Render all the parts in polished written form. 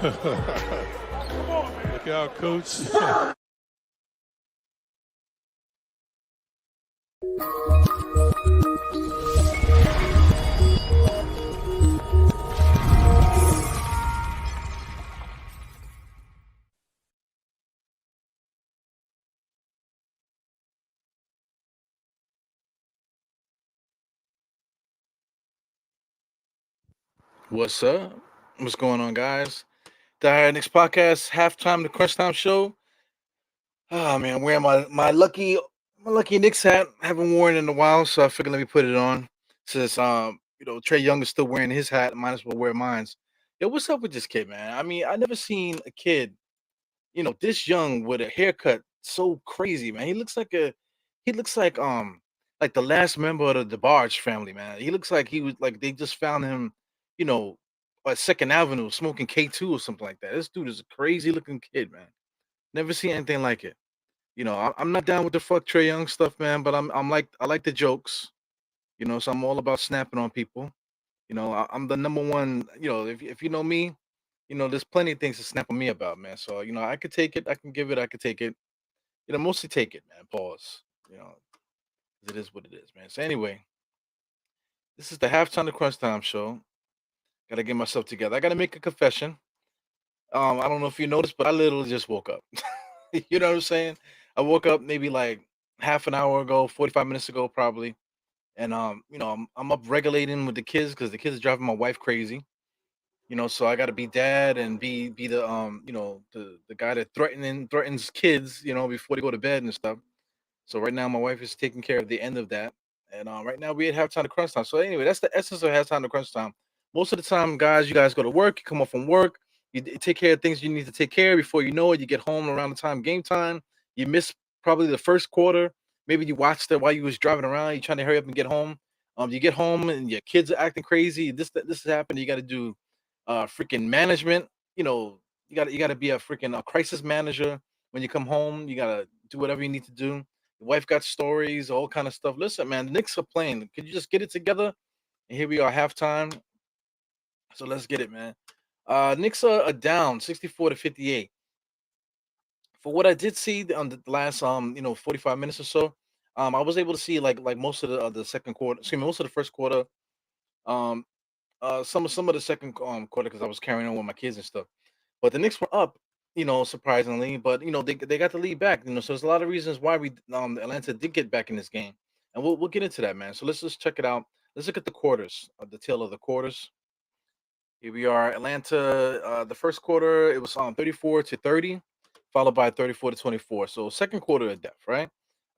Look out, coach. What's up? What's going on, guys? The Knicks podcast halftime, the Crunchtime show. Oh man, I'm wearing my lucky Knicks hat. Haven't worn it in a while, so I figured let me put it on. Since Trae Young is still wearing his hat, might as well wear mine's. Yo, what's up with this kid, man? I mean, I never seen a kid, this young with a haircut so crazy, man. He looks like the last member of the DeBarge family, man. He looks like he was like they just found him, you know, at Second Avenue smoking K2 or something like that. This dude is a crazy looking kid, man. Never seen anything like it. I'm not down with the fuck Trey Young stuff, man, but I like the jokes, so I'm all about snapping on people. I'm the number one, if you know me, there's plenty of things to snap on me about, man. So, I could take it, I can give it, I could take it. Mostly take it, man. Pause. You know, 'Cause it is what it is, man. So anyway, this is the halftime of Crunch Time show. Gotta get myself together. I gotta make a confession. I don't know if you noticed, but I literally just woke up. You know what I'm saying? I woke up maybe like half an hour ago, 45 minutes ago, probably. And I'm up regulating with the kids because the kids are driving my wife crazy. So I gotta be dad and be the the guy that threatens kids, before they go to bed and stuff. So right now my wife is taking care of the end of that. And right now we at halftime to crunch time. So anyway, that's the essence of halftime to crunch time. Most of the time, guys, you guys go to work, you come off from work, take care of things you need to take care of before you know it. You get home around the time game time. You miss probably the first quarter. Maybe you watched it while you was driving around. You're trying to hurry up and get home. You get home and your kids are acting crazy. This has happened. You got to do freaking management. You got to be a freaking crisis manager when you come home. You got to do whatever you need to do. The wife got stories, all kind of stuff. Listen, man, the Knicks are playing. Could you just get it together? And here we are, halftime. So let's get it, man. Knicks are down 64-58. For what I did see on the last 45 minutes or so, I was able to see like most of the second quarter, excuse me, most of the first quarter, um, some of the second quarter because I was carrying on with my kids and stuff. But the Knicks were up, surprisingly. But they got the lead back. So there's a lot of reasons why we Atlanta did get back in this game, and we'll get into that, man. So let's just check it out. Let's look at the quarters, the tail of the quarters. Here we are, Atlanta. The first quarter it was 34-30, followed by 34-24. So second quarter of depth, right?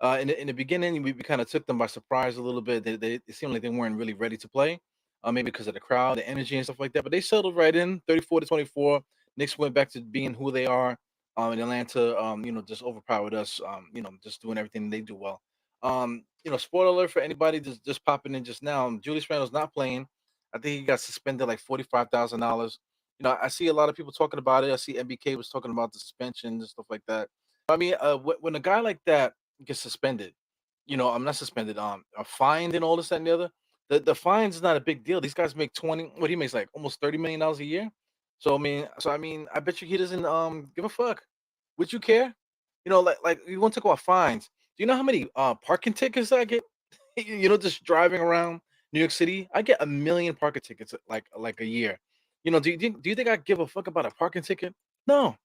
In the beginning, we kind of took them by surprise a little bit. It seemed like they weren't really ready to play, maybe because of the crowd, the energy, and stuff like that. But they settled right in, 34-24. Knicks went back to being who they are. In Atlanta, just overpowered us. Just doing everything they do well. Spoiler alert for anybody just popping in just now. Julius Randle's not playing. I think he got suspended like $45,000. I see a lot of people talking about it. I see MBK was talking about the suspension and stuff like that. I mean, when a guy like that gets suspended, I'm not suspended, fined and all this that and the other. The fine's not a big deal. These guys make 20. What he makes like almost $30 million a year. So I mean, I bet you he doesn't give a fuck. Would you care? Like you want to talk about fines? Do you know how many parking tickets I get? Just driving around New York City, I get a million parking tickets like a year. Do you think I give a fuck about a parking ticket? No.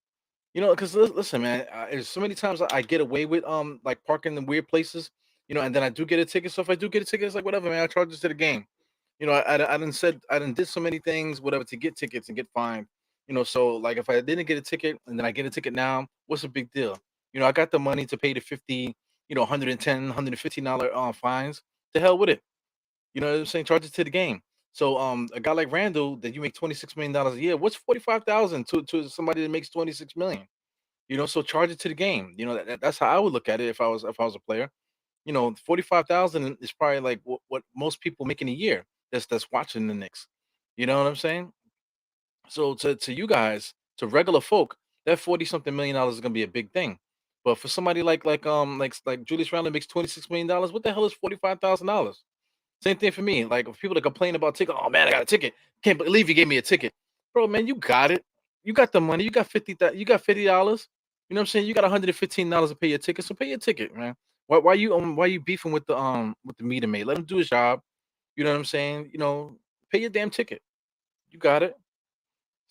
Because listen, man, there's so many times I get away with like parking in weird places, and then I do get a ticket. So if I do get a ticket, it's like whatever, man. I charge this to the game. I didn't said I didn't did so many things, whatever, to get tickets and get fined. So like if I didn't get a ticket and then I get a ticket now, what's the big deal? I got the money to pay the 50, 110, $115 fines. To hell with it. You know what I'm saying? Charge it to the game. So a guy like Randall that you make $26 million a year, what's 45,000 to somebody that makes 26 million? So charge it to the game. That's how I would look at it if I was a player. 45,000 is probably like what most people make in a year that's watching the Knicks. You know what I'm saying? So to you guys, to regular folk, that 40 something $1 million is gonna be a big thing. But for somebody like Julius Randle makes $26 million, what the hell is $45,000? Same thing for me. Like if people that complain about ticket, oh man, I got a ticket. Can't believe you gave me a ticket. Bro, man, you got it. You got the money. You got You got $50. You know what I'm saying? You got $115 to pay your ticket. So pay your ticket, man. Why you beefing with the meter maid? Let him do his job. You know what I'm saying? Pay your damn ticket. You got it.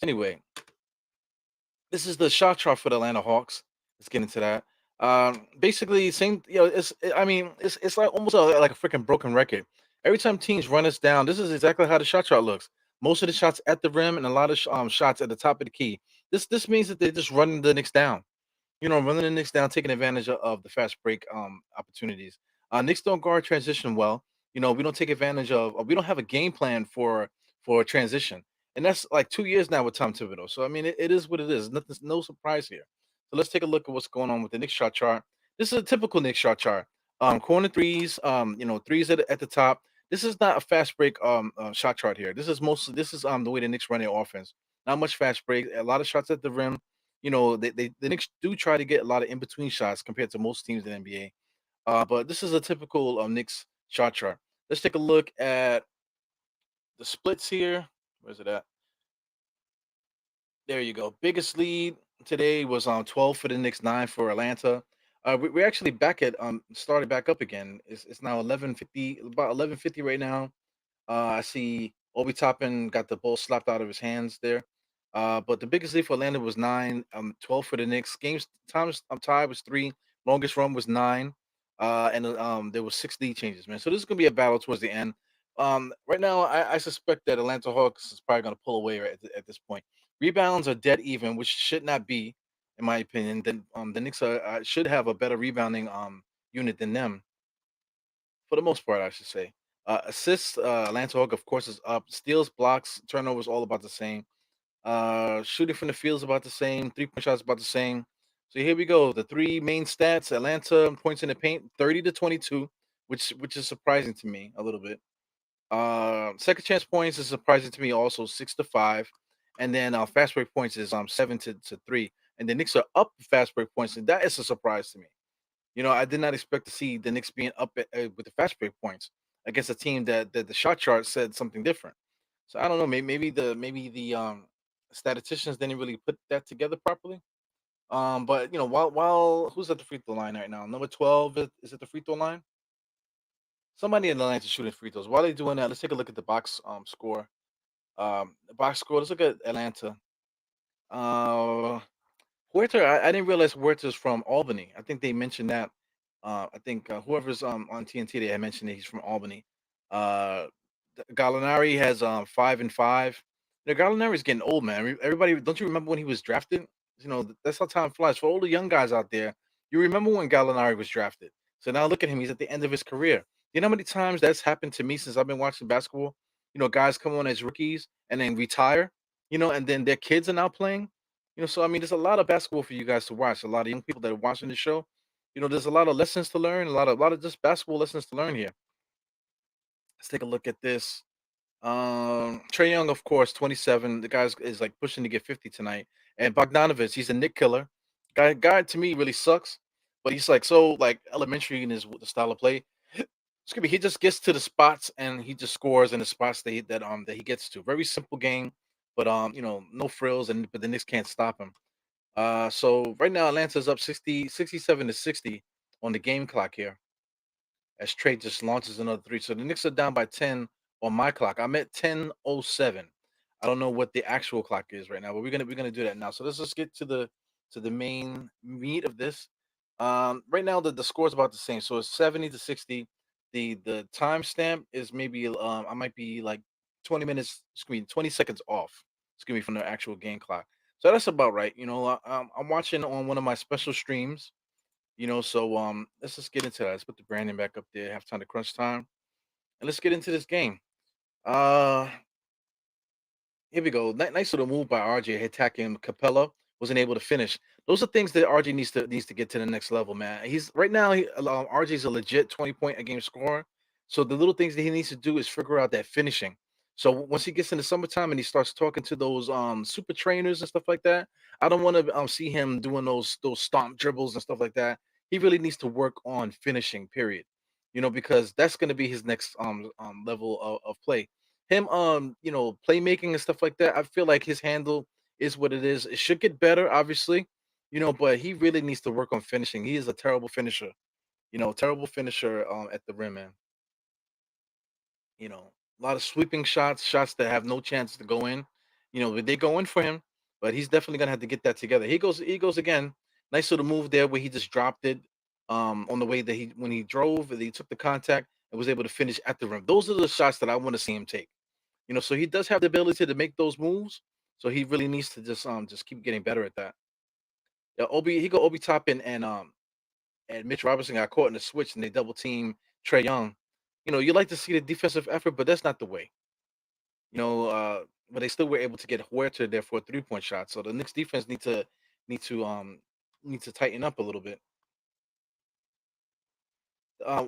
Anyway, this is the shot chart for the Atlanta Hawks. Let's get into that. Basically, same. I mean, it's like almost like a freaking broken record. Every time teams run us down, this is exactly how the shot chart looks. Most of the shots at the rim and a lot of shots at the top of the key. This means that they're just running the Knicks down. Running the Knicks down, taking advantage of the fast break opportunities. Knicks don't guard transition well. We don't take advantage we don't have a game plan for transition, and that's like 2 years now with Tom Thibodeau. So I mean, it is what it is. Nothing, no surprise here. So let's take a look at what's going on with the Knicks shot chart. This is a typical Knicks shot chart. Corner threes, threes at the top. This is not a fast break shot chart here. This is the way the Knicks run their offense. Not much fast break. A lot of shots at the rim. The Knicks do try to get a lot of in between shots compared to most teams in the NBA. But this is a typical Knicks shot chart. Let's take a look at the splits here. Where's it at? There you go. Biggest lead today was on 12 for the Knicks, 9 for Atlanta. We're actually back at started back up again. It's now 11:50, about 11:50 right now. I see Obi Toppin got the ball slapped out of his hands there. But the biggest lead for Atlanta was 9, 12 for the Knicks. Games times tied was 3. Longest run was 9. And there was 6 lead changes, man. So this is gonna be a battle towards the end. Right now, I suspect that Atlanta Hawks is probably gonna pull away at this point. Rebounds are dead even, which should not be, in my opinion. Then the Knicks should have a better rebounding unit than them for the most part, I should say. Assists, Atlanta Hawk, of course, is up. Steals, blocks, turnovers, all about the same. Shooting from the field is about the same. 3-point shots about the same. So here we go. The three main stats: Atlanta points in the paint, 30 to 22, which is surprising to me a little bit. Second chance points is surprising to me also, 6 to 5, and then fast break points is 7 to 3, and the Knicks are up fast break points, and that is a surprise to me. I did not expect to see the Knicks being up with the fast break points against a team that the shot chart said something different. So I don't know. Maybe the statisticians didn't really put that together properly. But while who's at the free throw line right now? Number 12 is at the free throw line. Somebody in the line is shooting free throws. While they're doing that, let's take a look at the box score. The box score. Let's look at Atlanta. Uh, Huerta, I didn't realize Huerta's from Albany. I think they mentioned that. I think whoever's on TNT, they had mentioned that he's from Albany. Uh, Gallinari has 5-5. Gallinari's getting old, man. Everybody, don't you remember when he was drafted? That's how time flies. For all the young guys out there, you remember when Gallinari was drafted. So now look at him; he's at the end of his career. You know how many times that's happened to me since I've been watching basketball? Guys come on as rookies and then retire. And then their kids are now playing. So I mean, there's a lot of basketball for you guys to watch. A lot of young people that are watching the show. There's a lot of lessons to learn. A lot of just basketball lessons to learn here. Let's take a look at this. Trae Young, of course, 27. The guy's is like pushing to get 50 tonight. And Bogdanovich, he's a Nick killer. Guy to me really sucks, but he's like so like elementary in his the style of play. Excuse me, he just gets to the spots and he just scores in the spots that he gets to. Very simple game, but no frills, and but the Knicks can't stop him. So right now Atlanta's up 67 to 60 on the game clock here as Trey just launches another three. So the Knicks are down by 10 on my clock. I'm at 10:07. I don't know what the actual clock is right now, but we're gonna do that now. So let's just get to the main meat of this. Right now the score is about the same. So it's 70 to 60. The timestamp is maybe I might be like 20 minutes, excuse me, 20 seconds off. Excuse me, from the actual game clock. So that's about right. I'm watching on one of my special streams. So let's just get into that. Let's put the branding back up there. Halftime to crunch time, and let's get into this game. Uh, Here we go. Nice little move by RJ attacking Capella. Wasn't able to finish. Those are things that RJ needs to get to the next level, man. He's right now. RJ's a legit 20 point a game scorer. So the little things that he needs to do is figure out that finishing. So once he gets in the summertime and he starts talking to those super trainers and stuff like that, I don't want to see him doing those stomp dribbles and stuff like that. He really needs to work on finishing. Period. Because that's going to be his next level of play. Him playmaking and stuff like that, I feel like his handle is what it is. It should get better, obviously, but he really needs to work on finishing. He is a terrible finisher, terrible finisher at the rim, man. A lot of sweeping shots, shots that have no chance to go in. But they go in for him, but he's definitely gonna have to get that together. He goes again. Nice little move there where he just dropped it on the way that he when he drove and he took the contact and was able to finish at the rim. Those are the shots that I want to see him take. So he does have the ability to make those moves. So he really needs to just keep getting better at that. Yeah, Obi Toppin and Mitch Robinson got caught in the switch and they double team Trae Young. You like to see the defensive effort, but that's not the way. But they still were able to get Huerta there for a 3-point shot. So the Knicks defense need to um need to tighten up a little bit.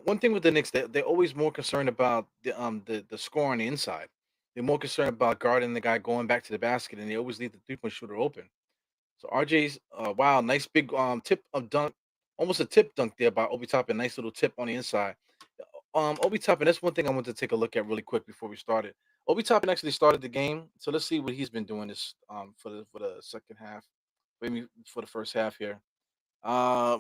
One thing with the Knicks, they're always more concerned about the score on the inside. They're more concerned about guarding the guy going back to the basket, and they always leave the 3-point shooter open. So RJ's wow, nice big tip of dunk, almost a tip dunk there by Obi Toppin. Nice little tip on the inside. Obi Toppin, that's one thing I want to take a look at really quick before we started. Obi Toppin actually started the game, so let's see what he's been doing this for the second half, maybe for the first half here.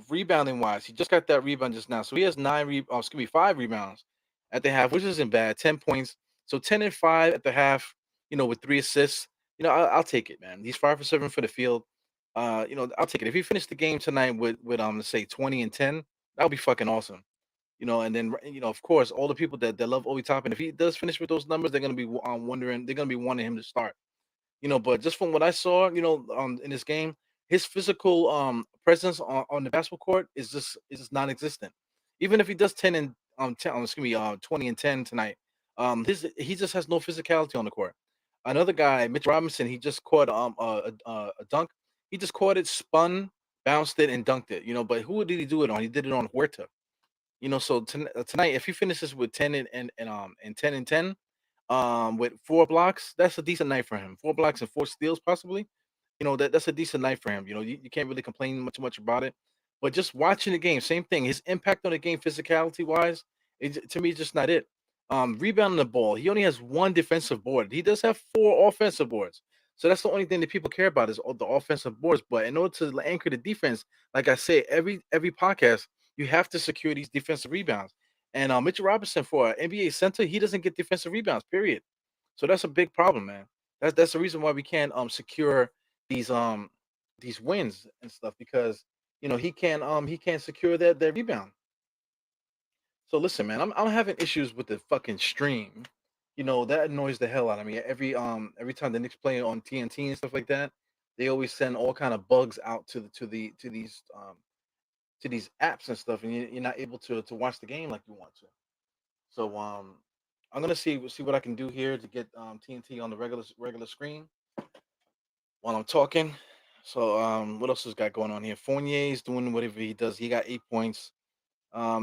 Rebounding wise, he just got that rebound just now, so he has excuse me, 5 rebounds at the half, which isn't bad. 10 points, so 10 and 5 at the half. With 3 assists. I'll take it, man. He's 5 for 7 for the field. I'll take it if he finished the game tonight with let's say 20 and 10. That would be fucking awesome. And then of course, all the people that love Obi Toppin, if he does finish with those numbers, they're gonna be wondering, they're gonna be wanting him to start. But just from what I saw, in this game, his physical presence on the basketball court is just non-existent. Even if he does excuse me, 20 and 10 tonight, his he just has no physicality on the court. Another guy, Mitch Robinson, he just caught a dunk. He just caught it, spun, bounced it, and dunked it. But who did he do it on? He did it on Huerta. So tonight, if he finishes with 10 and 10, with 4 blocks, that's a decent night for him. 4 blocks and 4 steals, possibly. That's a decent night for him. You can't really complain much about it. But just watching the game, same thing. His impact on the game, physicality wise, to me, is just not it. Rebounding the ball, he only has one defensive board. He does have 4 offensive boards. So that's the only thing that people care about is all the offensive boards. But in order to anchor the defense, like I say every podcast, you have to secure these defensive rebounds. And Mitchell Robinson, for an NBA center, he doesn't get defensive rebounds. Period. So that's a big problem, man. That's the reason why we can't secure these these wins and stuff, because he can't secure that rebound. So listen, man, I'm having issues with the fucking stream. That annoys the hell out of me. Every time the Knicks play on TNT and stuff like that, they always send all kind of bugs out to these apps and stuff, and you're not able to watch the game like you want to. So I'm gonna see what I can do here to get TNT on the regular screen while I'm talking. So what else has got going on here? Fournier's doing whatever he does. He got 8 points.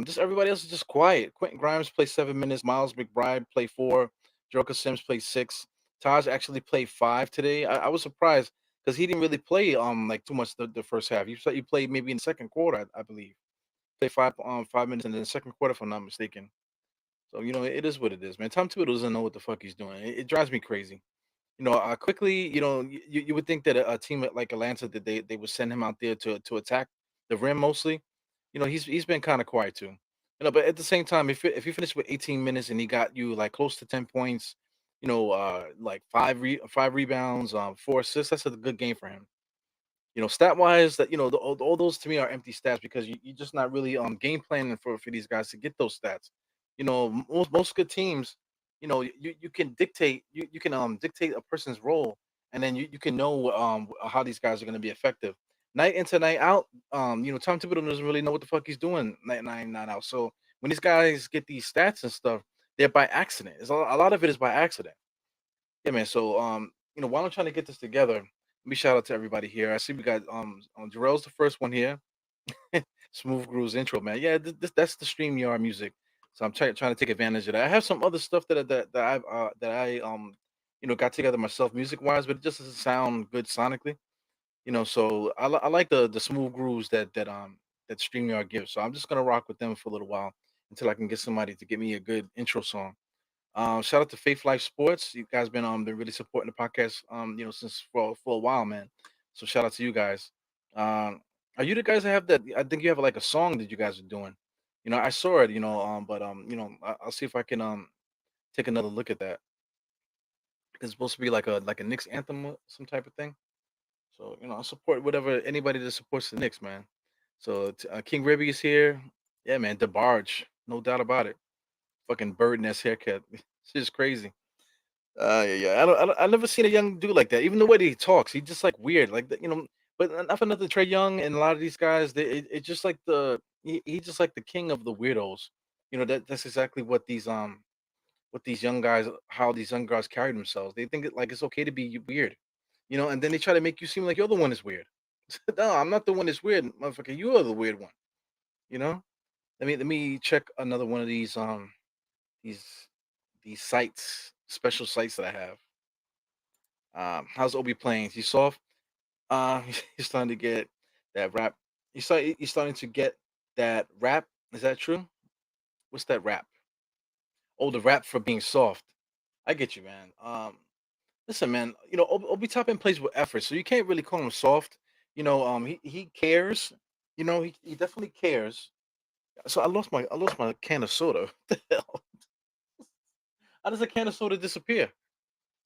Just everybody else is just quiet. Quentin Grimes played 7 minutes. Miles McBride played 4. Joker Sims played 6. Taj actually played 5 today. I was surprised because he didn't really play like too much the first half. He played maybe in the second quarter, I believe. Played 5 minutes in the second quarter, if I'm not mistaken. So it is what it is, man. Tom Thibodeau doesn't know what the fuck he's doing. It drives me crazy. Quickly, you would think that a team like Atlanta, that they would send him out there to attack the rim mostly. He's been kind of quiet too. But at the same time, if he finished with 18 minutes and he got you like close to 10 points, like five rebounds, 4 assists, that's a good game for him. Stat wise, that all those to me are empty stats, because you're just not really game planning for these guys to get those stats. Most good teams, you can dictate, you can dictate a person's role, and then you can know how these guys are going to be effective night in to night out. Tom Thibodeau doesn't really know what the fuck he's doing night out. So when these guys get these stats and stuff, they're by accident. A lot of it is by accident. Yeah, man. So while I'm trying to get this together, let me shout out to everybody here. I see we got Jarrell's the first one here. Smooth Groove's intro, man. Yeah, that's the StreamYard music. So I'm trying to take advantage of that. I have some other stuff that I got together myself music wise, but it just doesn't sound good sonically. So I like the smooth grooves that StreamYard gives. So I'm just gonna rock with them for a little while until I can get somebody to give me a good intro song. Shout out to Faith Life Sports. You guys been really supporting the podcast since for a while, man. So shout out to you guys. Um, are you the guys that have that? I think you have like a song that you guys are doing. I saw it. But I'll see if I can take another look at that. It's supposed to be like a Knicks anthem, or some type of thing. So I support whatever anybody that supports the Knicks, man. So King Ribby is here. Yeah, man. DeBarge, no doubt about it. Fucking bird nest haircut. It's just crazy. Yeah, yeah. I never seen a young dude like that. Even the way that he talks, he just like weird, like But not for nothing, Trey Young and a lot of these guys, it just like he just like the king of the weirdos. That's exactly what these young guys, how these young guys carry themselves. They think like it's okay to be weird, and then they try to make you seem like you're the one that's weird. No, I'm not the one that's weird, motherfucker. You are the weird one. You know. Let me check another one of these these sites, special sites that I have. How's Obi playing? He's soft. He's starting to get that rap. He's starting to get that rap. Is that true? What's that rap? Oh, the rap for being soft. I get you, man. Listen, man. Obi Toppin plays with effort, so you can't really call him soft. He cares. He definitely cares. So I lost my can of soda. What the hell? How does a can of soda disappear?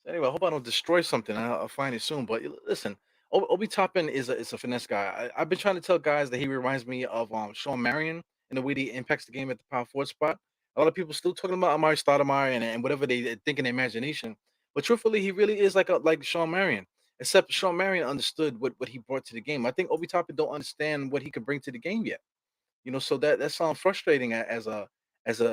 So anyway, I hope I don't destroy something. I'll find it soon. But listen, Obi Toppin is a finesse guy. I've been trying to tell guys that he reminds me of Sean Marion in the way that he impacts the game at the power forward spot. A lot of people still talking about Amari Stoudemire and whatever they think in their imagination. But truthfully, he really is like Sean Marion. Except Sean Marion understood what he brought to the game. I think Obi Toppin don't understand what he could bring to the game yet. So that sounds frustrating as a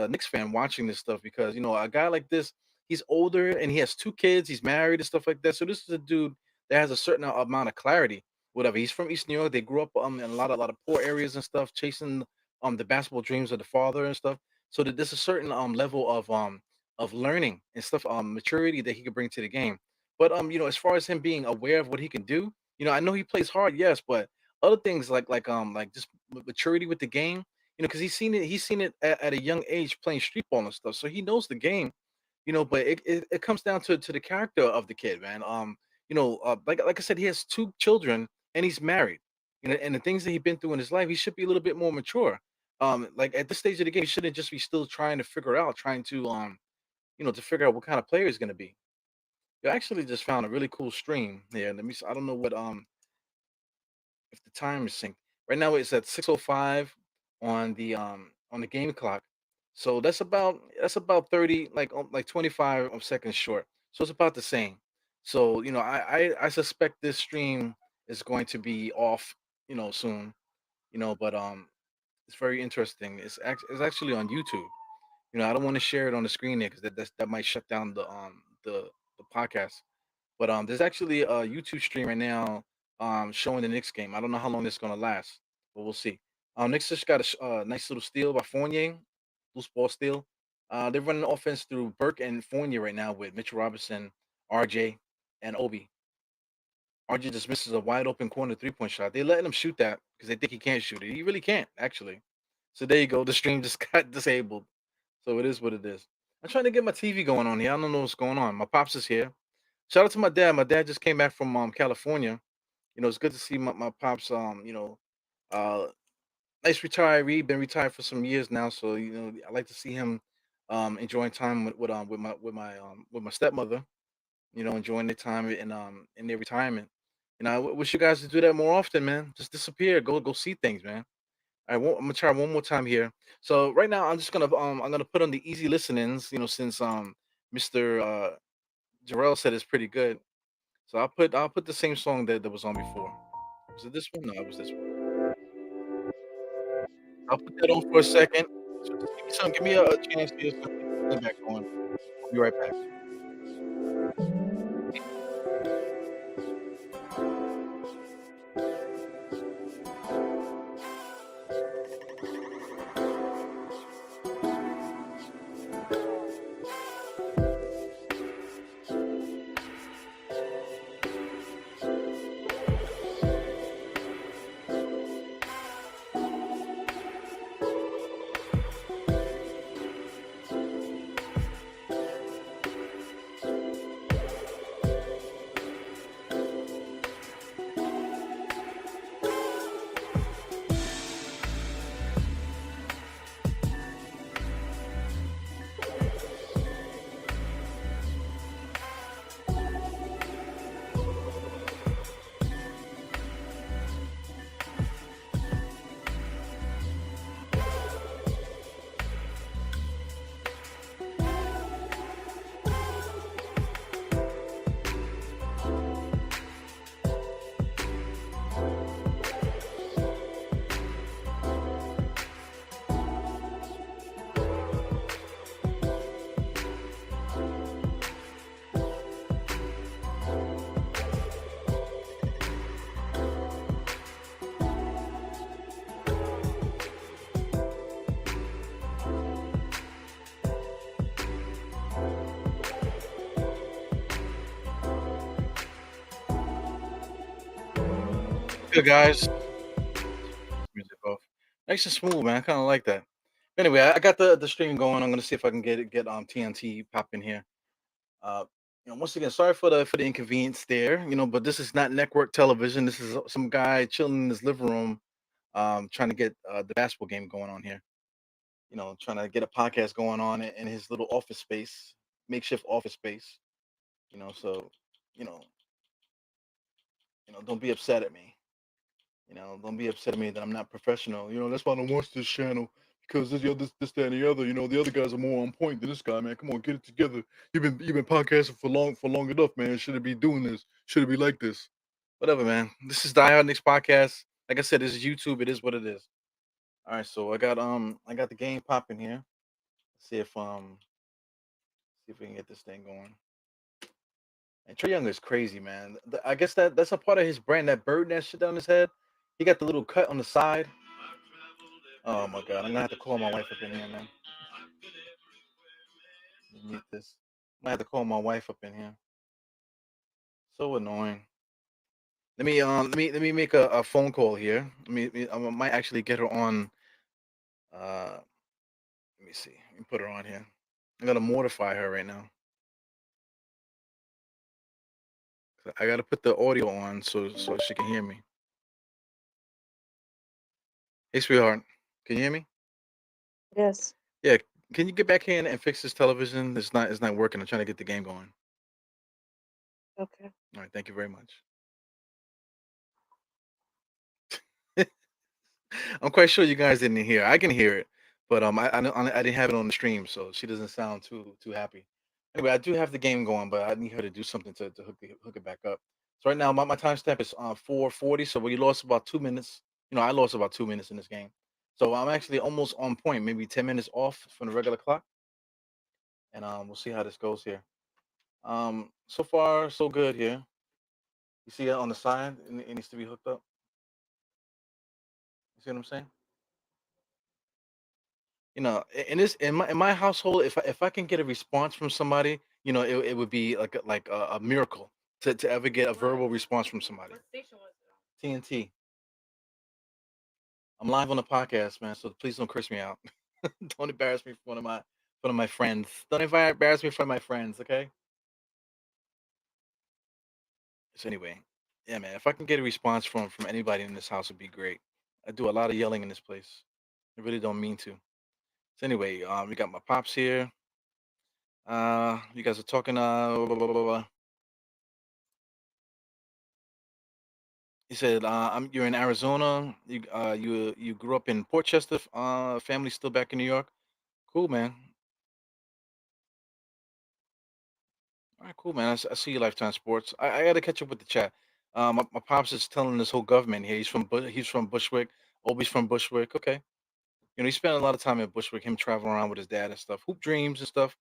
Knicks fan watching this stuff because a guy like this, he's older and he has two kids, he's married and stuff like that. So this is a dude that has a certain amount of clarity. Whatever. He's from East New York. They grew up in a lot of poor areas and stuff, chasing the basketball dreams of the father and stuff. So that there's a certain level of learning and stuff, maturity that he could bring to the game. But as far as him being aware of what he can do, I know he plays hard, yes, but other things like just maturity with the game, because he's seen it at a young age playing street ball and stuff, so he knows the game. But it comes down to the character of the kid, man. Like I said, he has two children and he's married. And the things that he's been through in his life, he should be a little bit more mature. Like at this stage of the game, he shouldn't just be still trying to figure out, trying to figure out what kind of player he's going to be. I actually just found a really cool stream here. I don't know what if the time is synced. Right now it's at 6:05 on the game clock. So that's about 30, like 25 of seconds short. So it's about the same. So I suspect this stream is going to be off, soon. But it's very interesting. It's actually on YouTube. I don't want to share it on the screen there because that might shut down the podcast. But there's actually a YouTube stream right now showing the Knicks game. I don't know how long this is gonna last, but we'll see. Knicks just got a nice little steal by Fournier, loose ball steal. They're running offense through Burke and Fournier right now with Mitchell Robinson, RJ, and Obi. RJ just misses a wide open corner 3-point shot. They're letting him shoot that because they think he can't shoot it. He really can't, actually. So there you go. The stream just got disabled. So it is what it is. I'm trying to get my TV going on here. I don't know what's going on. My pops is here. Shout out to my dad. My dad just came back from California. It's good to see my pops. Uh, nice retiree. Been retired for some years now, so I like to see him enjoying time with my stepmother. Enjoying their time in their retirement. I wish you guys to do that more often, man. Just disappear, go see things, man. I'm gonna try one more time here. So right now, I'm gonna put on the easy listenings. Since Mr. Jarrell said it's pretty good. So I'll put the same song that was on before. Was it this one? No, it was this one. I'll put that on for a second. So just give me a chance to get something back on. I'll be right back. good, guys? Music off. Nice and smooth, man. I kind of like that. Anyway, I got the stream going. I'm gonna see if I can get TNT pop in here. Uh, once again, sorry for the inconvenience there. But this is not network television. This is some guy chilling in his living room, trying to get the basketball game going on here. Trying to get a podcast going on in his little office space, makeshift office space. So you know, don't be upset at me. Don't be upset at me that I'm not professional. That's why I don't watch this channel because this, that, and the other. The other guys are more on point than this guy, man. Come on, get it together. You've been podcasting for long enough, man. Should it be doing this? Should it be like this? Whatever, man. This is the Hard Knicks podcast. Like I said, this is YouTube. It is what it is. All right, so I got the game popping here. See if we can get this thing going. And Trae Young is crazy, man. I guess that's a part of his brand. That bird nest shit down his head. He got the little cut on the side. Oh my god, I'm gonna have to call my wife up in here, man. Mute this. I'm gonna have to call my wife up in here. So annoying. Let me make a phone call here. I might actually get her on. Uh, let me see. Let me put her on here. I'm gonna mortify her right now. I gotta put the audio on so she can hear me. Hey, sweetheart, can you hear me? Yes. Yeah. Can you get back here and fix this television? It's not working. I'm trying to get the game going. Okay. All right. Thank you very much. I'm quite sure you guys didn't hear. I can hear it, but I didn't have it on the stream, so she doesn't sound too happy. Anyway, I do have the game going, but I need her to do something to hook it back up. So right now, my timestamp is 4:40. So we lost about 2 minutes. I lost about 2 minutes in this game. So I'm actually almost on point, maybe 10 minutes off from the regular clock, and we'll see how this goes here. So far so good here. You see it on the side, and it needs to be hooked up. You see what I'm saying? In my household, if I can get a response from somebody, it would be like a miracle to ever get a verbal response from somebody. TNT. I'm live on the podcast, man. So please don't curse me out. Don't embarrass me in front of my friends. Don't embarrass me in front of my friends, okay? So anyway, yeah, man. If I can get a response from anybody in this house, it'd be great. I do a lot of yelling in this place. I really don't mean to. So anyway, we got my pops here. You guys are talking. Blah, blah, blah, blah. He said, You're in Arizona. You grew up in Portchester. Family still back in New York. Cool, man. All right, cool, man. I see you, Lifetime Sports. I got to catch up with the chat. My pops is telling this whole government here. He's from Bushwick. Obi's from Bushwick. Okay. He spent a lot of time at Bushwick. Him traveling around with his dad and stuff. Hoop dreams and stuff.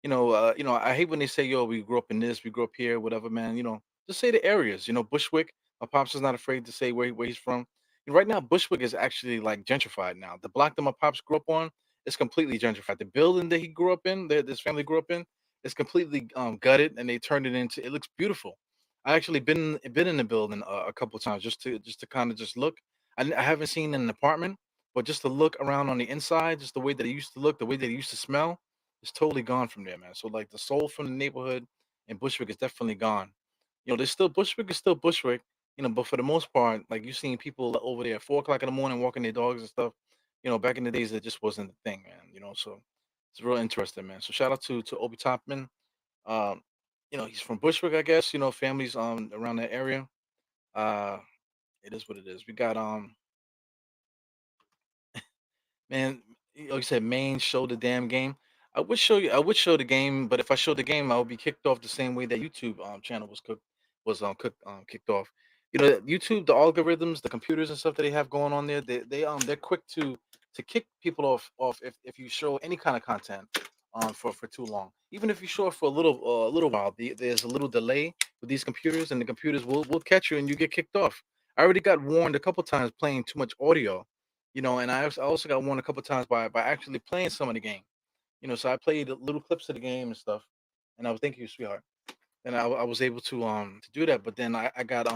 I hate when they say, "Yo, we grew up in this, we grew up here, whatever." Man, just say the areas. Bushwick. My pops is not afraid to say where he's from. And right now, Bushwick is actually like gentrified now. The block that my pops grew up on is completely gentrified. The building that he grew up in, that this family grew up in, is completely gutted, and they turned it into. It looks beautiful. I actually been in the building a couple of times just to kind of just look. I haven't seen an apartment, but just to look around on the inside, just the way that it used to look, the way that it used to smell it's totally gone from there, man. So like the soul from the neighborhood in Bushwick is definitely gone. There's still Bushwick is still Bushwick, but for the most part, like you've seen people over there at 4 o'clock in the morning walking their dogs and stuff. Back in the days that just wasn't the thing, man. So it's real interesting, man. So shout out to Obi Topman. Um, he's from Bushwick, I guess. Families around that area. Uh it is what it is. We got Man, like you said, Maine show the damn game. I would show the game, but if I showed the game, I would be kicked off the same way that YouTube channel kicked off. YouTube, the algorithms, the computers and stuff that they have going on there, they're quick to kick people off if you show any kind of content for too long. Even if you show it for a little while, there's a little delay with these computers, and the computers will catch you and you get kicked off. I already got warned a couple times playing too much audio and I also got warned a couple times by actually playing some of the game. So I played little clips of the game and stuff, and I was thank you, sweetheart. And I was able to do that, but then I got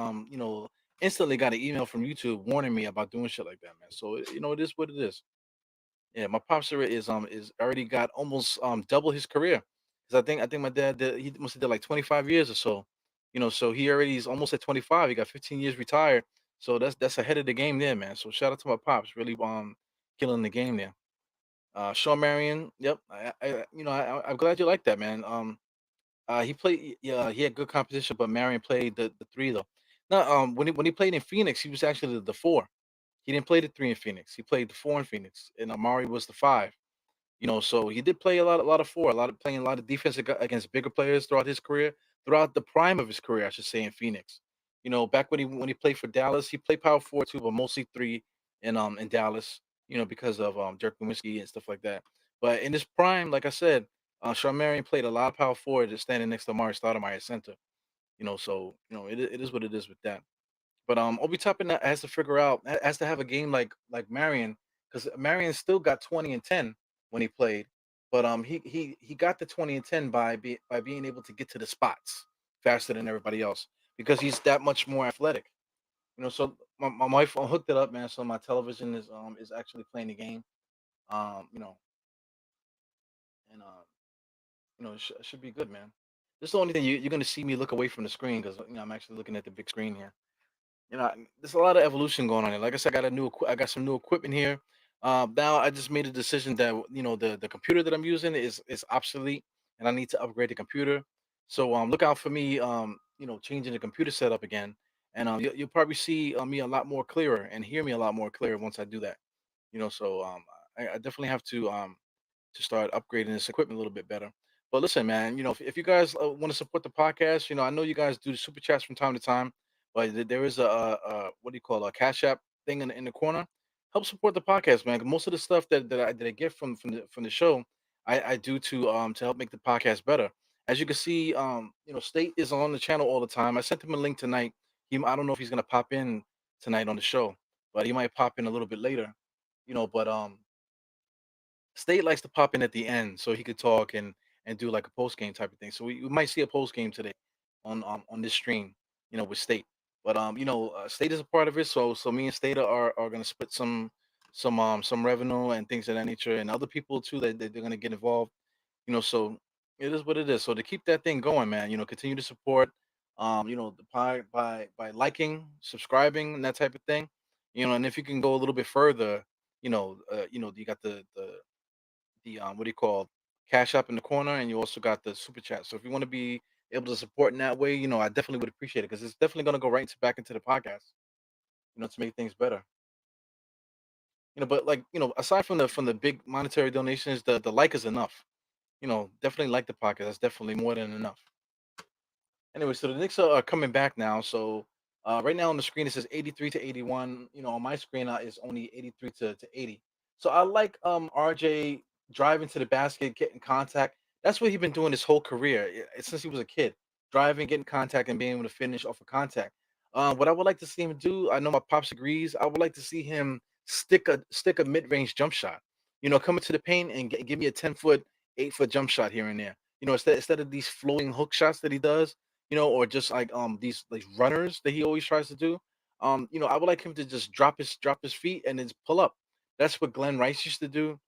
instantly got an email from YouTube warning me about doing shit like that, man. So it is what it is. Yeah, my pops is already got almost double his career. Cause I think my dad did he must have did like 25 years or so. So he already is almost at 25. He got 15 years retired. So that's ahead of the game there, man. So shout out to my pops, really killing the game there. Sean Marion, yep. I'm glad you like that, man. He played. Yeah, he had good competition, but Marion played the three though. No, when he played in Phoenix, he was actually the four. He didn't play the three in Phoenix. He played the four in Phoenix, and Amari was the five. So he did play a lot of four, playing a lot of defense against bigger players throughout his career, throughout the prime of his career, I should say, in Phoenix. Back when he played for Dallas, he played power four too, but mostly three in Dallas. Because of Dirk Nowitzki and stuff like that. But in his prime, like I said, Sean Marion played a lot of power forward, just standing next to Amari Stoudemire at center. So it is what it is with that. But Obi Toppin has to figure out has to have a game like Marion, because Marion still got 20 and 10 when he played, but he got the 20 and 10 by being able to get to the spots faster than everybody else because he's that much more athletic. So my wife hooked it up, man. So my television is actually playing the game. Um, you know, and it should be good, man. This is the only thing you're gonna see me look away from the screen because I'm actually looking at the big screen here. There's a lot of evolution going on here. Like I said, I got some new equipment here. Now I just made a decision that the computer that I'm using is obsolete, and I need to upgrade the computer. So look out for me, changing the computer setup again, and you'll probably see me a lot more clearer and hear me a lot more clearer once I do that. So I definitely have to start upgrading this equipment a little bit better. But listen, man, if you guys want to support the podcast, I know you guys do the super chats from time to time, but there is a what do you call it, a Cash App thing in the corner. Help support the podcast, man. 'Cause most of the stuff that I get from the show, I do to help make the podcast better. As you can see, State is on the channel all the time. I sent him a link tonight. I don't know if he's gonna pop in tonight on the show, but he might pop in a little bit later. But State likes to pop in at the end so he could talk and do like a post game type of thing. So we might see a post game today on this stream, with State. But State is a part of it, so me and State are gonna split some revenue and things of that nature, and other people too that they're gonna get involved. So it is what it is. So to keep that thing going, man, continue to support, the pie by liking, subscribing, and that type of thing. And if you can go a little bit further, you got the what do you call cash up in the corner, and you also got the super chat. So if you want to be able to support in that way, I definitely would appreciate it because it's definitely going to go right back into the podcast, to make things better. But like aside from the big monetary donations, the like is enough. Definitely like the podcast. That's definitely more than enough. Anyway, so the Knicks are coming back now. So right now on the screen it says 83 to 81. On my screen is only 83 to 80. So I like RJ driving to the basket, getting contact. That's what he's been doing his whole career since he was a kid, driving, getting contact, and being able to finish off a contact. What I would like to see him do, I know my pops agrees. I would like to see him stick a mid range jump shot. Come into the paint and give me a 10-foot, 8-foot jump shot here and there. Instead of these floating hook shots that he does, or just like these like runners that he always tries to do. I would like him to just drop his feet and then just pull up. That's what Glenn Rice used to do.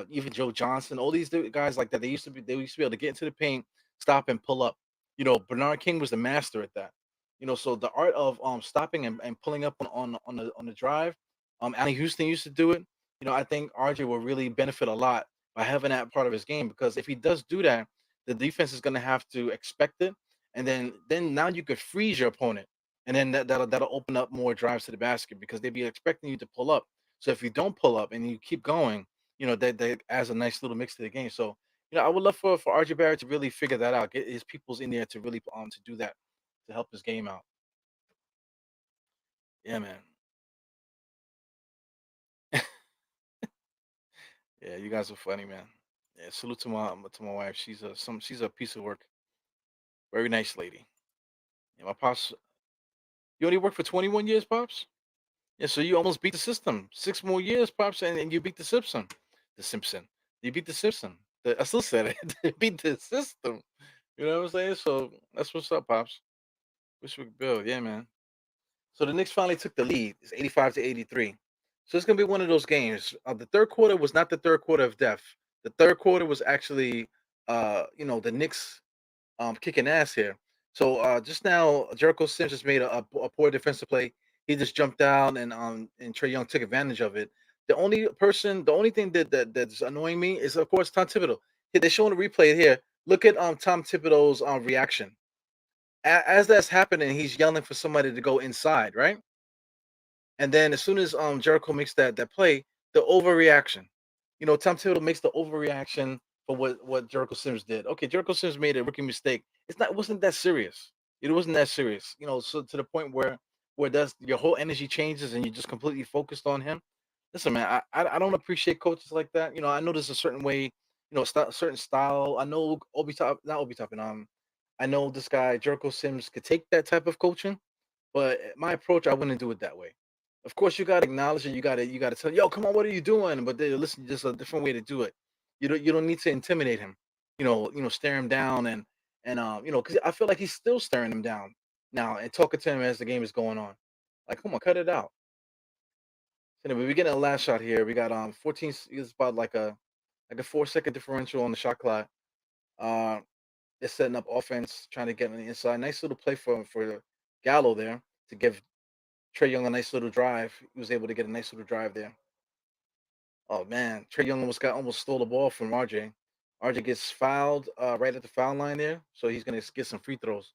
Even Joe Johnson, all these guys like that, they used to be able to get into the paint, stop and pull up. Bernard King was the master at that. So the art of stopping and pulling up on the drive. Allen Houston used to do it. I think RJ will really benefit a lot by having that part of his game because if he does do that, the defense is going to have to expect it, and then now you could freeze your opponent, and then that'll open up more drives to the basket because they'd be expecting you to pull up. So if you don't pull up and you keep going, that adds a nice little mix to the game. So I would love for RJ Barrett to really figure that out, get his peoples in there to really to do that to help his game out. Yeah, man. Yeah, you guys are funny, man. Yeah, salute to my wife. She's a piece of work. Very nice lady. Yeah, my pops. You only worked for 21 years, pops. Yeah, so you almost beat the system. 6 more years, pops, and you beat the Simpson. The Simpson. You beat the Simpson. I still said it. You beat the system. You know what I'm saying? So that's what's up, pops. Wish we could build. Yeah, man. So the Knicks finally took the lead. It's 85-83. So it's gonna be one of those games. The third quarter was not the third quarter of death. The third quarter was actually, the Knicks kicking ass here. So just now, Jericho Sims just made a poor defensive play. He just jumped down and Trae Young took advantage of it. The only thing that's annoying me is of course Tom Thibodeau. They're showing the replay here. Look at Tom Thibodeau's reaction as that's happening. He's yelling for somebody to go inside, right? And then as soon as Jericho makes that play, the overreaction. Tom Thibodeau makes the overreaction for what Jericho Sims did. Okay, Jericho Sims made a rookie mistake. It wasn't that serious. It wasn't that serious. So to the point where that's your whole energy changes and you're just completely focused on him. Listen, man, I don't appreciate coaches like that. I know there's a certain way, certain style. I know Obi Top, not Obi Toppin. I know this guy Jericho Sims could take that type of coaching, but my approach, I wouldn't do it that way. Of course, you gotta acknowledge it. You gotta tell, yo, come on, what are you doing? But they listen, just a different way to do it. You don't need to intimidate him. Stare him down and because I feel like he's still staring him down now and talking to him as the game is going on. Like, come on, cut it out. So anyway, we get a last shot here. We got 14. It's about like a 4-second differential on the shot clock. Uh, they're setting up offense, trying to get on the inside. Nice little play for Gallo there to give Trae Young a nice little drive. He was able to get a nice little drive there. Oh man, Trae Young almost stole the ball from RJ. RJ gets fouled right at the foul line there, so he's gonna get some free throws.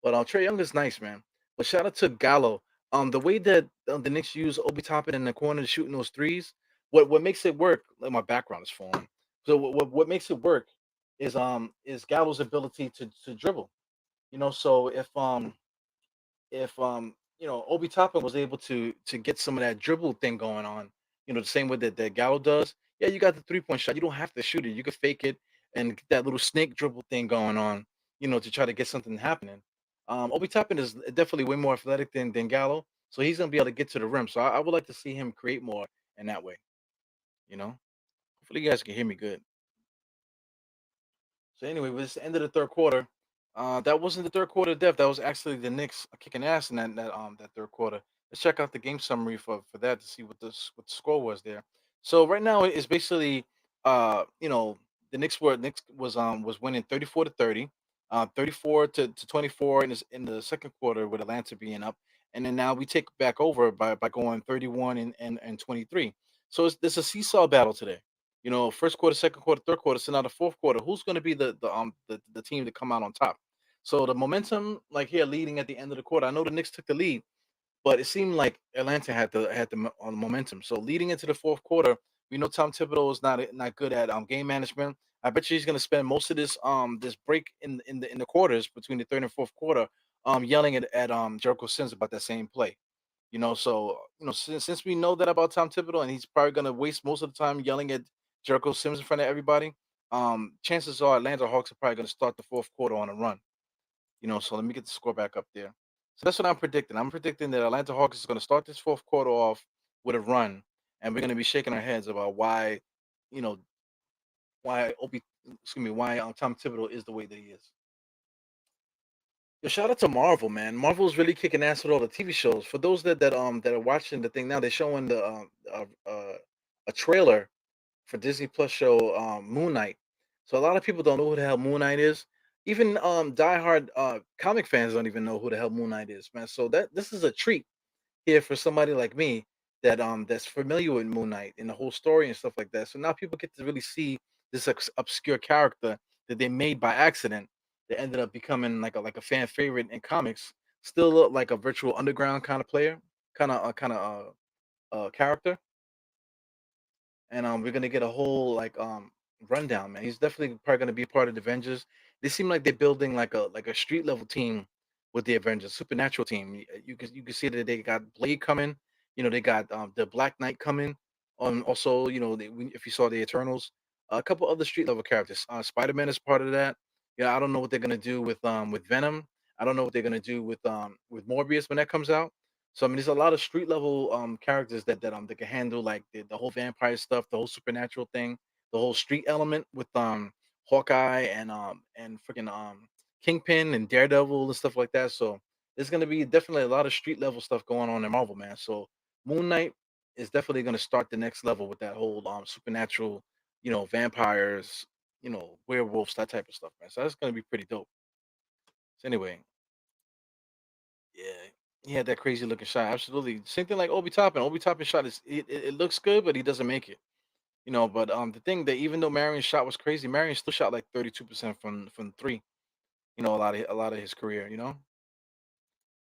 But Trae Young is nice, man. But shout out to Gallo. The way that the Knicks use Obi Toppin in the corner shooting those threes, what makes it work? Like my background is falling. So what makes it work is Gallo's ability to dribble. So if Obi Toppin was able to get some of that dribble thing going on, the same way that Gallo does, yeah, you got the 3-point shot. You don't have to shoot it. You can fake it and get that little snake dribble thing going on, to try to get something happening. Obi Toppin is definitely way more athletic than Gallo, so he's gonna be able to get to the rim. So I would like to see him create more in that way. You know, hopefully you guys can hear me good. So anyway, with this end of the third quarter, that wasn't the third quarter depth. That was actually the Knicks kicking ass in that third quarter. Let's check out the game summary for that to see what the score was there. So right now it's basically the Knicks was winning 34-30, 34 to 24 in the second quarter with Atlanta being up, and then now we take back over by going 31 and 23. So it's a seesaw battle today. First quarter, second quarter, third quarter. So now the fourth quarter, who's going to be the team to come out on top? So the momentum, like here, leading at the end of the quarter. I know the Knicks took the lead, but it seemed like Atlanta had the momentum. So leading into the fourth quarter, we know Tom Thibodeau is not good at game management. I bet you he's going to spend most of this break in the quarters between the third and fourth quarter yelling at Jericho Sims about that same play. So since we know that about Tom Thibodeau, and he's probably gonna waste most of the time yelling at Jericho Sims in front of everybody. Chances are Atlanta Hawks are probably gonna start the fourth quarter on a run. So let me get the score back up there. So that's what I'm predicting. I'm predicting that Atlanta Hawks is gonna start this fourth quarter off with a run, and we're gonna be shaking our heads about you know, why Tom Thibodeau is the way that he is. Yo, shout out to Marvel, man. Marvel's really kicking ass with all the TV shows. For those that are watching the thing now, they're showing a trailer for Disney Plus show Moon Knight. So a lot of people don't know who the hell Moon Knight is. Even diehard comic fans don't even know who the hell Moon Knight is, man. So that this is a treat here for somebody like me that's familiar with Moon Knight and the whole story and stuff like that. So now people get to really see this obscure character that they made by accident that ended up becoming like a fan favorite in comics. Still look like a virtual underground kind of player, character, and we're gonna get a whole rundown, man. He's definitely probably gonna be part of the Avengers. They seem like they're building like a street level team with the Avengers, supernatural team. You can see that they got Blade coming. They got the Black Knight coming. Also, if you saw the Eternals, a couple other street level characters. Spider Man is part of that. Yeah, I don't know what they're gonna do with Venom. I don't know what they're gonna do with Morbius when that comes out. So I mean, there's a lot of street level characters that can handle like the whole vampire stuff, the whole supernatural thing, the whole street element with Hawkeye and freaking Kingpin and Daredevil and stuff like that. So there's gonna be definitely a lot of street level stuff going on in Marvel, man. So Moon Knight is definitely gonna start the next level with that whole supernatural, vampires, werewolves, that type of stuff, man. So that's gonna be pretty dope. So anyway, yeah, he had that crazy looking shot. Absolutely, same thing like Obi Toppin. Obi Toppin shot it looks good, but he doesn't make it. But the thing that even though Marion's shot was crazy, Marion still shot like 32% from three. A lot of his career.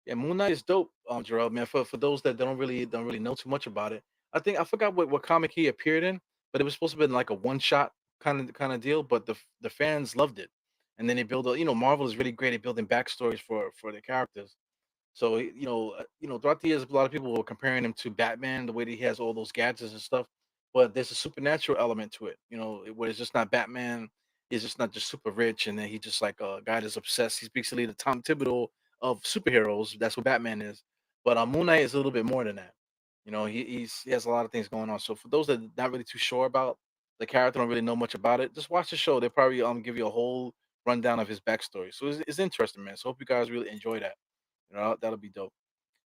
Yeah, Moon Knight is dope, Gerald, man. For those that don't really know too much about it, I forgot what comic he appeared in, but it was supposed to be like a one shot kind of deal. But the fans loved it, and then they build a Marvel is really great at building backstories for their characters. So throughout the years, a lot of people were comparing him to Batman, the way that he has all those gadgets and stuff. But there's a supernatural element to it, where it's just not Batman. He's just not just super rich, and then he just like a guy that's obsessed. He's basically the Tom Thibodeau of superheroes. That's what Batman is. But Moon Knight is a little bit more than that. He has a lot of things going on. So for those that are not really too sure about the character, don't really know much about it, just watch the show. They'll probably give you a whole rundown of his backstory. So it's interesting, man. So hope you guys really enjoy that. That'll be dope.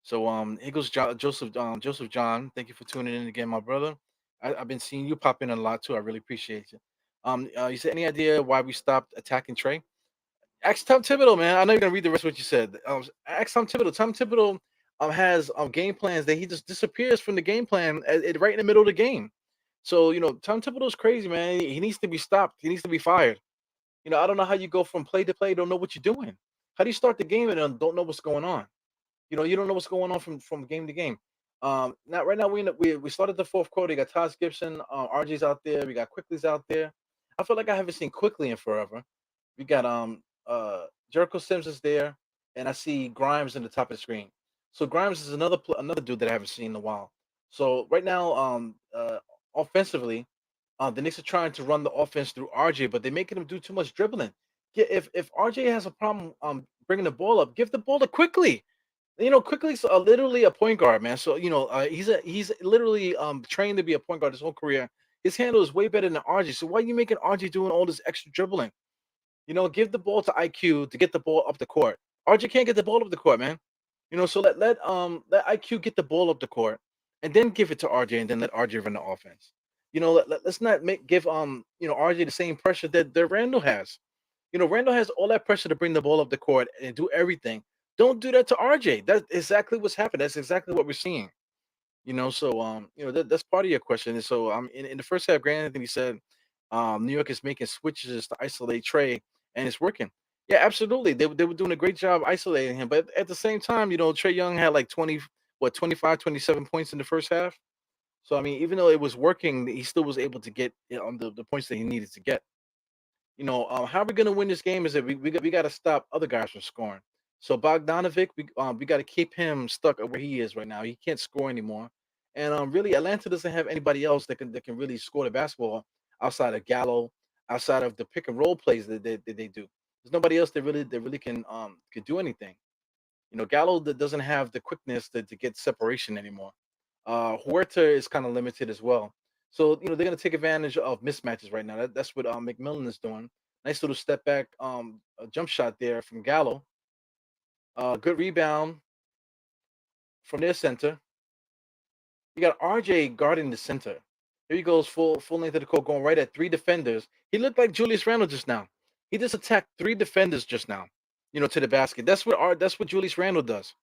So here goes Joseph John. Thank you for tuning in again, my brother. I've been seeing you pop in a lot too. I really appreciate you. You said any idea why we stopped attacking Trey? Ask Tom Thibodeau, man. I know you're gonna read the rest of what you said. Ask Tom Thibodeau. Tom Thibodeau has game plans that he just disappears from the game plan right in the middle of the game. So Tom Thibodeau's crazy, man. He needs to be stopped. He needs to be fired. I don't know how you go from play to play, don't know what you're doing. How do you start the game and don't know what's going on? You don't know what's going on from game to game. Now right now we started the fourth quarter. You got Taj Gibson, RJ's out there. We got Quickly's out there. I feel like I haven't seen Quickly in forever. We got Jericho Sims is there, and I see Grimes in the top of the screen. So Grimes is another dude that I haven't seen in a while. So right now, offensively, the Knicks are trying to run the offense through RJ, but they're making him do too much dribbling. If RJ has a problem bringing the ball up, give the ball to Quickly. Quickly's literally a point guard, man. So he's literally trained to be a point guard his whole career. His handle is way better than RJ. So why are you making RJ doing all this extra dribbling? Give the ball to IQ to get the ball up the court. RJ can't get the ball up the court, man. So let IQ get the ball up the court, and then give it to RJ, and then let RJ run the offense. Let's not give RJ the same pressure that Randall has. Randall has all that pressure to bring the ball up the court and do everything. Don't do that to RJ. That's exactly what's happened. That's exactly what we're seeing. So that's part of your question. And so in the first half, Grant Anthony said New York is making switches to isolate Trey, and it's working. Yeah, absolutely. They were doing a great job isolating him, but at the same time, Trae Young had like 25, 27 points in the first half. So I mean, even though it was working, he still was able to get on the points that he needed to get. How we're gonna win this game is that we got to stop other guys from scoring. So Bogdanovic, we got to keep him stuck at where he is right now. He can't score anymore, and really Atlanta doesn't have anybody else that can really score the basketball outside of Gallo, outside of the pick and roll plays that they do. There's nobody else that really can do anything. Gallo that doesn't have the quickness to get separation anymore. Huerta is kind of limited as well. So they're gonna take advantage of mismatches right now. That's what McMillan is doing. Nice little step back a jump shot there from Gallo. Good rebound from their center. You got RJ guarding the center. Here he goes full length of the court, going right at three defenders. He looked like Julius Randle just now. He just attacked three defenders just now. To the basket. That's what Julius Randle does.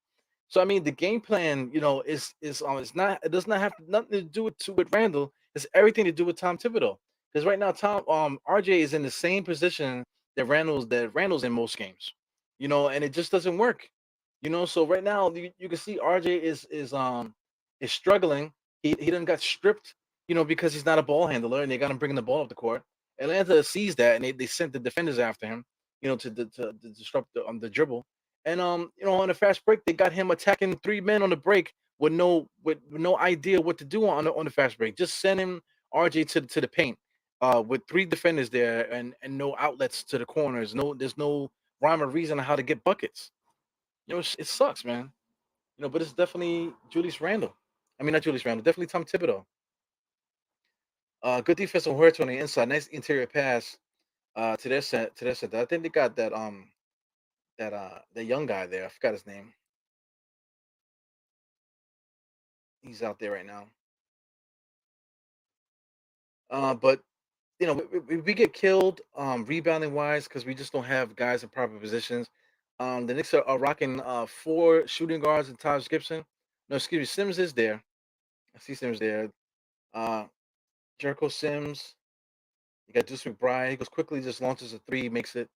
So I mean, the game plan, it's not it does not have nothing to do with Randall. It's everything to do with Tom Thibodeau. Because right now, RJ is in the same position that Randall's in most games. And it just doesn't work. So right now you can see RJ is struggling. He done got stripped, because he's not a ball handler, and they got him bringing the ball up the court. Atlanta sees that, and they sent the defenders after him, to disrupt the dribble. And on a fast break, they got him attacking three men on the break with no idea what to do on the fast break. Just send him RJ to the paint, with three defenders there and no outlets to the corners. There's no rhyme or reason on how to get buckets. It sucks, man. But it's definitely Julius Randle. I mean, not Julius Randle, definitely Tom Thibodeau. Good defense on Huerta on the inside. Nice interior pass to their set. I think they got that young guy there. I forgot his name. He's out there right now. But we get killed rebounding wise because we just don't have guys in proper positions. The Knicks are rocking four shooting guards and Taj Gibson. No, excuse me, Sims is there. I see Sims there. Uh, Jericho Sims. You got Deuce McBride. He goes quickly, just launches a three, makes it.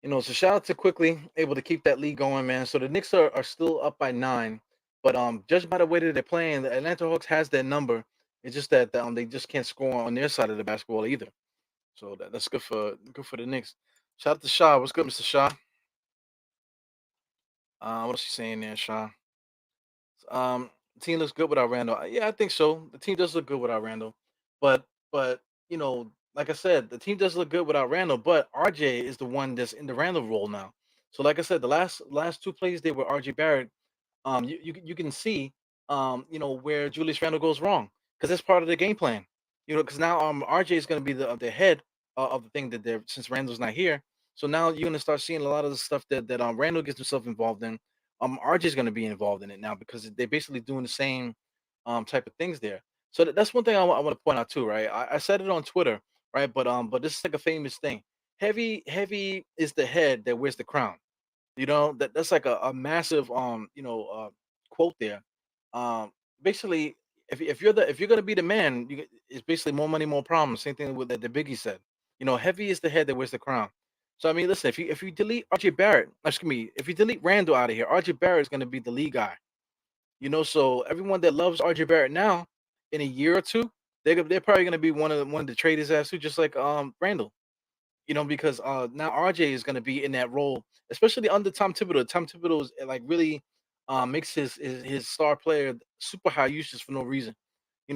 So shout out to quickly able to keep that lead going, man. So the Knicks are still up by 9, but judged by the way that they're playing, the Atlanta Hawks has their number. It's just that they just can't score on their side of the basketball either. So that's good for the Knicks. Shout out to Shaw. What's good, Mr. Shaw? What else you saying there, Shaw? Team looks good without Randall. Yeah, I think so. The team does look good without Randall, but like I said, the team does look good without Randall. But RJ is the one that's in the Randall role now. So like I said, the last two plays they were RJ Barrett. You can see where Julius Randle goes wrong because that's part of the game plan. Because now RJ is going to be the head of the thing that they're since Randle's not here. So now you're going to start seeing a lot of the stuff that Randle gets himself involved in. RJ is going to be involved in it now because they're basically doing the same type of things there. So that's one thing I want to point out too, right? I said it on Twitter, right? But this is like a famous thing. Heavy is the head that wears the crown. That's like a massive quote there. Basically, if you're gonna be the man, it's basically more money, more problems. Same thing with the Biggie said. Heavy is the head that wears the crown. So I mean, listen, if you delete RJ Barrett, excuse me, if you delete Randall out of here, RJ Barrett is gonna be the lead guy. So everyone that loves RJ Barrett now, in a year or two, they're probably gonna be one of the traders as too, just like Randall. Because now RJ is going to be in that role, especially under Tom Thibodeau. Tom Thibodeau is like really makes his star player super high usage for no reason.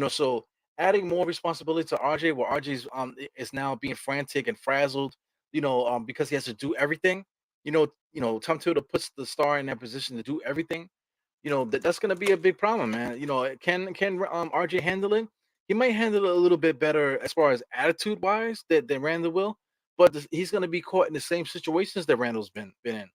So adding more responsibility to RJ, where RJ's is now being frantic and frazzled, because he has to do everything. Tom Thibodeau puts the star in that position to do everything. That's going to be a big problem, man. Can RJ handle it? He might handle it a little bit better as far as attitude wise than Randall will, but he's going to be caught in the same situations that Randall's been in.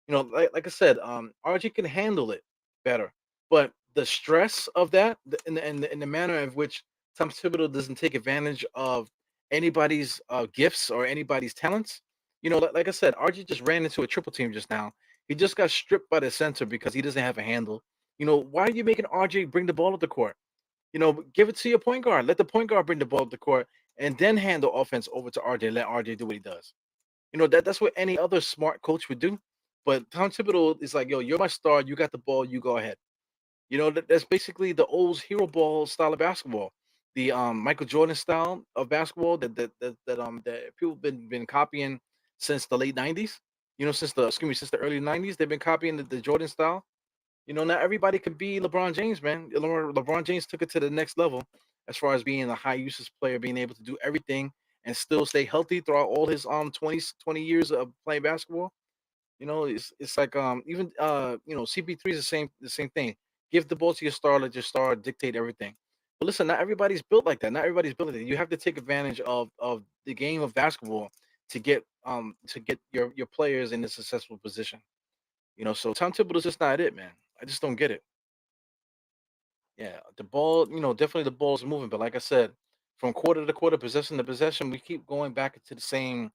Like I said, RJ can handle it better, but the stress of that, in the manner in which Tom Thibodeau doesn't take advantage of anybody's gifts or anybody's talents. Like I said, RJ just ran into a triple team just now. He just got stripped by the center because he doesn't have a handle. Why are you making RJ bring the ball up the court? Give it to your point guard. Let the point guard bring the ball up the court and then hand the offense over to RJ. Let RJ do what he does. That's what any other smart coach would do. But Tom Thibodeau is like, yo, you're my star. You got the ball. You go ahead. That's basically the old hero ball style of basketball, the Michael Jordan style of basketball that people been copying since the late '90s. Since the early '90s, they've been copying the Jordan style. Not everybody could be LeBron James, man. LeBron James took it to the next level as far as being a high usage player, being able to do everything and still stay healthy throughout all his 20 years of playing basketball. It's like even CP3 is the same thing. Give the ball to your star, let your star dictate everything. But listen, not everybody's built like that. Not everybody's built like that. You have to take advantage of the game of basketball to get your players in a successful position. So Tom Thibodeau's just not it, man. I just don't get it. Yeah, the ball, definitely the ball's moving, but like I said, from quarter to quarter, possession to possession, we keep going back into the same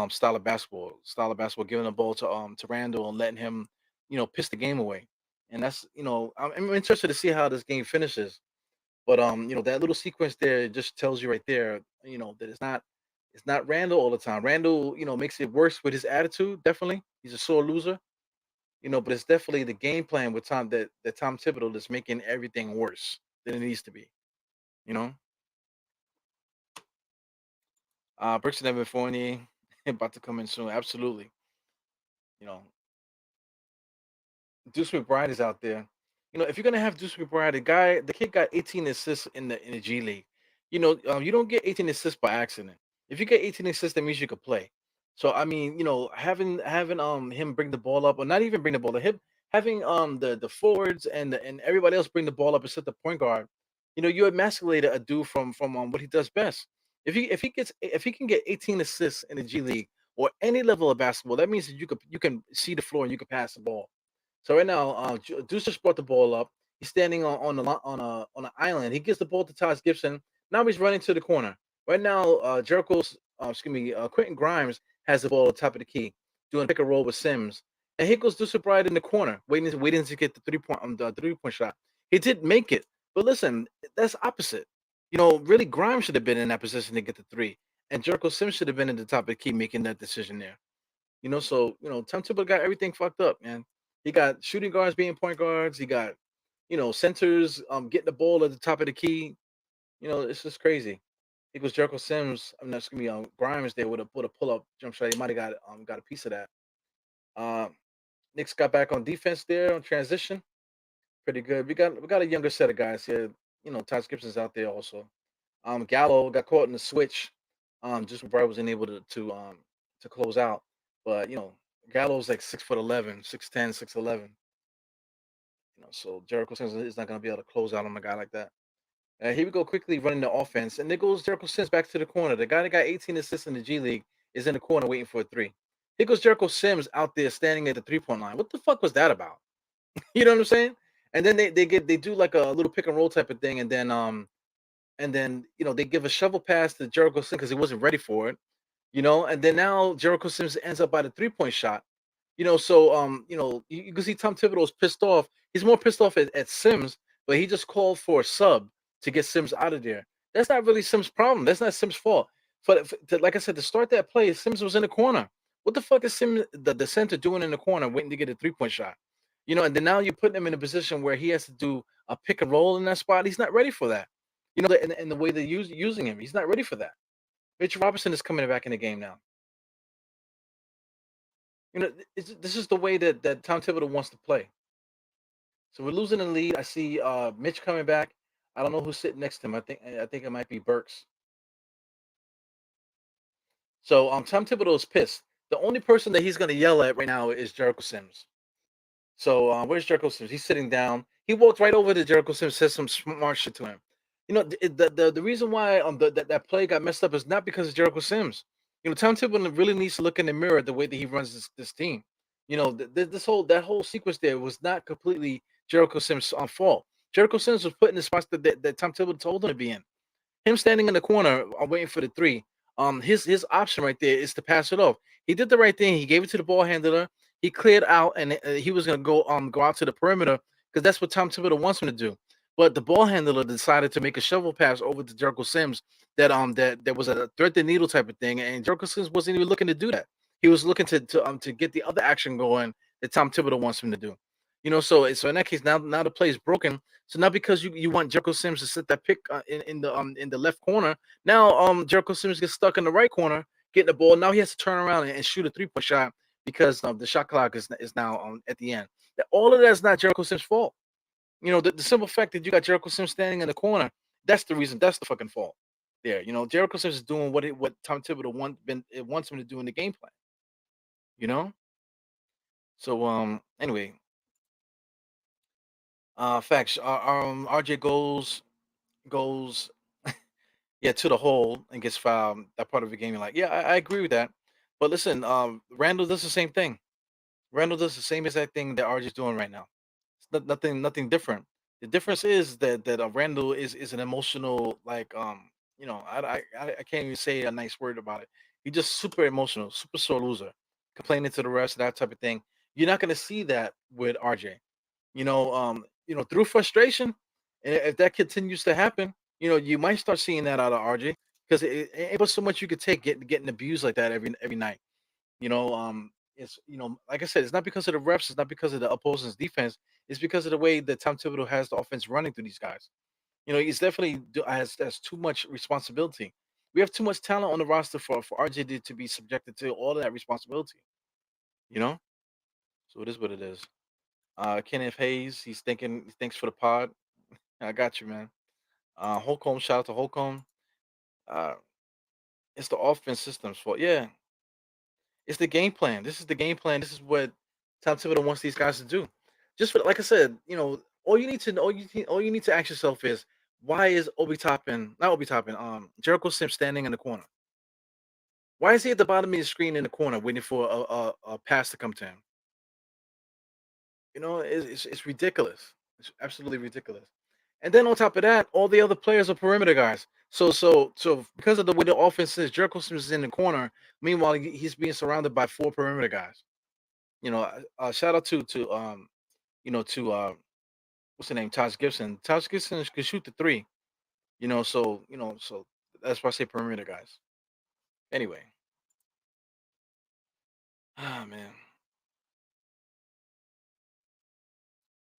style of basketball, giving the ball to Randall and letting him, piss the game away. And that's, I'm interested to see how this game finishes. But that little sequence there just tells you right there, that it's not Randall all the time. Randall, makes it worse with his attitude, definitely. He's a sore loser. But it's definitely the game plan with that Tom Thibodeau that's making everything worse than it needs to be. You know, Brixton Evan Fournier about to come in soon. Absolutely. You know, Deuce McBride is out there. If you're gonna have Deuce McBride, the kid got 18 assists in the G League. You don't get 18 assists by accident. If you get 18 assists, that means you could play. So I mean, having him bring the ball up, or not even bring the ball up, him having the forwards and everybody else bring the ball up except the point guard. You emasculated a dude from what he does best. If he can get 18 assists in the G League or any level of basketball, that means that you can see the floor and you can pass the ball. So right now, Deuce just brought the ball up. He's standing on an island. He gives the ball to Taj Gibson. Now he's running to the corner. Right now, Quentin Grimes has the ball at the top of the key, doing pick and roll with Sims. And here goes Deuce Bride in the corner, waiting to get the 3-point shot. He did make it, but listen, that's opposite. Really, Grimes should have been in that position to get the three, and Jericho Sims should have been at the top of the key making that decision there. Tom Thibodeau got everything fucked up, man. He got shooting guards being point guards. He got, centers getting the ball at the top of the key. It's just crazy. It was Jericho Sims. I'm not excuse me, Grimes there with a pull up jump shot. He might have got a piece of that. Um, Knicks got back on defense there on transition. Pretty good. We got a younger set of guys here. Taj Gibson's out there also. Gallo got caught in the switch. Just when Bright wasn't able to close out. But Gallo's like 6'11", 6'10", 6'11". So Jericho Sims is not gonna be able to close out on a guy like that. Here we go quickly running the offense, and there goes Jericho Sims back to the corner. The guy that got 18 assists in the G League is in the corner waiting for a three. Here goes Jericho Sims out there standing at the 3-point line. What the fuck was that about? You know what I'm saying? And then they do like a little pick and roll type of thing, and then they give a shovel pass to Jericho Sims because he wasn't ready for it. And then now Jericho Sims ends up by the 3-point shot. You can see Tom Thibodeau is pissed off. He's more pissed off at Sims, but he just called for a sub to get Sims out of there. That's not really Sims' problem. That's not Sims' fault. Like I said, to start that play, Sims was in the corner. What the fuck is Sims, the center, doing in the corner, waiting to get a 3-point shot? And then now you're putting him in a position where he has to do a pick and roll in that spot. He's not ready for that. And the way they're using him, he's not ready for that. Mitch Robinson is coming back in the game now. This is the way that Tom Thibodeau wants to play. So we're losing the lead. I see Mitch coming back. I don't know who's sitting next to him. I think it might be Burks. So Tom Thibodeau is pissed. The only person that he's going to yell at right now is Jericho Sims. So where's Jericho Sims? He's sitting down. He walked right over to Jericho Sims, says some smart shit to him. The reason why that play got messed up is not because of Jericho Sims. Tom Thibodeau really needs to look in the mirror the way that he runs this team. That whole sequence there was not completely Jericho Sims' fault. Jericho Sims was put in the spots that Tom Thibodeau told him to be in. Him standing in the corner, waiting for the three. His option right there is to pass it off. He did the right thing. He gave it to the ball handler. He cleared out, and he was gonna go out to the perimeter because that's what Tom Thibodeau wants him to do. But the ball handler decided to make a shovel pass over to Jericho Sims that was a thread the needle type of thing, and Jericho Sims wasn't even looking to do that. He was looking to get the other action going that Tom Thibodeau wants him to do. So in that case, now the play is broken. So not because you want Jericho Sims to sit that pick in the left corner. Now Jericho Sims gets stuck in the right corner, getting the ball. Now he has to turn around and shoot a 3-point shot because the shot clock is now at the end. All of that is not Jericho Sims' fault. The simple fact that you got Jericho Sims standing in the corner, that's the reason. That's the fucking fault. There, Jericho Sims is doing what Tom Thibodeau wants him to do in the game plan. You know. So anyway, facts. RJ goes yeah to the hole and gets fouled. That part of the game, you're like, yeah, I agree with that. But listen, Randall does the same thing. Randall does the same exact thing that RJ's doing right now. It's nothing different. The difference is that Randall is an emotional I can't even say a nice word about it. He's just super emotional, super sore loser, complaining to the rest, that type of thing. You're not gonna see that with RJ. Through frustration, and if that continues to happen, you might start seeing that out of RJ because it ain't but so much you could take getting abused like that every night. It's like I said, it's not because of the reps, it's not because of the opposing's defense, it's because of the way that Tom Thibodeau has the offense running through these guys. He's definitely has too much responsibility. We have too much talent on the roster for RJ to be subjected to all of that responsibility. You know, so it is what it is. Kenneth Hayes, he thanks for the pod. I got you, man. Holcomb, shout out to Holcomb. Uh, it's the offense system's fault. Yeah, it's the game plan. This is the game plan. This is what Tom Thibodeau wants these guys to do. Just for, like I said, all you need to ask yourself is why is Jericho Sims standing in the corner? Why is he at the bottom of the screen in the corner waiting for a pass to come to him? It's ridiculous. It's absolutely ridiculous. And then on top of that, all the other players are perimeter guys. So because of the way the offense is, Jericho Sims is in the corner. Meanwhile, he's being surrounded by four perimeter guys. Shout out to what's the name? Taj Gibson. Taj Gibson can shoot the three. So that's why I say perimeter guys. Anyway, man,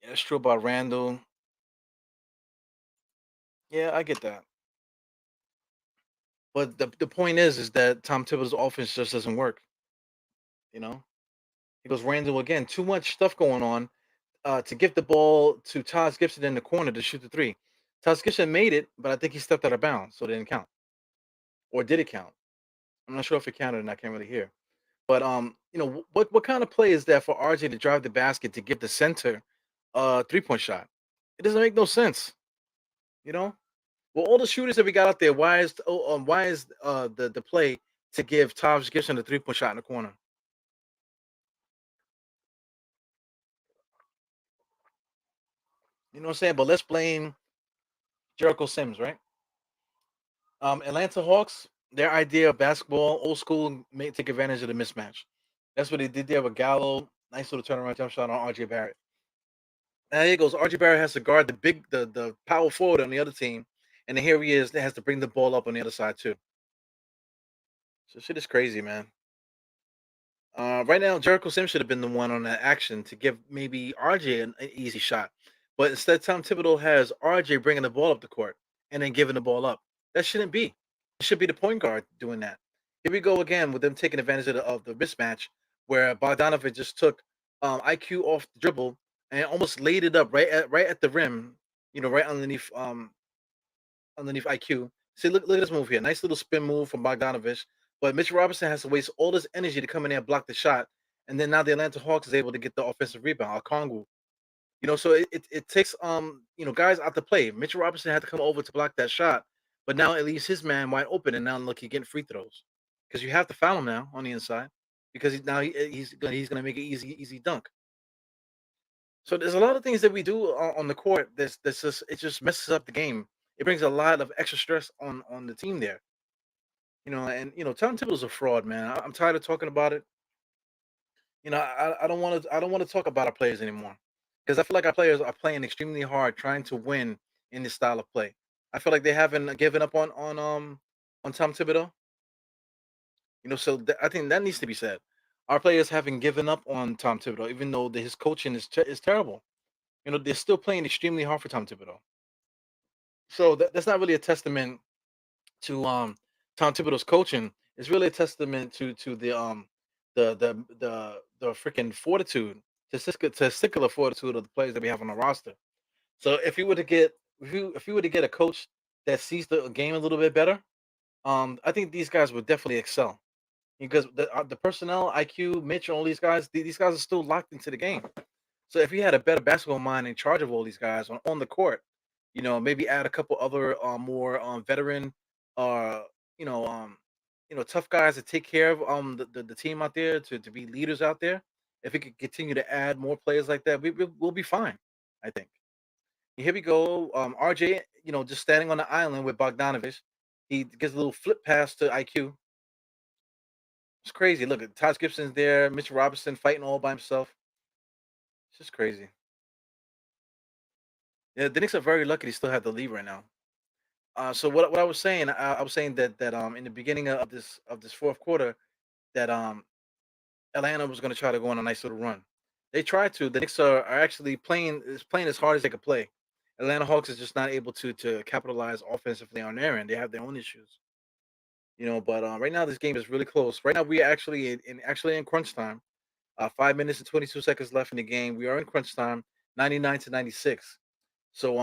yeah, that's true about Randall. Yeah, I get that. But the point is that Tom Thibodeau's offense just doesn't work. You know, he goes Randall again. Too much stuff going on to give the ball to Taj Gibson in the corner to shoot the three. Taj Gibson made it, but I think he stepped out of bounds, so it didn't count. Or did it count? I'm not sure if it counted, and I can't really hear. But what kind of play is that for RJ to drive the basket to give the center a 3-point shot? It doesn't make no sense. You know, well, all the shooters that we got out there, why is the play to give Taj Gibson a 3-point shot in the corner? You know what I'm saying? But let's blame Jericho Sims, right? Atlanta Hawks, their idea of basketball, old school, may take advantage of the mismatch. That's what they did there with Gallo. Nice little turnaround jump shot on RJ Barrett. Now here goes. RJ Barrett has to guard the power forward on the other team, and then here he is that has to bring the ball up on the other side too. So shit is crazy, man. Right now, Jericho Sims should have been the one on that action to give maybe RJ an easy shot, but instead, Tom Thibodeau has RJ bringing the ball up the court and then giving the ball up. That shouldn't be. It should be the point guard doing that. Here we go again with them taking advantage of the mismatch, where Bogdanovich just took IQ off the dribble and almost laid it up right at the rim. Right underneath IQ. See, look at this move here. Nice little spin move from Bogdanovich. But Mitchell Robinson has to waste all this energy to come in there and block the shot. And then now the Atlanta Hawks is able to get the offensive rebound, Kongu. So it takes guys out to play. Mitchell Robinson had to come over to block that shot, but now it leaves his man wide open, and now look, he's getting free throws because you have to foul him now on the inside because he's gonna make an easy dunk. So there's a lot of things that we do on the court that's just it just messes up the game. It brings a lot of extra stress on the team there. And Tom Thibodeau's a fraud, man. I'm tired of talking about it. I don't want to talk about our players anymore because I feel like our players are playing extremely hard, trying to win in this style of play. I feel like they haven't given up on Tom Thibodeau. So I think that needs to be said. Our players haven't given up on Tom Thibodeau, even though his coaching is terrible. They're still playing extremely hard for Tom Thibodeau. So that's not really a testament to Tom Thibodeau's coaching. It's really a testament to the freaking fortitude, testicular fortitude of the players that we have on the roster. So if you were to get a coach that sees the game a little bit better, I think these guys would definitely excel because the personnel, IQ, Mitch, all these guys, these guys are still locked into the game. So if you had a better basketball mind in charge of all these guys on the court, maybe add a couple other more veteran, uh, you know, um, tough guys to take care of the team out there to be leaders out there. If we could continue to add more players like that, we'll be fine. I think. Here we go. RJ, just standing on the island with Bogdanovich. He gives a little flip pass to IQ. It's crazy. Look at Taj Gibson's there. Mitchell Robinson fighting all by himself. It's just crazy. Yeah, the Knicks are very lucky they still have the lead right now. So what I was saying, I was saying that in the beginning of this fourth quarter that Atlanta was going to try to go on a nice little run. They tried to. The Knicks are actually playing as hard as they could play. Atlanta Hawks is just not able to capitalize offensively on their end. They have their own issues. But right now this game is really close. Right now we are actually in crunch time. 5 minutes and 22 seconds left in the game. We are in crunch time, 99-96. So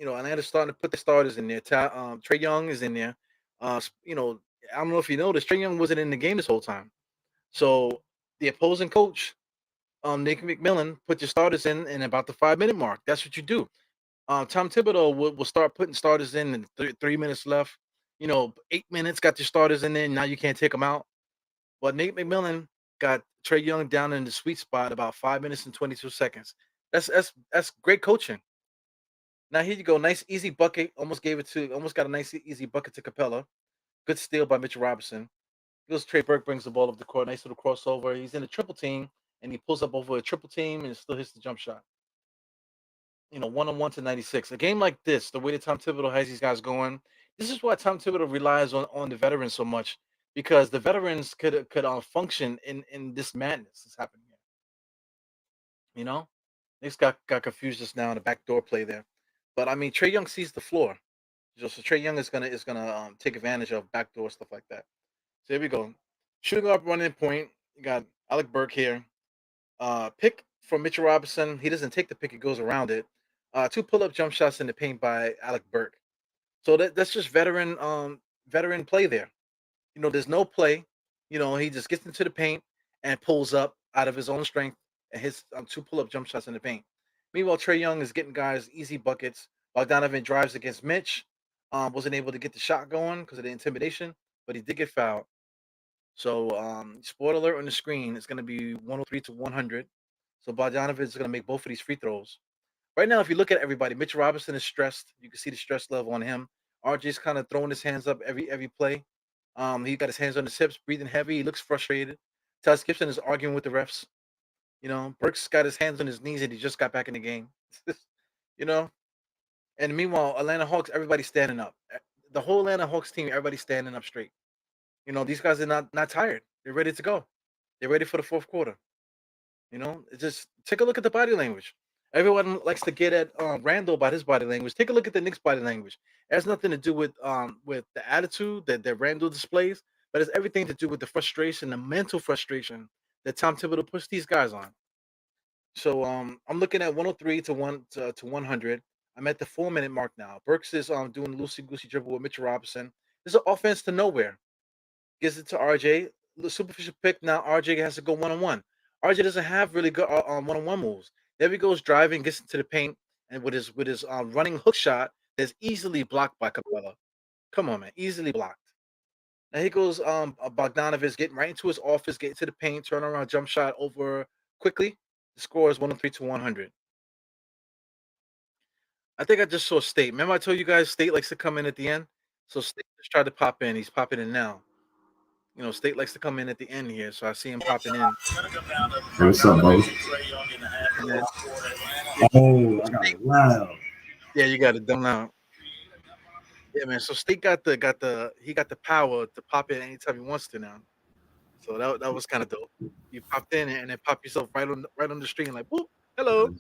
Atlanta's starting to put the starters in there. Trae Young is in there. I don't know if you noticed, Trae Young wasn't in the game this whole time. So the opposing coach, Nick McMillan, put your starters in about the 5 minute mark. That's what you do. Tom Thibodeau will start putting starters in 3 minutes left. 8 minutes, got your starters in there. Now you can't take them out. But Nate McMillan got Trae Young down in the sweet spot about 5 minutes and 22 seconds. That's great coaching. Now here you go, nice easy bucket. Almost got a nice easy bucket to Capella. Good steal by Mitchell Robinson. Goes Trey Burke brings the ball up the court. Nice little crossover. He's in a triple team and he pulls up over a triple team and still hits the jump shot. 1-on-1 to 96. A game like this, the way that Tom Thibodeau has these guys going, this is why Tom Thibodeau relies on the veterans so much because the veterans could function in this madness that's happening here. Knicks got confused just now in the backdoor play there, but I mean Trae Young sees the floor, so Trae Young is gonna take advantage of backdoor stuff like that. So here we go, shooting up, running point. You got Alec Burke here. Pick from Mitchell Robinson. He doesn't take the pick; he goes around it. Two pull-up jump shots in the paint by Alec Burke. So that's just veteran play there. There's no play. He just gets into the paint and pulls up out of his own strength and hits two pull-up jump shots in the paint. Meanwhile, Trae Young is getting guys easy buckets. Bogdanovich drives against Mitch. Wasn't able to get the shot going because of the intimidation, but he did get fouled. So, spoiler alert on the screen, it's going to be 103 to 100. So Bogdanovich is going to make both of these free throws. Right now, if you look at everybody, Mitchell Robinson is stressed. You can see the stress level on him. RJ's kind of throwing his hands up every play. He got his hands on his hips, breathing heavy. He looks frustrated. Taz Gibson is arguing with the refs. Burks got his hands on his knees and he just got back in the game. you know. And meanwhile, Atlanta Hawks, everybody's standing up. The whole Atlanta Hawks team, everybody's standing up straight. These guys are not tired. They're ready to go. They're ready for the fourth quarter. Just take a look at the body language. Everyone likes to get at Randall about his body language. Take a look at the Knicks' body language. It has nothing to do with the attitude that Randall displays, but it's everything to do with the frustration, the mental frustration that Tom Thibodeau puts these guys on. So I'm looking at 103 to 100. I'm at the 4-minute mark now. Burks is doing loosey goosey dribble with Mitchell Robinson. This is an offense to nowhere. Gives it to RJ. The superficial pick. Now RJ has to go 1-on-1. RJ doesn't have really good 1-on-1 moves. There he goes driving, gets into the paint, and with his running hook shot, that's easily blocked by Capella. Come on, man, easily blocked. Now here goes Bogdanovich getting right into his office, getting to the paint, turn around, jump shot over quickly. The score is 103 to 100. I think I just saw State. Remember I told you guys State likes to come in at the end? So State just tried to pop in. He's popping in now. State likes to come in at the end here, so I see him popping in. Hey, what's up, bro? Yeah. Oh, I got it loud. Yeah, you got it done now. Yeah, man. So State got the power to pop in anytime he wants to now. So that was kind of dope. You popped in and then pop yourself right on the screen like, whoop, hello.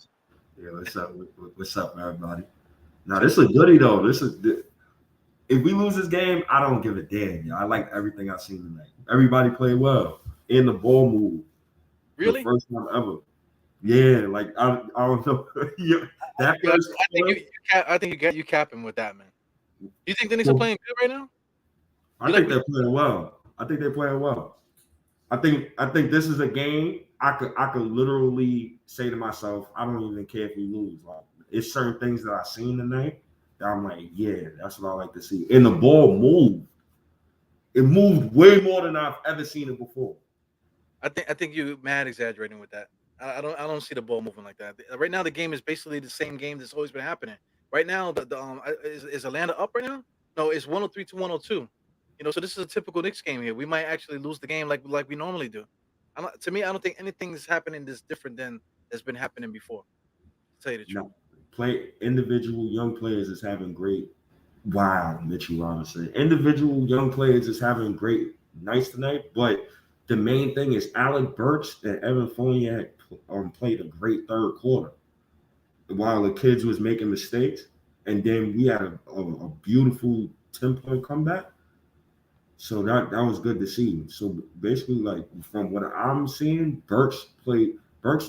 Yeah, what's up? What's up, everybody? Now this is a goodie though. If we lose this game, I don't give a damn. I like everything I've seen tonight. Everybody played well in the ball move. Really? The first time ever. Yeah, like I don't know. That first. I think you capping with that, man. You think the Knicks are playing good right now? I think they're playing well. I think they're playing well. I think this is a game I could literally say to myself, I don't even care if we lose. Like it's certain things that I've seen tonight that I'm like, yeah, that's what I like to see. And the ball moved. It moved way more than I've ever seen it before. I think you mad exaggerating with that. I don't see the ball moving like that. Right now the game is basically the same game that's always been happening. Right now is Atlanta up right now? No, it's 103 to 102. So this is a typical Knicks game here. We might actually lose the game like we normally do. To me, I don't think anything is happening that's different than that's been happening before. To tell you the truth. No, individual young players is having great. Wow, Mitchell Robinson. Individual young players is having great nights tonight, but the main thing is Alec Burks and Evan Fournier played a great third quarter while the kids was making mistakes, and then we had a beautiful 10-point comeback. So that was good to see. So basically, like from what I'm seeing, Burks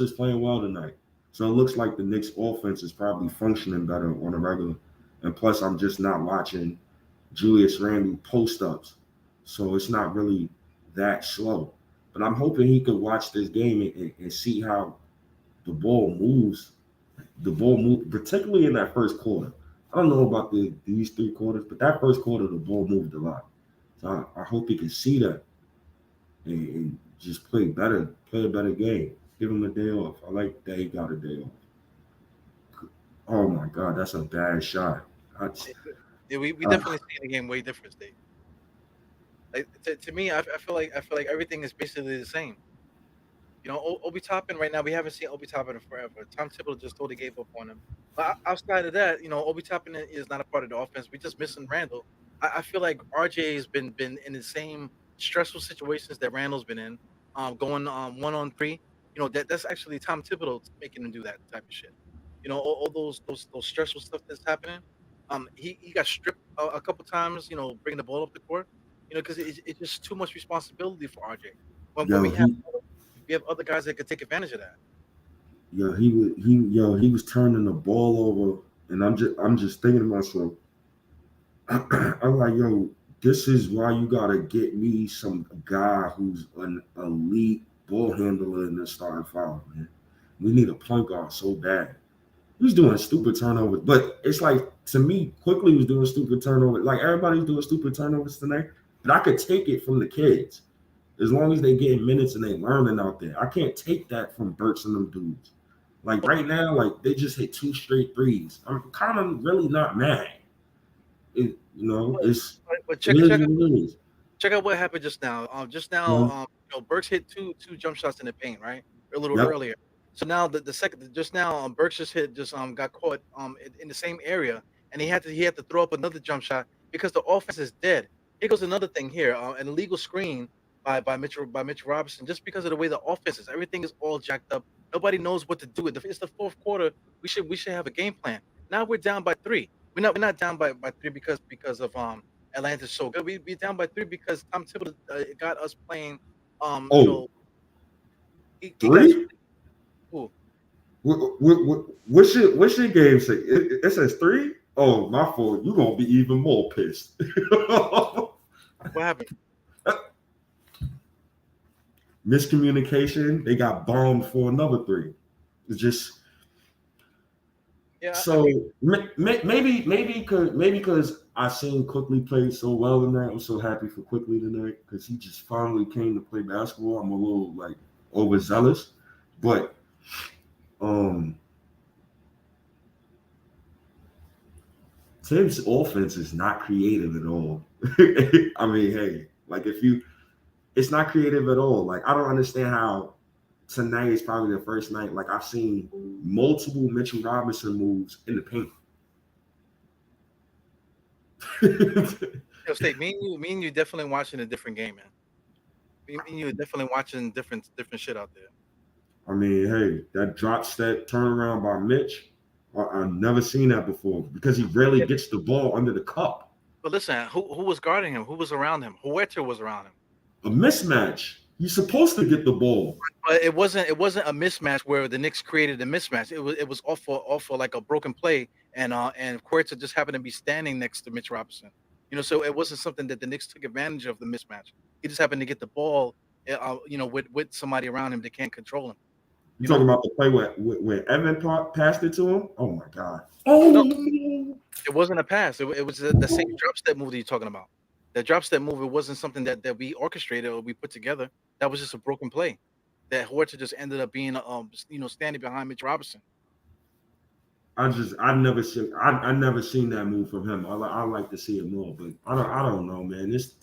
is playing well tonight. So it looks like the Knicks offense is probably functioning better on a regular. And plus, I'm just not watching Julius Randle post-ups. So it's not really that slow. But I'm hoping he could watch this game and see how the ball moves. The ball moved, particularly in that first quarter. I don't know about these 3 quarters, but that first quarter, the ball moved a lot. So I hope he can see that and just play a better game. Give him a day off. I like that he got a day off. Oh my God, that's a bad shot. Yeah, we Uh, definitely see the game way different, Steve. Like to me, I feel like everything is basically the same. You know, Obi Toppin right now, we haven't seen Obi Toppin in forever. Tom Thibodeau just totally gave up on him. But outside of that, you know, Obi Toppin is not a part of the offense. We just missing Randall. I feel like RJ has been in the same stressful situations that Randall's been in, going 1-on-3. You know, that's actually Tom Thibodeau making him do that type of shit. You know, all those stressful stuff that's happening. He got stripped a couple times. You know, bringing the ball up the court. You know, because it's just too much responsibility for RJ. When yo, we have other guys that could take advantage of that. he was turning the ball over, and I'm just thinking to myself, I'm like, yo, this is why you gotta get me some guy who's an elite ball handler in the starting five, man. We need a point guard so bad. He was doing stupid turnovers, but it's like to me, Quickly was doing stupid turnovers. Like everybody's doing stupid turnovers tonight, but I could take it from the kids as long as they get minutes and they learning out there. I can't take that from Burks and them dudes. Like right now, like they just hit 2 straight threes. I'm kind of really not mad. But, It's but it is what it is. check out what happened just now. Yeah. You know, Burks hit two jump shots in the paint, right? A little Yep. earlier. So now the second just now, Burks just got caught in the same area, and he had to throw up another jump shot because the offense is dead. Here goes another thing here, an illegal screen by Mitch Robinson, just because of the way the offense is. Everything is all jacked up. Nobody knows what to do. It's the fourth quarter. We should have a game plan. Now we're down by three. We're not down by three because of Atlanta's so good. We down by three because Tom Thibodeau got us playing. You Oh, know, he got us. three? Ooh, What's your game say? It says three? Oh, my fault. You're gonna be even more pissed. what happened? Miscommunication. They got bombed for another three. It's just Yeah, I so mean, maybe because I seen Quickly play so well tonight. I'm so happy for Quickly tonight because he just finally came to play basketball. I'm a little like overzealous, but um Tim's offense is not creative at all. I mean, hey, like it's not creative at all. Like I don't understand how tonight is probably the first night. Like I've seen multiple Mitchell Robinson moves in the paint. State, me and you definitely watching a different game, man. Me and you are definitely watching different shit out there. I mean, hey, that drop step turnaround by Mitch, I've never seen that before because he rarely Yeah, gets the ball under the cup. but listen, who was guarding him? Who was around him? Huerta was around him. A mismatch. He's supposed to get the ball. But it wasn't a mismatch where the Knicks created a mismatch. It was off for like a broken play, and Huerta just happened to be standing next to Mitch Robinson. You know, so it wasn't something that the Knicks took advantage of the mismatch. He just happened to get the ball, you know, with somebody around him that can't control him. You You talking know, about the play where Evan passed it to him? Oh my God. no, Oh, it wasn't a pass. It was the same drop step move that you're talking about. The drop step move, it wasn't something that we orchestrated or we put together. That was just a broken play that Huerta just ended up being, you know, standing behind Mitch Robinson. I've never seen that move from him. I like to see it more, but I don't know, man. This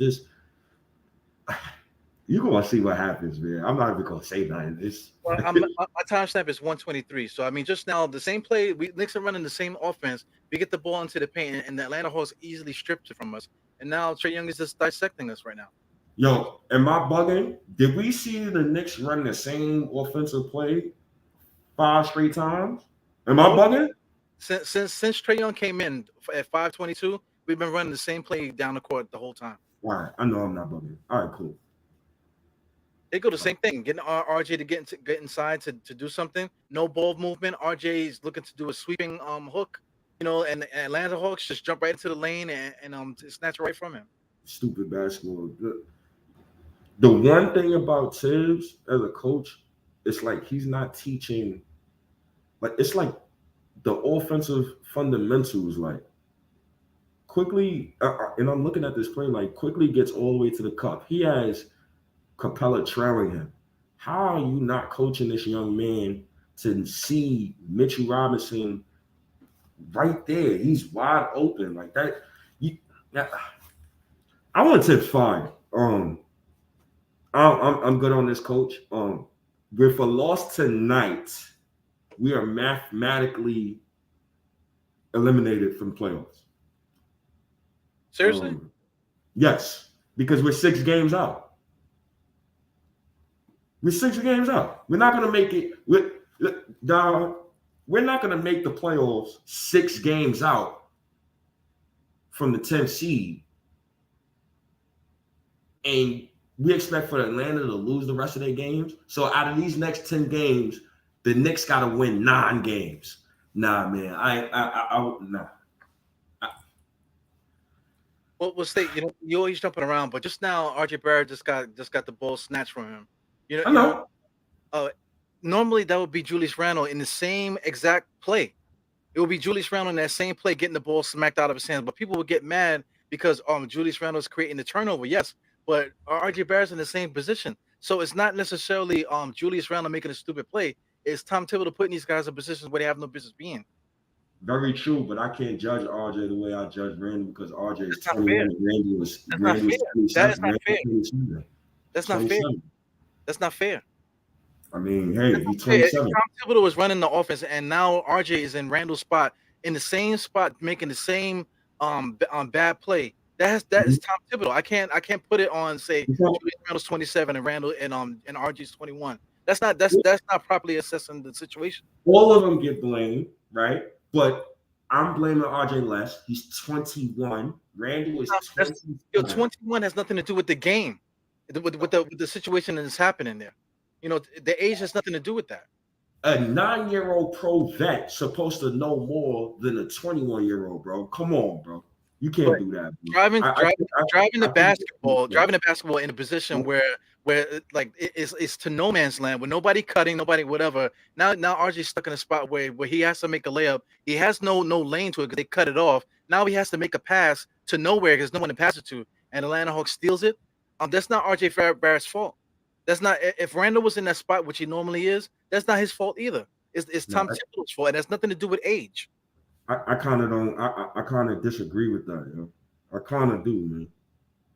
you gonna see what happens, man. I'm not even gonna say nothing. It's Well, my timestamp is 123. So I mean, just now the same play. We Knicks are running the same offense. We get the ball into the paint, and the Atlanta Hawks easily stripped it from us. And now Trae Young is just dissecting us right now. yo, am I bugging? Did we see the Knicks run the same offensive play 5 straight times? Am I Nope. bugging? Since Trae Young came in at 5:22, we've been running the same play down the court the whole time. All right, I know I'm not bugging. All right, cool. They go the same thing, getting RJ to get inside to do something. No ball movement. RJ is looking to do a sweeping hook, you know, and Atlanta Hawks just jump right into the lane and snatch it right from him. Stupid basketball. The one thing about Tibbs as a coach, it's like he's not teaching. Like it's like the offensive fundamentals. Like quickly, and I'm looking at this play. Like quickly gets all the way to the cup. He has Capella trailing him. How are you not coaching this young man to see Mitchell Robinson right there. He's wide open like that. I want to fine. I'm good on this, coach. With a loss tonight, we are mathematically eliminated from playoffs. Seriously? Yes, because we're 6 games out. We're 6 games out. We're not going to make it. We're not going to make the playoffs 6 games out from the 10th seed. And we expect for Atlanta to lose the rest of their games. So out of these next 10 games, the Knicks got to win 9 games. Nah, man. Nah. Well, State, you always jumping around, but just now, RJ Barrett just got the ball snatched from him. I know. Normally that would be Julius Randle in the same exact play. It would be Julius Randle in that same play getting the ball smacked out of his hands. But people would get mad because Julius Randle is creating the turnover. Yes, but RJ Barrett's in the same position. So it's not necessarily Julius Randle making a stupid play. It's Tom Thibodeau putting these guys in positions where they have no business being. Very true, but I can't judge RJ the way I judge Randle because RJ is 21 and Randle was 27. That is not fair. That's not fair. That's not fair. I mean, hey, he's 27. Tom Thibodeau was running the offense, and now RJ is in Randle's spot, in the same spot, making the same bad play. That is Tom Thibodeau. I can't put it on say Randle's 27 and Randle and RJ's 21. That's not properly assessing the situation. All of them get blamed, right? But I'm blaming RJ less. He's 21. Randle is 20. 21 has nothing to do with the game, with the situation that is happening there. The age has nothing to do with that. A 9-year-old pro vet supposed to know more than a 21-year-old, bro. Come on, bro. You can't do that. Bro. Driving the basketball in a position where like it's to no man's land, with nobody cutting, nobody whatever. Now RJ's stuck in a spot where he has to make a layup. He has no lane to it because they cut it off. Now he has to make a pass to nowhere because no one to pass it to, and Atlanta Hawks steals it. That's not RJ Barrett's fault. That's not, if Randle was in that spot, which he normally is, that's not his fault either. It's Tom Thibodeau's fault, and it has nothing to do with age. I kind of disagree with that, yo. I kind of do, man.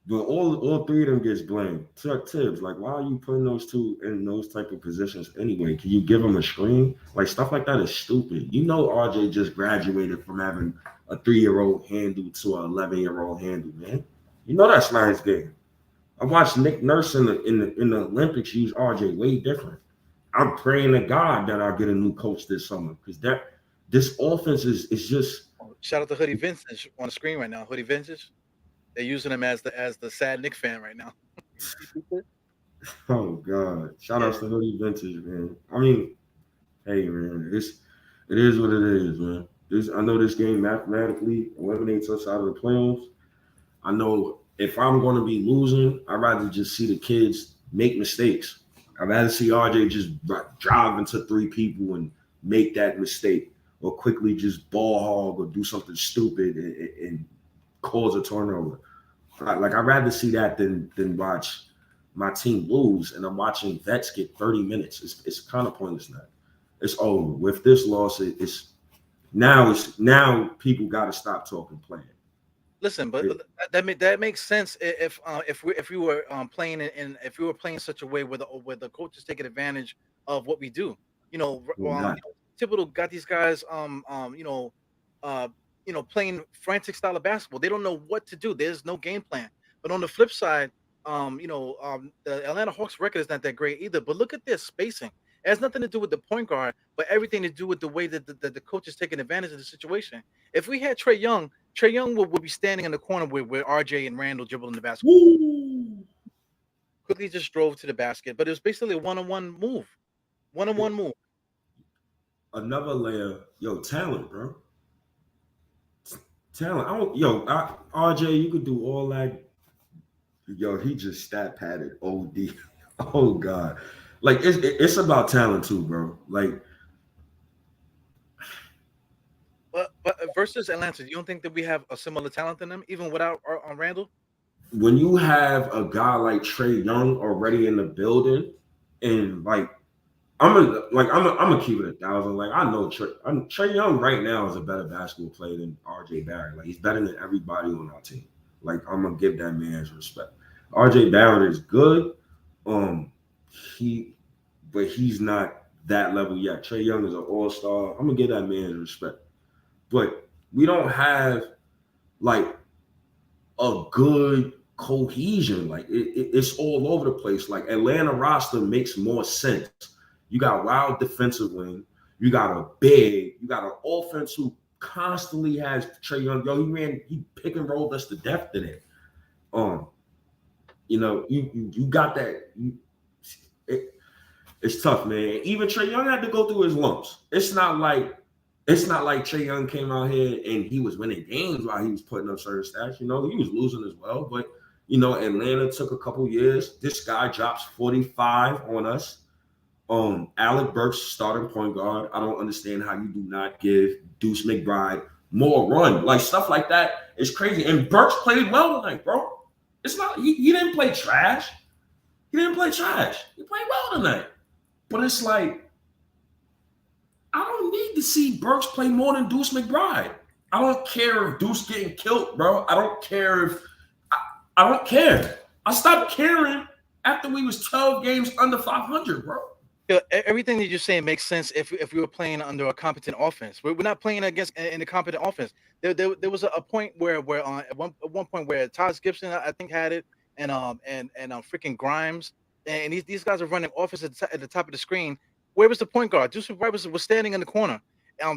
But all 3 of them gets blamed. Tibbs, like, why are you putting those 2 in those type of positions anyway? Can you give them a screen? Like, stuff like that is stupid. RJ just graduated from having a 3-year-old handle to an 11-year-old handle, man. That's not his game. I watched Nick Nurse in the Olympics use RJ way different. I'm praying to God that I get a new coach this summer because this offense is just. Shout out to Hoodie Vintage on the screen right now. Hoodie Vintage, they're using him as the sad Knicks fan right now. Oh God! Shout out to Hoodie Vintage, man. I mean, hey man, it is what it is, man. I know this game mathematically eliminates us out of the playoffs. I know. If I'm going to be losing, I'd rather just see the kids make mistakes. I'd rather see RJ just drive into 3 people and make that mistake, or quickly just ball hog or do something stupid and cause a turnover. I'd rather see that than watch my team lose, and I'm watching vets get 30 minutes. It's kind of pointless now. It's over. With this loss, it's now people got to stop talking playing. Listen, but that makes sense if we were playing in if we were playing such a way where the coaches taking advantage of what we do. Thibodeau got these guys playing frantic style of basketball. They don't know what to do. There's no game plan. But on the flip side, the Atlanta Hawks record is not that great either. But look at this spacing. It has nothing to do with the point guard, but everything to do with the way that the coach is taking advantage of the situation. If we had Trae Young would be standing in the corner with RJ and Randle dribbling the basketball. Woo! Quickly just drove to the basket, but it was basically a one-on-one move. One-on-one move. Another layer, talent, bro. Talent. RJ, you could do all that. He just stat padded OD. Oh God. Like it's about talent too, bro. Like, but versus Atlanta, you don't think that we have a similar talent in them, even without Randle? When you have a guy like Trae Young already in the building, and like I'm gonna keep it 1,000. Like I know Trae Young right now is a better basketball player than RJ Barrett. Like he's better than everybody on our team. Like I'm gonna give that man his respect. RJ Barrett is good. Um, but he's not that level yet. Trae Young is an all-star. I'm gonna give that man his respect. But we don't have like a good cohesion. Like it's all over the place. Like Atlanta roster makes more sense. You got wild defensive wing. You got a big. You got an offense who constantly has Trae Young. Yo, he pick and rolled us to death today. You got that. It's tough, man. Even Trae Young had to go through his lumps. It's not like Trae Young came out here and he was winning games while he was putting up certain stats. He was losing as well. But Atlanta took a couple years. This guy drops 45 on us. Alec Burks, starting point guard. I don't understand how you do not give Deuce McBride more run. Like stuff like that is crazy. And Burks played well tonight, bro. It's not he didn't play trash. He didn't play trash. He played well tonight. But it's like I don't need to see Burks play more than Deuce McBride. I don't care if Deuce getting killed, bro. I don't care if I don't care. I stopped caring after we was 12 games under 500, bro. Yeah, everything that you're saying makes sense if we were playing under a competent offense. We're not playing against in a competent offense. There was a point where at one point where Taj Gibson I think had it and freaking Grimes and these guys are running offense at the top of the screen. Where was the point guard? Deuce McBride was standing in the corner.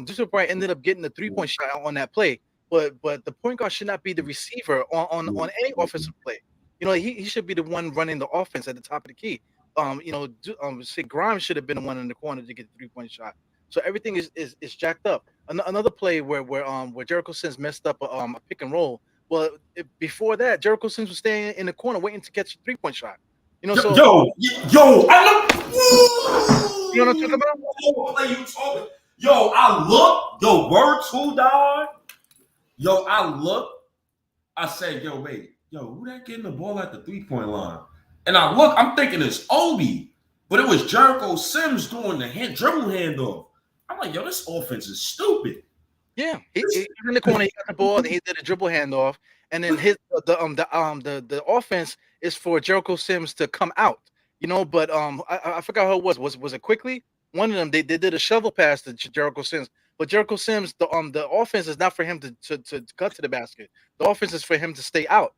Deuce McBride ended up getting the 3-point shot on that play. But the point guard should not be the receiver on any offensive play. He should be the one running the offense at the top of the key. Say Grimes should have been the one in the corner to get the 3-point shot. So everything is jacked up. Another play where Jericho Sims messed up a pick and roll. Well, before that, Jericho Sims was staying in the corner waiting to catch a 3-point shot. I love. You know what I'm talking about? I look. Word to dog. I look. I said, wait. Who that getting the ball at the 3-point line? And I look, I'm thinking it's Obi, but it was Jericho Sims doing the dribble handoff. I'm like, this offense is stupid. Yeah, he's in the corner. He got the ball. And he did a dribble handoff, and then the offense is for Jericho Sims to come out. But I forgot how it was. Was it quickly? One of them they did a shovel pass to Jericho Sims, but Jericho Sims the offense is not for him to cut to the basket. The offense is for him to stay out.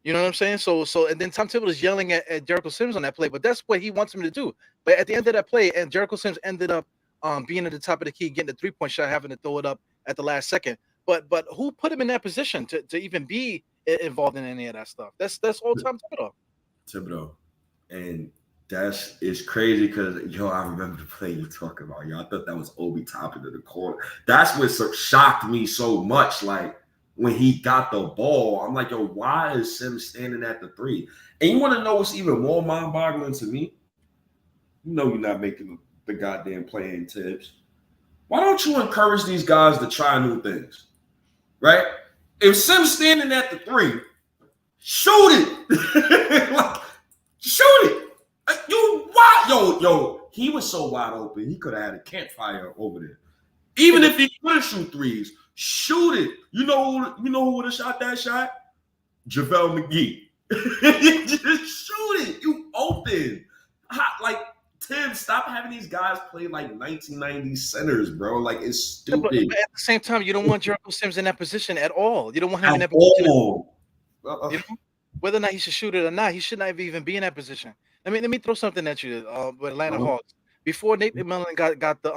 You know what I'm saying? So and then Tom Thibodeau is yelling at Jericho Sims on that play, but that's what he wants him to do. But at the end of that play, and Jericho Sims ended up being at the top of the key, getting the 3-point shot, having to throw it up at the last second. But who put him in that position to even be involved in any of that stuff? That's all Tom Thibodeau. And it's crazy because I remember the play you talking about. I thought that was Obi topping to the corner. That's what shocked me so much. Like when he got the ball, I'm like, why is Sims standing at the 3? And you want to know what's even more mind-boggling to me? You're not making the goddamn play in Tibbs. Why don't you encourage these guys to try new things? Right? If Sims standing at the 3, shoot it. Shoot it. He was so wide open. He could have had a campfire over there. Even if he couldn't shoot threes, shoot it. You know who would have shot that shot? JaVale McGee. Just shoot it. You open. Tim, stop having these guys play like 1990s centers, bro. Like, it's stupid. But at the same time, you don't want Jericho Sims in that position at all. You don't want him in that position. Whether or not he should shoot it or not, he should not even be in that position. Let me throw something at you with Atlanta Hawks. Before Nate McMillan got the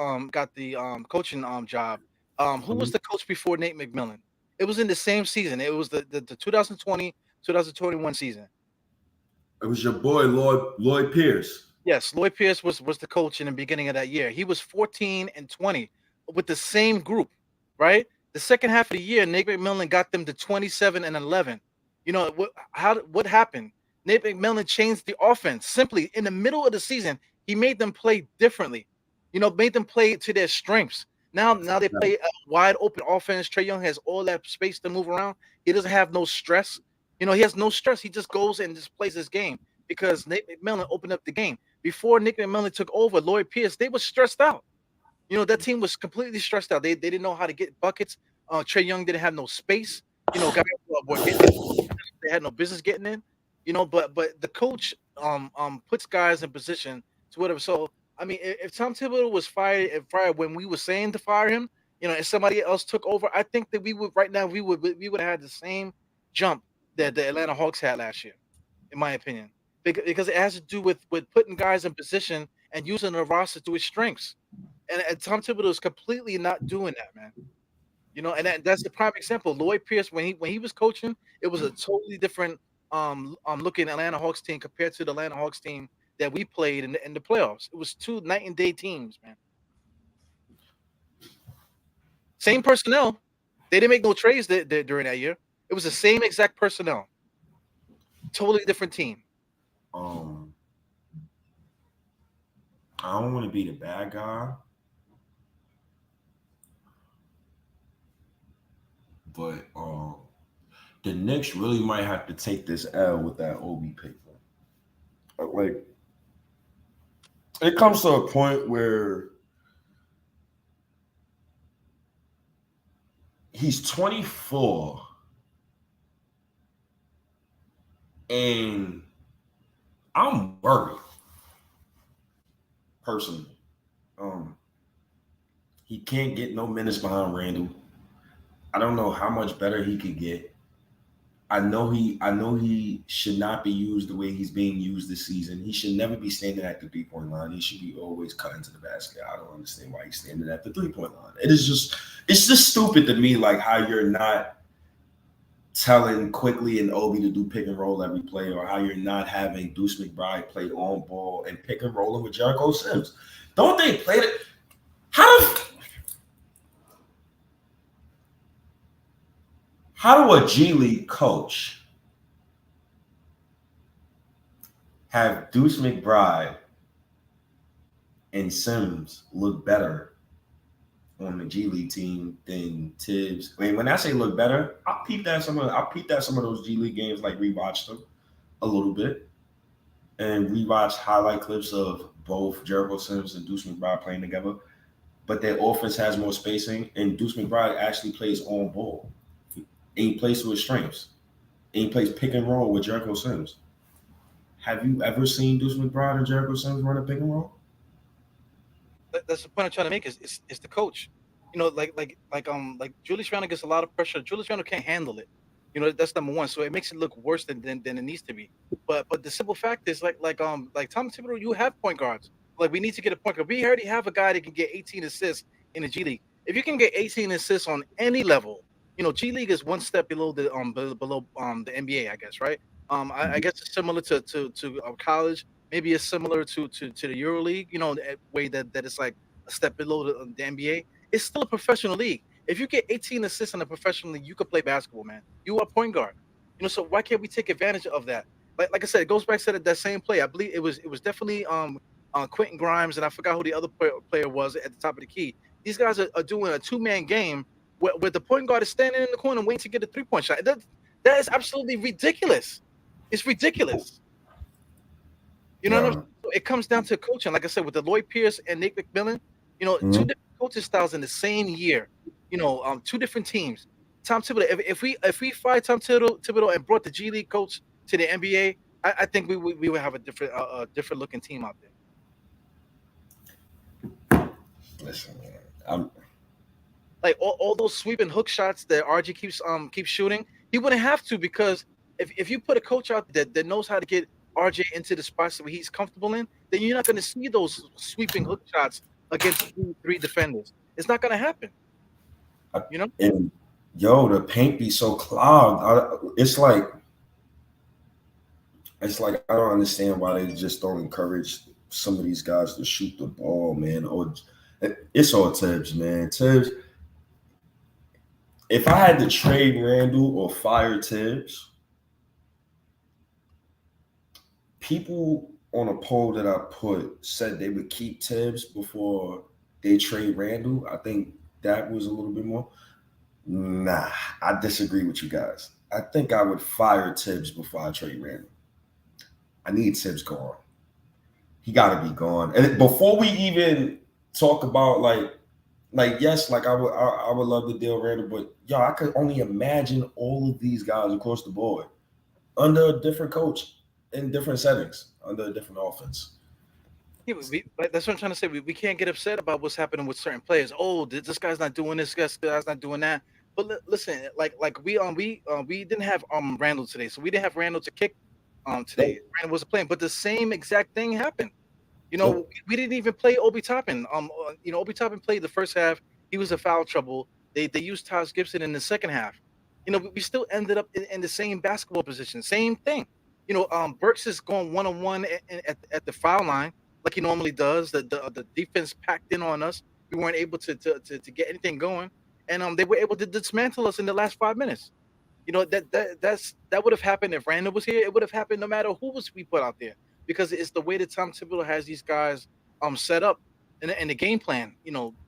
coaching job, who was the coach before Nate McMillan? It was in the same season. It was the 2020-2021 season. It was your boy Lloyd Pierce. Yes, Lloyd Pierce was the coach in the beginning of that year. He was 14-20 with the same group, right? The second half of the year, Nate McMillan got them to 27-11. What happened? Nate McMillan changed the offense simply in the middle of the season. He made them play differently, made them play to their strengths. Now they play a wide open offense. Trae Young has all that space to move around. He doesn't have no stress. He has no stress. He just goes and just plays his game because Nate McMillan opened up the game. before Nick McMillan took over, Lloyd Pierce, they were stressed out. That team was completely stressed out. They didn't know how to get buckets. Trae Young didn't have no space. Guys were getting in. They had no business getting in. But the coach puts guys in position to whatever. So I mean, if Tom Thibodeau was fired when we were saying to fire him, and somebody else took over, I think that we would have had the same jump that the Atlanta Hawks had last year, in my opinion, because it has to do with putting guys in position and using the roster to its strengths. And Tom Thibodeau is completely not doing that, man. And that's the prime example. Lloyd Pierce, when he was coaching, it was a totally different looking Atlanta Hawks team compared to the Atlanta Hawks team that we played in the playoffs. It was two night and day teams, man. Same personnel. They didn't make no trades during that year. It was the same exact personnel. Totally different team. I don't want to be the bad guy, but the Knicks really might have to take this L with that Obi pick. Like, it comes to a point where he's 24 and I'm worried personally. He can't get no minutes behind Randall. I don't know how much better he could get. I know he should not be used the way he's being used this season. He should never be standing at the 3-point line. He should be always cutting to the basket. I don't understand why he's standing at the 3-point line. It's just stupid to me, like how you're not telling Quickly and Obi to do pick and roll every play, or how you're not having Deuce McBride play on ball and pick and rolling with Jericho Sims. Don't they play it? How do a G League coach have Deuce McBride and Sims look better on the G League team than Tibbs? I mean, when I say look better, I peeped at some of those G League games, like rewatched them a little bit, and rewatched highlight clips of both Jericho Sims and Deuce McBride playing together. But their offense has more spacing, and Deuce McBride actually plays on ball. And he plays to his strengths. And he plays pick and roll with Jericho Sims. Have you ever seen Deuce McBride and Jericho Sims run a pick and roll? That's the point I'm trying to make. Is the coach? Like Julius Randle gets a lot of pressure. Julius Randle can't handle it. That's number one. So it makes it look worse than it needs to be. But the simple fact is, like Tom Thibodeau, you have point guards. Like, we need to get a point guard. We already have a guy that can get 18 assists in the G League. If you can get 18 assists on any level, G League is one step below the NBA, I guess, right? I guess it's similar to college. Maybe it's similar to the Euro League. The way that it's like a step below the NBA. It's still a professional league. If you get 18 assists in a professional league, you could play basketball, man. You are a point guard. So why can't we take advantage of that? Like I said, it goes back to that same play. I believe it was definitely Quentin Grimes, and I forgot who the other player was at the top of the key. These guys are doing a two-man game where the point guard is standing in the corner waiting to get a three-point shot. That is absolutely ridiculous. It's ridiculous. What I'm saying? So it comes down to coaching. Like I said, with the Lloyd Pierce and Nick McMillan, two different coaching styles in the same year. Two different teams. Tom Thibodeau. If we fired Tom Thibodeau and brought the G League coach to the NBA, I think we would have a different looking team out there. Listen, man, like all those sweeping hook shots that RG keeps shooting, he wouldn't have to, because if you put a coach out that knows how to get RJ into the spots where he's comfortable in, then you're not going to see those sweeping hook shots against three defenders. It's not going to happen. And the paint be so clogged. It's like I don't understand why they just don't encourage some of these guys to shoot the ball, man. Or it's all Tibbs, man. Tibbs. If I had to trade Randall or fire Tibbs, people on a poll that I put said they would keep Tibbs before they trade Randall. I think that was a little bit more. Nah, I disagree with you guys. I think I would fire Tibbs before I trade Randall. I need Tibbs gone. he got to be gone. And before we even talk about yes, like I would love to deal Randall, but yo, I could only imagine all of these guys across the board under a different coach in different settings, under a different offense. Yeah, that's what I'm trying to say. We can't get upset about what's happening with certain players. Oh, this guy's not doing this. This guy's not doing that. But listen, like we didn't have Randall today, so we didn't have Randall to kick today. Randall wasn't playing, but the same exact thing happened. We didn't even play Obi Toppin. Obi Toppin played the first half. He was in foul trouble. They used Taj Gibson in the second half. We still ended up in the same basketball position. Same thing. Burks is going one-on-one at the foul line like he normally does. The defense packed in on us. We weren't able to get anything going, and they were able to dismantle us in the last 5 minutes. That would have happened if Randall was here. It would have happened no matter who we put out there, because it's the way that Tom Thibodeau has these guys set up in the game plan.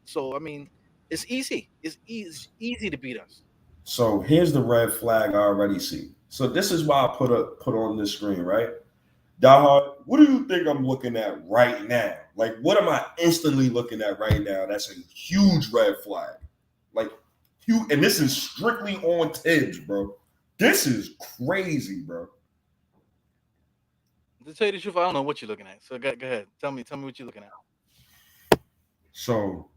So I mean, it's easy. It's easy to beat us. So here's the red flag I already see. So this is why I put on this screen, right? Dahard, what do you think I'm looking at right now? Like, what am I instantly looking at right now? That's a huge red flag. Like, huge, and this is strictly on Tibbs, bro. This is crazy, bro. To tell you the truth, I don't know what you're looking at. So go ahead. Tell me what you're looking at. So,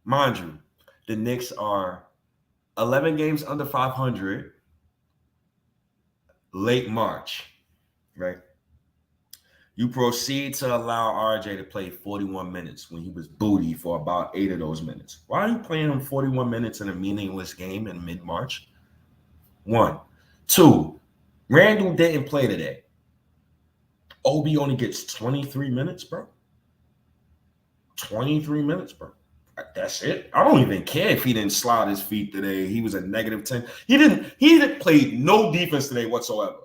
mind you, the Knicks are 11 games under 500 late March, right? You proceed to allow RJ to play 41 minutes when he was booty for about 8 of those minutes. Why are you playing him 41 minutes in a meaningless game in mid-March? 1. 2, Randall didn't play today. Obi only gets 23 minutes, bro. 23 minutes, bro. That's it. I don't even care if he didn't slide his feet today. He was a -10. He didn't play no defense today whatsoever.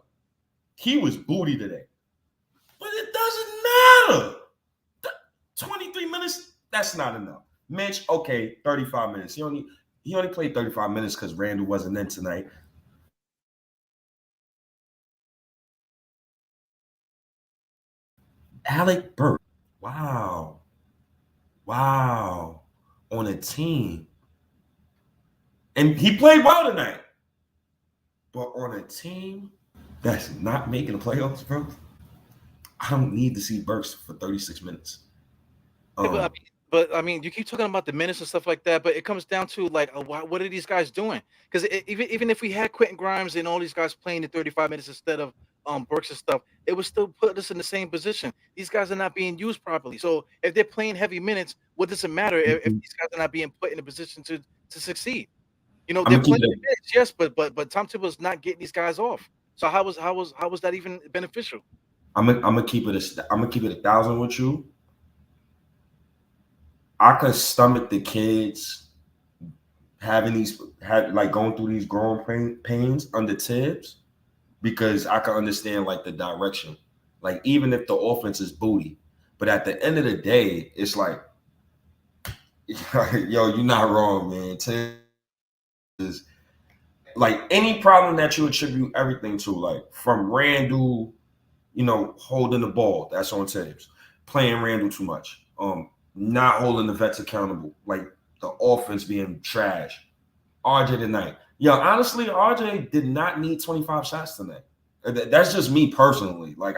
He was booty today. But it doesn't matter. 23 minutes, that's not enough. Mitch, okay, 35 minutes. He only played 35 minutes because Randall wasn't in tonight. Alec Burks. Wow. On a team. And he played well tonight. But on a team that's not making the playoffs, bro, I don't need to see Burks for 36 minutes. But I mean, you keep talking about the minutes and stuff like that, but it comes down to like, what are these guys doing? Because even if we had Quentin Grimes and all these guys playing the 35 minutes instead of Burks and stuff, it would still put us in the same position. These guys are not being used properly. So if they're playing heavy minutes, what does it matter if these guys are not being put in a position to succeed? They're playing the minutes, yes, but Tom Thibodeau's not getting these guys off. So how was that even beneficial? I'm gonna keep it 1,000 with you. I could stomach the kids going through these growing pains under Tibbs, because I can understand like the direction. Like, even if the offense is booty, but at the end of the day, it's like, yo, you're not wrong, man. Tibbs is like, any problem that you attribute everything to, like from Randall, holding the ball, that's on Tibbs. Playing Randall too much. Not holding the vets accountable, like the offense being trash. RJ tonight. Yo, honestly, RJ did not need 25 shots tonight. That's just me personally. Like,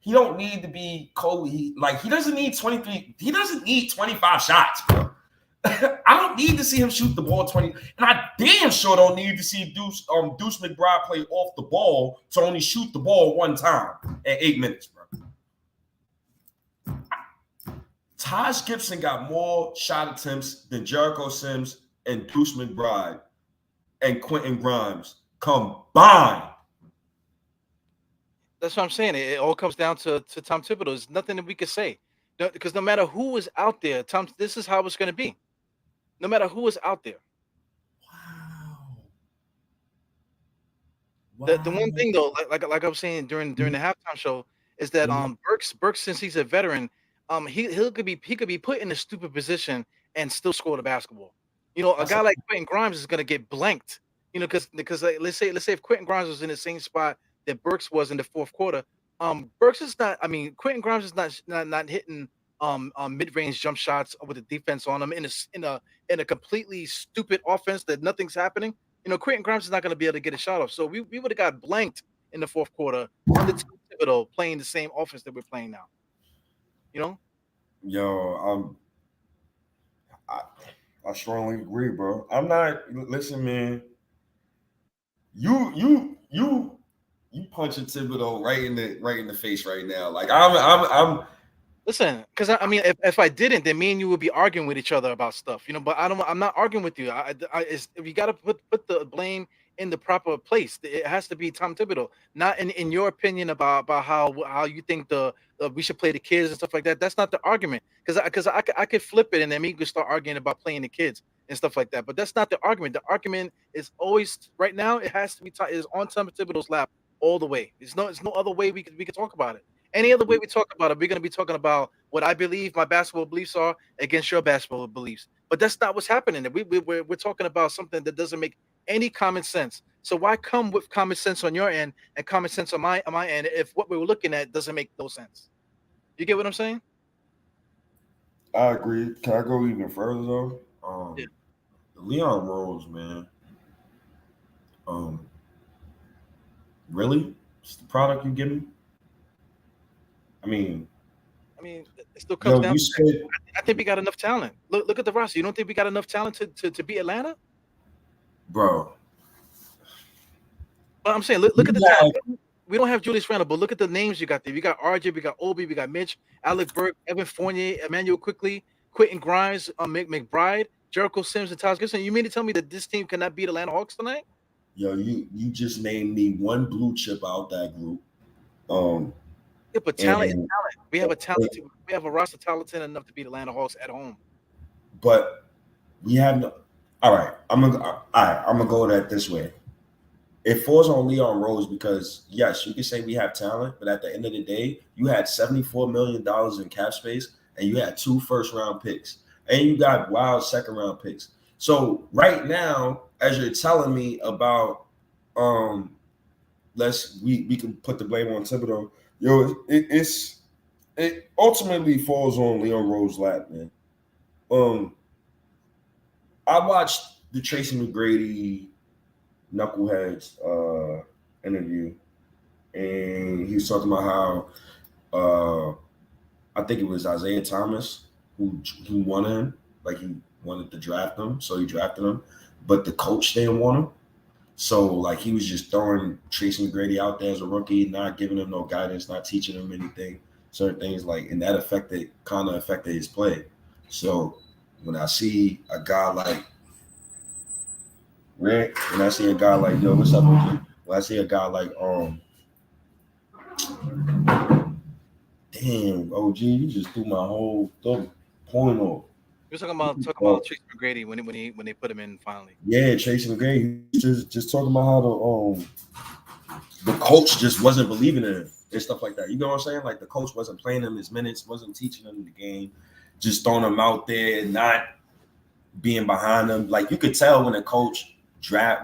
he don't need to be Kobe. He doesn't need 23. He doesn't need 25 shots, bro. I don't need to see him shoot the ball 20. And I damn sure don't need to see Deuce McBride play off the ball to only shoot the ball one time at 8 minutes, bro. Taj Gibson got more shot attempts than Jericho Sims and Deuce McBride and Quentin Grimes combined. That's what I'm saying. It all comes down to Tom Thibodeau. There's nothing that we can say, because no matter who is out there, this is how it's going to be. No matter who is out there. Wow. The one thing though, like I was saying during the halftime show, is that Burks, since he's a veteran, he could be put in a stupid position and still score the basketball. A guy like Quentin Grimes is going to get blanked. Because let's say if Quentin Grimes was in the same spot that Burks was in the fourth quarter, Burks is not. I mean, Quentin Grimes is not hitting mid range jump shots with the defense on him in a completely stupid offense that nothing's happening. Quentin Grimes is not going to be able to get a shot off. So we would have got blanked in the fourth quarter under Tom Thibodeau playing the same offense that we're playing now. You know. Yo, I, I strongly agree, bro. I'm not. Listen, man. You punching Thibodeau right in the face right now. Like I'm. Listen, because I mean, if I didn't, then me and you would be arguing with each other about stuff, But I'm not arguing with you. If you got to put the blame in the proper place. It has to be Tom Thibodeau, not in your opinion about how you think we should play the kids and stuff like that. That's not the argument. Because I could flip it and then we could start arguing about playing the kids and stuff like that. But that's not the argument. The argument is always right now. It has to be is on Tom Thibodeau's lap all the way. There's no other way we could talk about it. Any other way we talk about it, we're going to be talking about what I believe my basketball beliefs are against your basketball beliefs. But that's not what's happening. We're talking about something that doesn't make any common sense. So why come with common sense on your end and common sense on my end if what we were looking at doesn't make no sense? You get what I'm saying? I agree. Can I go even further though? Yeah. Leon Rose, man. Really? It's the product you give me? I mean, it still comes down. Spent, I think we got enough talent. Look at the roster. You don't think we got enough talent to beat Atlanta, bro? But I'm saying, look at the talent. We don't have Julius Randle, but look at the names you got there. We got RJ, we got Obi, we got Mitch, Alec Burke, Evan Fournier, Emmanuel Quickly, Quentin Grimes, McBride, Jericho Sims, and Taj Gibson. You mean to tell me that this team cannot beat Atlanta Hawks tonight? Yo, you just named me one blue chip out that group. Yeah, but talent is talent. We have a talent. We have a roster talented enough to beat Atlanta Hawks at home. But we have no. All right, I'm gonna go that this way. It falls on Leon Rose because yes, you can say we have talent, but at the end of the day, you had $74 million in cap space, and you had 2 first-round picks, and you got wild second-round picks. So right now, as you're telling me about, we can put the blame on Thibodeau. Yo, it ultimately falls on Leon Rose's lap, man. I watched the Tracy McGrady Knuckleheads interview, and he was talking about how I think it was Isaiah Thomas who wanted him, like he wanted to draft him, so he drafted him, but the coach didn't want him. So like he was just throwing Tracy McGrady out there as a rookie, not giving him no guidance, not teaching him anything, certain things like, and that kind of affected his play. So when I see a guy like Rick, when I see a guy like what's up with you? When I see a guy like damn OG, you just threw my whole point off. We're talking about Tracy McGrady when they put him in finally. Yeah, Tracy McGrady just talking about how the coach just wasn't believing in him and stuff like that. You know what I'm saying? Like the coach wasn't playing him his minutes, wasn't teaching him the game, just throwing him out there, not being behind him. Like you could tell when a coach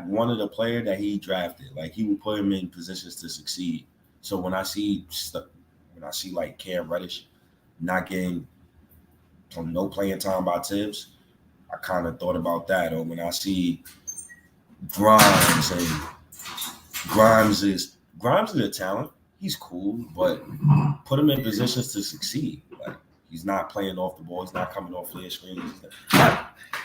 one of the player that he drafted, like he would put him in positions to succeed. So when I see like Cam Reddish not getting no playing time by Tibbs, I kind of thought about that. Or when I see Grimes is a talent. He's cool, but put him in positions to succeed. Like he's not playing off the ball. He's not coming off the screen.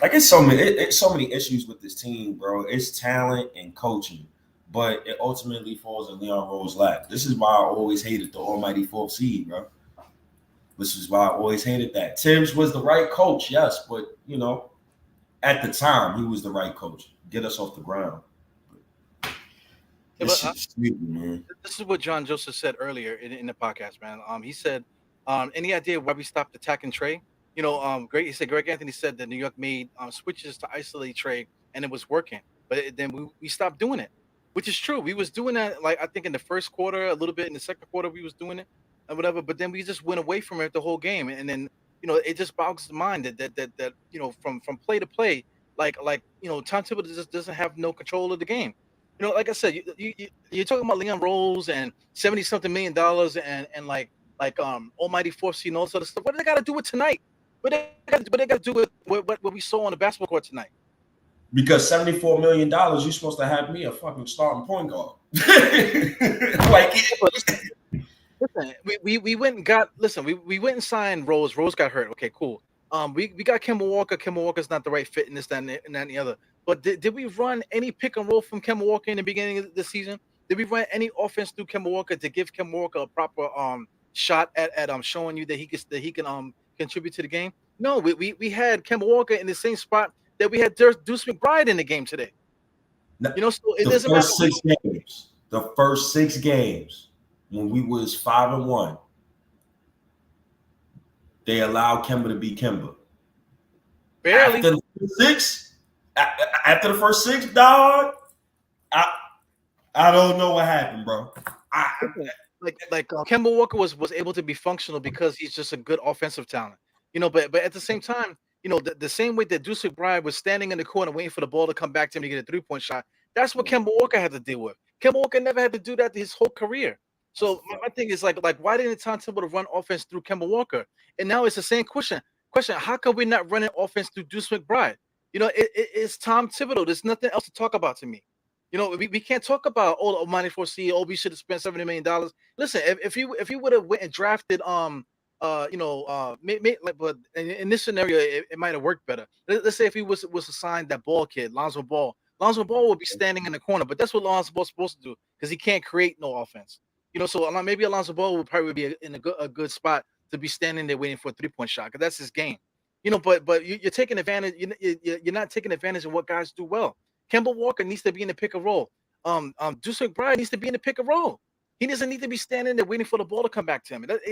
Like it's so many issues with this team, bro. It's talent and coaching, but it ultimately falls in Leon Rose's lap. This is why I always hated the almighty 4th seed, bro. This is why I always hated that. Tibbs was the right coach, yes, but at the time he was the right coach. Get us off the ground. This is what John Joseph said earlier in the podcast, man. He said, any idea why we stopped attacking Trae? He said Greg Anthony said that New York made switches to isolate Trae and it was working, but then we stopped doing it, which is true. We was doing that, like I think in the first quarter, a little bit in the second quarter, we was doing it and whatever. But then we just went away from it the whole game, and then it just boggles the mind that from play to play, like Tom Thibodeau just doesn't have no control of the game. You know, like I said, you're talking about Leon Rose and $70-something million and like Almighty Force, and all sort of stuff. What do they got to do with tonight? What they got to do with what we saw on the basketball court tonight? Because $74 million, you're supposed to have me a fucking starting point guard. Listen, we went and got we went and signed Rose. Rose got hurt. Okay, cool. We got Kemba Walker. Kemba Walker's not the right fit in this, that, and the other. But did we run any pick and roll from Kemba Walker in the beginning of the season? Did we run any offense through Kemba Walker to give Kemba Walker a proper shot at showing you that he can contribute to the game? No, we had Kemba Walker in the same spot that we had Deuce McBride in the game today. You know, so it doesn't matter. The first 6 games when we was 5-1, they allowed Kemba to be Kemba. Barely. After the first 6, dog, I don't know what happened, bro. Kemba Walker was able to be functional because he's just a good offensive talent. You know, but at the same time, you know, the same way that Deuce McBride was standing in the corner waiting for the ball to come back to him to get a 3-point shot, that's what Kemba Walker had to deal with. Kemba Walker never had to do that his whole career. So my thing is like why didn't Tom Thibodeau run offense through Kemba Walker? And now it's the same question. How come we're not running offense through Deuce McBride? You know, it's Tom Thibodeau. There's nothing else to talk about to me. You know, we can't talk about money for C. We should have spent $70 million. Listen, if he would have went and drafted but in this scenario it might have worked better. Let's say if he was assigned that Ball kid, Lonzo Ball would be standing in the corner, but that's what Lonzo Ball's supposed to do because he can't create no offense. You know, so maybe Alonzo Ball would probably be in a good spot to be standing there waiting for a 3-point shot because that's his game. You know, but you're taking advantage. You're not taking advantage of what guys do well. Kemba Walker needs to be in the pick and roll. Deuce McBride needs to be in the pick and roll. He doesn't need to be standing there waiting for the ball to come back to him. That's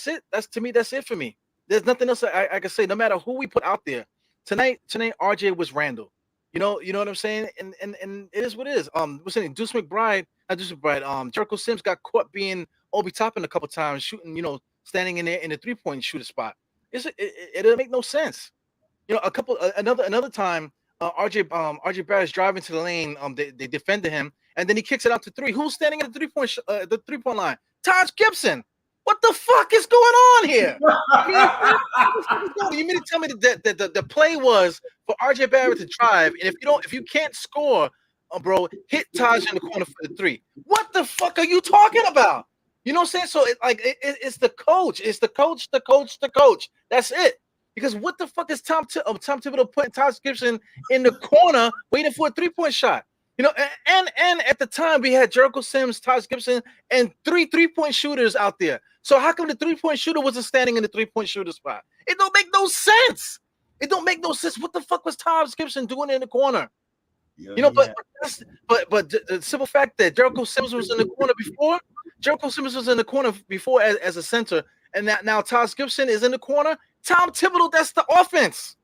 it. That's it for me. There's nothing else I can say. No matter who we put out there tonight, RJ was Randall. You know what I'm saying? And it is what it is. What's his name? Jericho Sims got caught being Obi Toppin a couple times, shooting, standing in there in the 3-point shooter spot. It doesn't make no sense. You know, another time, RJ Barrett's driving to the lane. They defended him, and then he kicks it out to 3. Who's standing at the 3-point line? Taj Gibson. What the fuck is going on here? You mean to tell me that the play was for RJ Barrett to drive, and if you can't score, bro, hit Taj in the corner for the 3. What the fuck are you talking about? You know what I'm saying? So it's the coach. It's the coach. That's it. Because what the fuck is Tom Thibodeau putting Taj Gibson in the corner waiting for a 3-point shot? You know, and at the time we had Jericho Sims, Taj Gibson, and 3-point shooters out there. So how come the 3-point shooter wasn't standing in the 3-point shooter spot? It don't make no sense. What the fuck was Taj Gibson doing in the corner? Yeah, but the simple fact that Jericho Sims was in the corner before. Jericho Sims was in the corner before as a center, and now Taj Gibson is in the corner. Tom Thibodeau, that's the offense.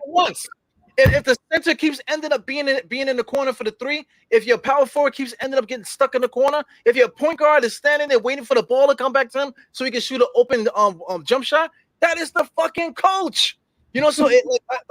Once. If the center keeps ending up being in the corner for the 3, if your power forward keeps ending up getting stuck in the corner, if your point guard is standing there waiting for the ball to come back to him so he can shoot an open jump shot, that is the fucking coach. You know, so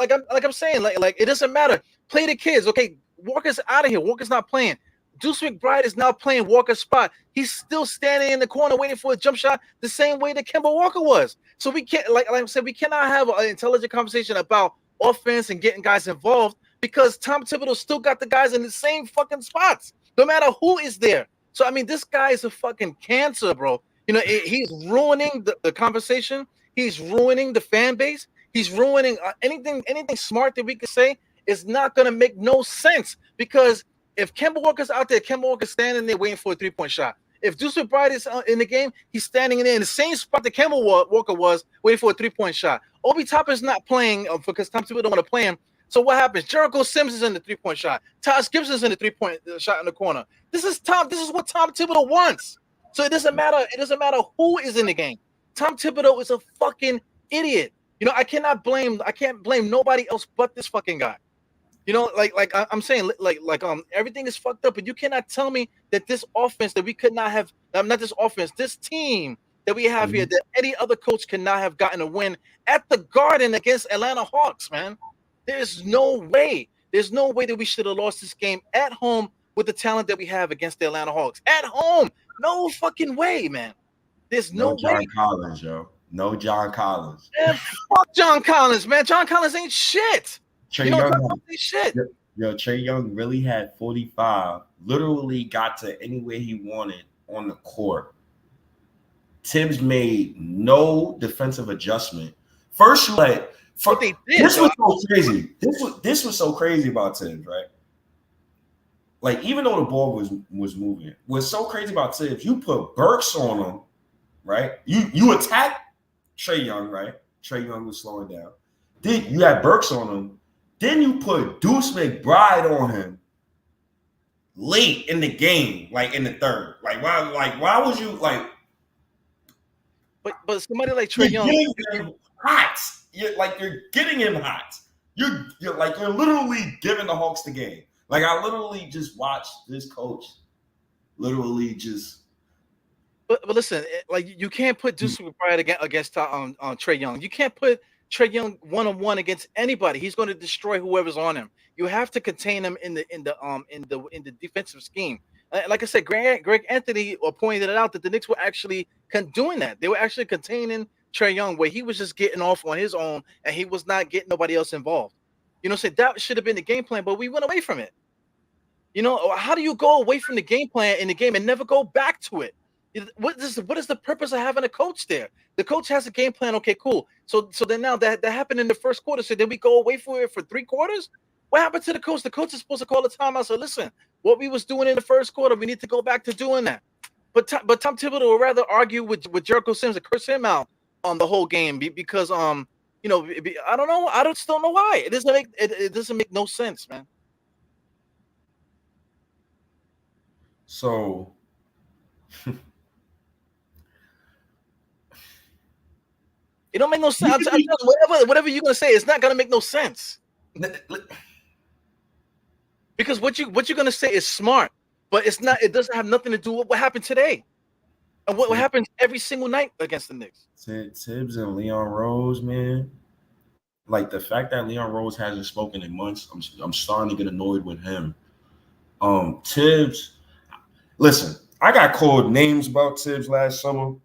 I'm saying, it doesn't matter. Play the kids, okay? Walker's out of here. Walker's not playing. Deuce McBride is now playing Walker's spot. He's still standing in the corner waiting for a jump shot the same way that Kemba Walker was. So we can't, like I said, we cannot have an intelligent conversation about offense and getting guys involved because Tom Thibodeau still got the guys in the same fucking spots, no matter who is there. So, I mean, this guy is a fucking cancer, bro. You know, he's ruining the conversation. He's ruining the fan base. He's ruining anything smart that we could say is not going to make no sense because if Kemba Walker's out there, Kemba Walker's standing there waiting for a 3-point shot. If Deuce McBride is in the game, he's standing in there in the same spot that Kemba Walker was waiting for a 3-point shot. Obi Toppin's not playing because Tom Thibodeau don't want to play him. So what happens? Jericho Sims is in the 3-point shot. Taj Gibson's in the 3-point shot in the corner. This is what Tom Thibodeau wants. So it doesn't matter. It doesn't matter who is in the game. Tom Thibodeau is a fucking idiot. You know, I can't blame nobody else but this fucking guy. You know, like I'm saying, everything is fucked up, but you cannot tell me that this offense that we could not have, not this offense, this team that we have here, that any other coach cannot have gotten a win at the Garden against Atlanta Hawks, man. There's no way. There's no way that we should have lost this game at home with the talent that we have against the Atlanta Hawks. At home. No fucking way, man. There's no John way. Collins, yo. No John Collins. Man, fuck John Collins, man. John Collins ain't shit. Trae You know, Young, John Collins ain't shit. yo, Trae Young really had 45. Literally got to anywhere he wanted on the court. Tibbs made no defensive adjustment. First, you like What they did, this was dog. so crazy. This was so crazy about Tibbs, right? Like, even though the ball was moving, what's so crazy about Tibbs, you put Burks on him, right? You attack Trae Young, right? Trae Young was slowing down. Then you had Burks on him. Then you put Deuce McBride on him late in the game, like in the third. Why would you like? But somebody like Trae Young, Him hot. You're getting him hot. You're literally giving the Hawks the game. Like, I literally just watched this coach literally just. But listen, like, you can't put Deuce McBride against Trae Young. You can't put Trae Young one-on-one against anybody. He's going to destroy whoever's on him. You have to contain him in the defensive scheme. Like I said, Greg Anthony pointed it out that the Knicks were actually doing that. They were actually containing Trae Young, where he was just getting off on his own and he was not getting nobody else involved. You know, so that should have been the game plan, but we went away from it. You know, how do you go away from the game plan in the game and never go back to it? What is the purpose of having a coach there? The coach has a game plan. Okay, cool. So then now that happened in the first quarter. So then we go away for it for 3 quarters. What happened to the coach? The coach is supposed to call the timeout. So listen, what we was doing in the first quarter, we need to go back to doing that. But Tom Thibodeau would rather argue with Jericho Sims and curse him out on the whole game because you know, I don't know. I just don't know why. It doesn't make no sense, man. So It don't make no sense. I'm telling you, whatever you're gonna say, it's not gonna make no sense. Because what you're gonna say is smart, but it's not. It doesn't have nothing to do with what happened today, and what happens every single night against the Knicks. Tibbs and Leon Rose, man. Like, the fact that Leon Rose hasn't spoken in months, I'm starting to get annoyed with him. Tibbs, listen, I got called names about Tibbs last summer.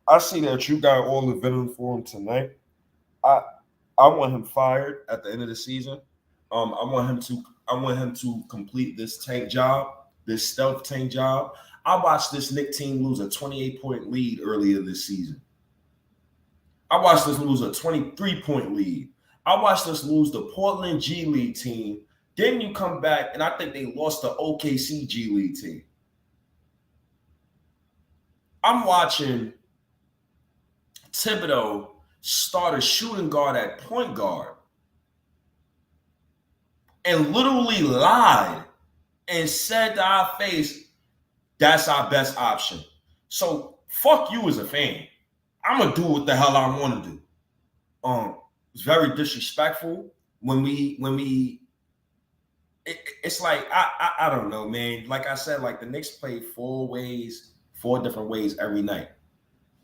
I see that you got all the venom for him tonight. I want him fired at the end of the season. I want him to complete this tank job, this stealth tank job. I watched this Knicks team lose a 28-point lead earlier this season. I watched us lose a 23-point lead. I watched us lose the Portland G League team. Then you come back, and I think they lost the OKC G League team. I'm watching Thibodeau start a shooting guard at point guard and literally lied and said to our face, that's our best option. So fuck you as a fan. I'm gonna do what the hell I want to do. It's very disrespectful when we. It's like I don't know, man. Like I said, like, the Knicks played 4 different ways every night.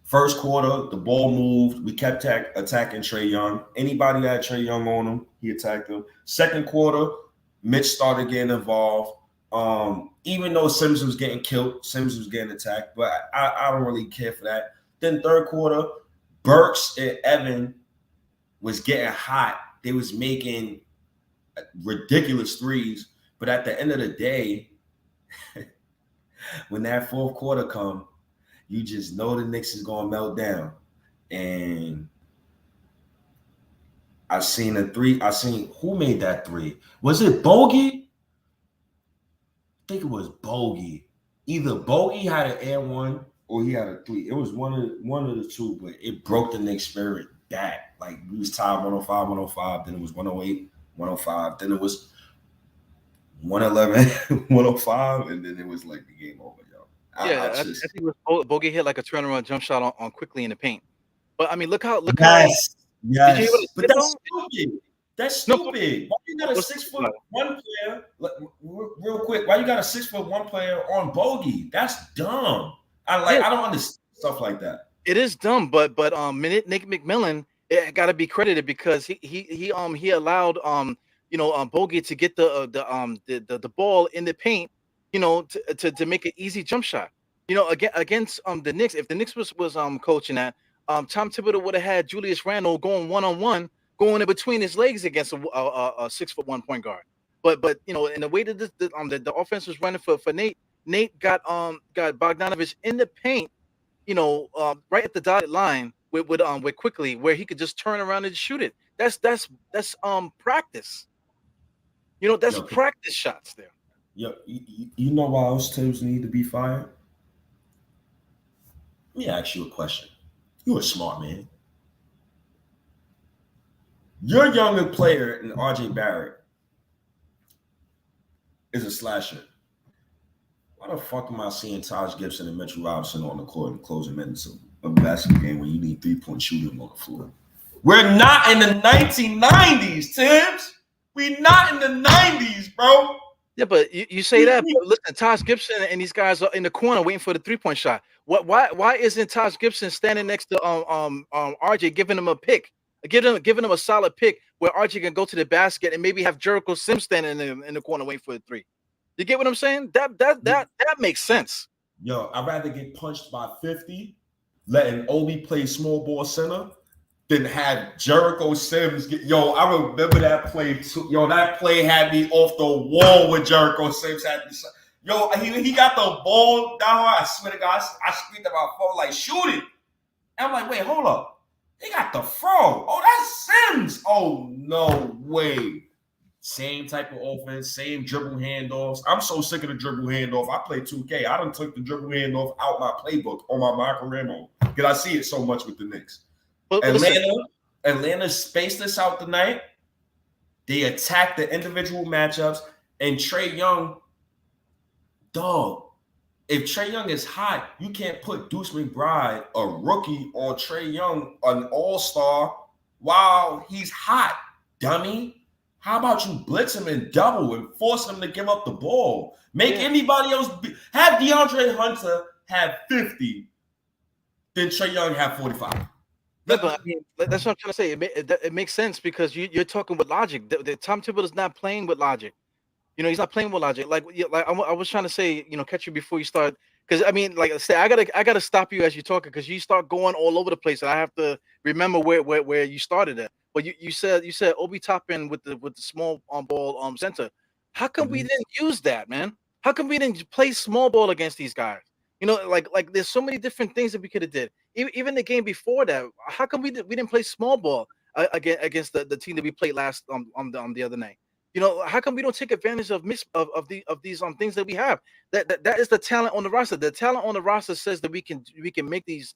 First quarter, the ball moved. We kept attacking Trae Young. Anybody that had Trae Young on him, he attacked him. Second quarter, Mitch started getting involved. Even though Sims was getting killed, Sims was getting attacked, but I don't really care for that. Then third quarter, Burks and Evan was getting hot. They was making ridiculous threes. But at the end of the day, when that fourth quarter come, you just know the Knicks is going to melt down. And I seen who made that three? Was it Bogey? I think it was Bogey. Either Bogey had an and one or he had a three. It was one of the two, but it broke the Knicks spirit back. Like, we was tied 105, then it was 108, 105, then it was 111, 105, and then it was like the game over, yo. I think it was Bogey hit like a turnaround jump shot on quickly in the paint. But I mean, look how. Yes. But that's stupid. That's stupid. Why you got a 6'1" player? Real quick, why you got a 6'1" player on Bogey? That's dumb. I don't understand stuff like that. It is dumb, but Nick McMillan, it got to be credited because he allowed Bogut to get the ball in the paint, to make an easy jump shot. Against the Knicks, if the Knicks was coaching that, Tom Thibodeau would have had Julius Randle going one-on-one, going in between his legs against a 6'1" point guard. But in the way that the offense was running for Nate got Bogdanovich in the paint, right at the dotted line with quickly, where he could just turn around and shoot it. That's practice. That's practice shots there. Yeah, you know why else Tibbs need to be fired? Let me ask you a question. You're a smart man. Your younger player in RJ Barrett is a slasher. Why the fuck am I seeing Taj Gibson and Mitchell Robinson on the court in closing minutes of a basketball game when you need 3-point shooting on the floor? We're not in the 1990s, Tibbs. We're not in the 90s, bro. Yeah, but you say that, but listen, Taj Gibson and these guys are in the corner waiting for the 3-point shot. Why isn't Taj Gibson standing next to RJ, giving him a pick, giving him a solid pick where RJ can go to the basket and maybe have Jericho Sims standing in the corner waiting for the 3? You get what I'm saying? That makes sense. Yo, I'd rather get punched by 50, letting Obi play small ball center, than have Jericho Sims get. Yo, I remember that play too. Yo, that play had me off the wall when Jericho Sims had me. Yo, he got the ball down. I swear to God, I screamed at my phone like, shoot it. And I'm like, wait, hold up. He got the throw. Oh, that's Sims. Oh, no way. Same type of offense, same dribble handoffs. I'm so sick of the dribble handoff. I play 2K. I done took the dribble handoff out my playbook on my micro because I see it so much with the Knicks. Atlanta spaced this out tonight. They attacked the individual matchups. And Trae Young, dog, if Trae Young is hot, you can't put Deuce McBride, a rookie, on Trae Young, an all-star, while he's hot, dummy. How about you blitz him and double and force him to give up the ball? Make anybody else have DeAndre Hunter have 50, then Trae Young have 45. Yeah, but I mean, that's what I'm trying to say. It makes sense because you're talking with logic. Tom Thibodeau is not playing with logic. He's not playing with logic. Like I was trying to say, catch you before you start. Because I mean, like I say, I gotta stop you as you're talking because you start going all over the place, and I have to remember where you started at. But you said Obi Toppin with the small ball center. How come we didn't use that, man? How come we didn't play small ball against these guys? Like there's so many different things that we could have did. Even the game before that, how come we didn't play small ball against the team that we played last on the other night? How come we don't take advantage of these things that we have? That is the talent on the roster. The talent on the roster says that we can make these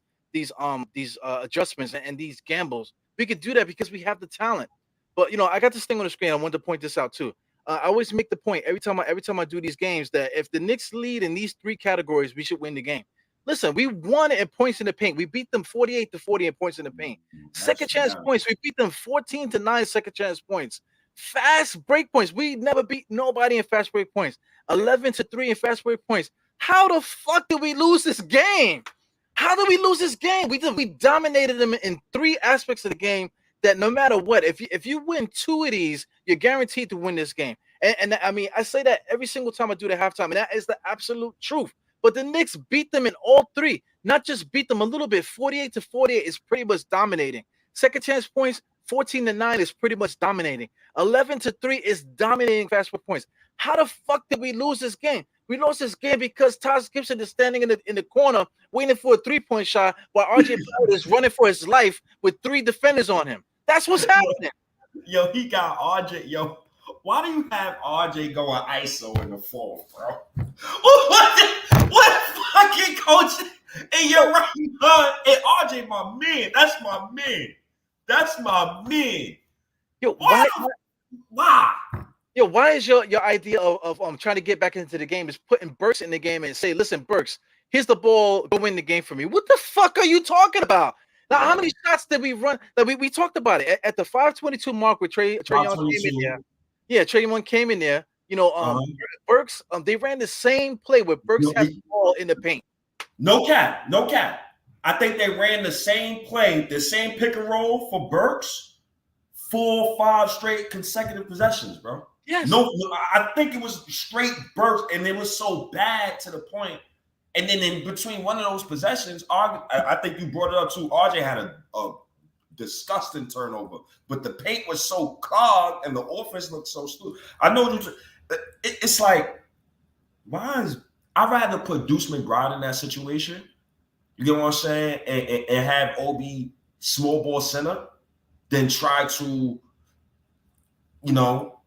adjustments and these gambles. We could do that because we have the talent. But I got this thing on the screen. I wanted to point this out too. I always make the point every time I do these games that if the Knicks lead in these 3 categories, we should win the game. Listen, we won in points in the paint. We beat them 48-40 in points in the paint. Second chance points, we beat them 14-9 second chance points. Fast break points, we never beat nobody in fast break points. 11-3 in fast break points. How the fuck did we lose this game? How did we lose this game? We dominated them in 3 aspects of the game. That no matter what, if you win 2 of these, you're guaranteed to win this game. And I mean, I say that every single time I do the halftime, and that is the absolute truth. But the Knicks beat them in all 3, not just beat them a little bit. 48-48 is pretty much dominating. Second chance points, 14-9 is pretty much dominating. 11-3 is dominating fast break points. How the fuck did we lose this game? We lost this game because Taj Gibson is standing in the corner waiting for a 3-point shot while RJ Barrett is running for his life with 3 defenders on him. That's what's happening. Yo, he got RJ. Yo, why do you have RJ going ISO in the fourth, bro? What fucking coach? And you're right, and RJ, my man. That's my man. That's my man. Yo, why? Yo, why is your idea of trying to get back into the game is putting Burks in the game and say, listen, Burks, here's the ball, go win the game for me. What the fuck are you talking about? Now, how many shots did we run? That we talked about it at the 5:22 mark with Trae Young came in there. Yeah, Trae Young came in there. Burks, they ran the same play where Burks had the ball in the paint. No cap. I think they ran the same play, the same pick and roll for Burks 4 or 5 straight consecutive possessions, bro. Yes. No, I think it was straight bursts, and it was so bad to the point. And then in between one of those possessions, I think you brought it up too. RJ had a disgusting turnover, but the paint was so clogged and the offense looked so stupid. I know it's like, I'd rather put Deuce McBride in that situation. You get what I'm saying? And have Obi small ball center than try to, you know,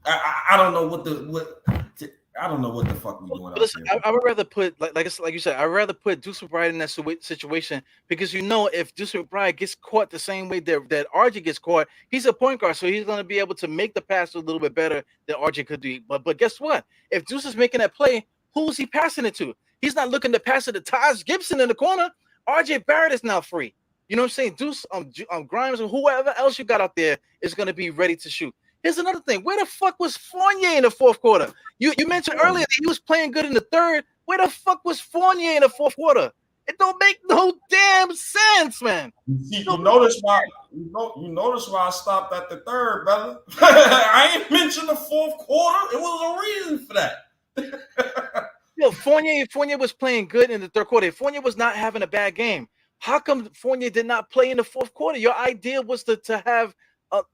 I don't know what the fuck we doing. Listen, I would rather put like you said, I'd rather put Deuce McBride in that situation because if Deuce McBride gets caught the same way that RJ gets caught, he's a point guard, so he's going to be able to make the pass a little bit better than RJ could do. But guess what? If Deuce is making that play, who's he passing it to? He's not looking to pass it to Taj Gibson in the corner. RJ Barrett is now free. You know what I'm saying? Deuce, Grimes, or whoever else you got out there is going to be ready to shoot. Here's another thing. Where the fuck was Fournier in the fourth quarter? You mentioned earlier that he was playing good in the third. Where the fuck was Fournier in the fourth quarter? It don't make no damn sense, man. You notice why I stopped at the third, brother. I ain't mentioned the fourth quarter. It was a reason for that. Fournier was playing good in the third quarter. Fournier was not having a bad game. How come Fournier did not play in the fourth quarter? Your idea was to have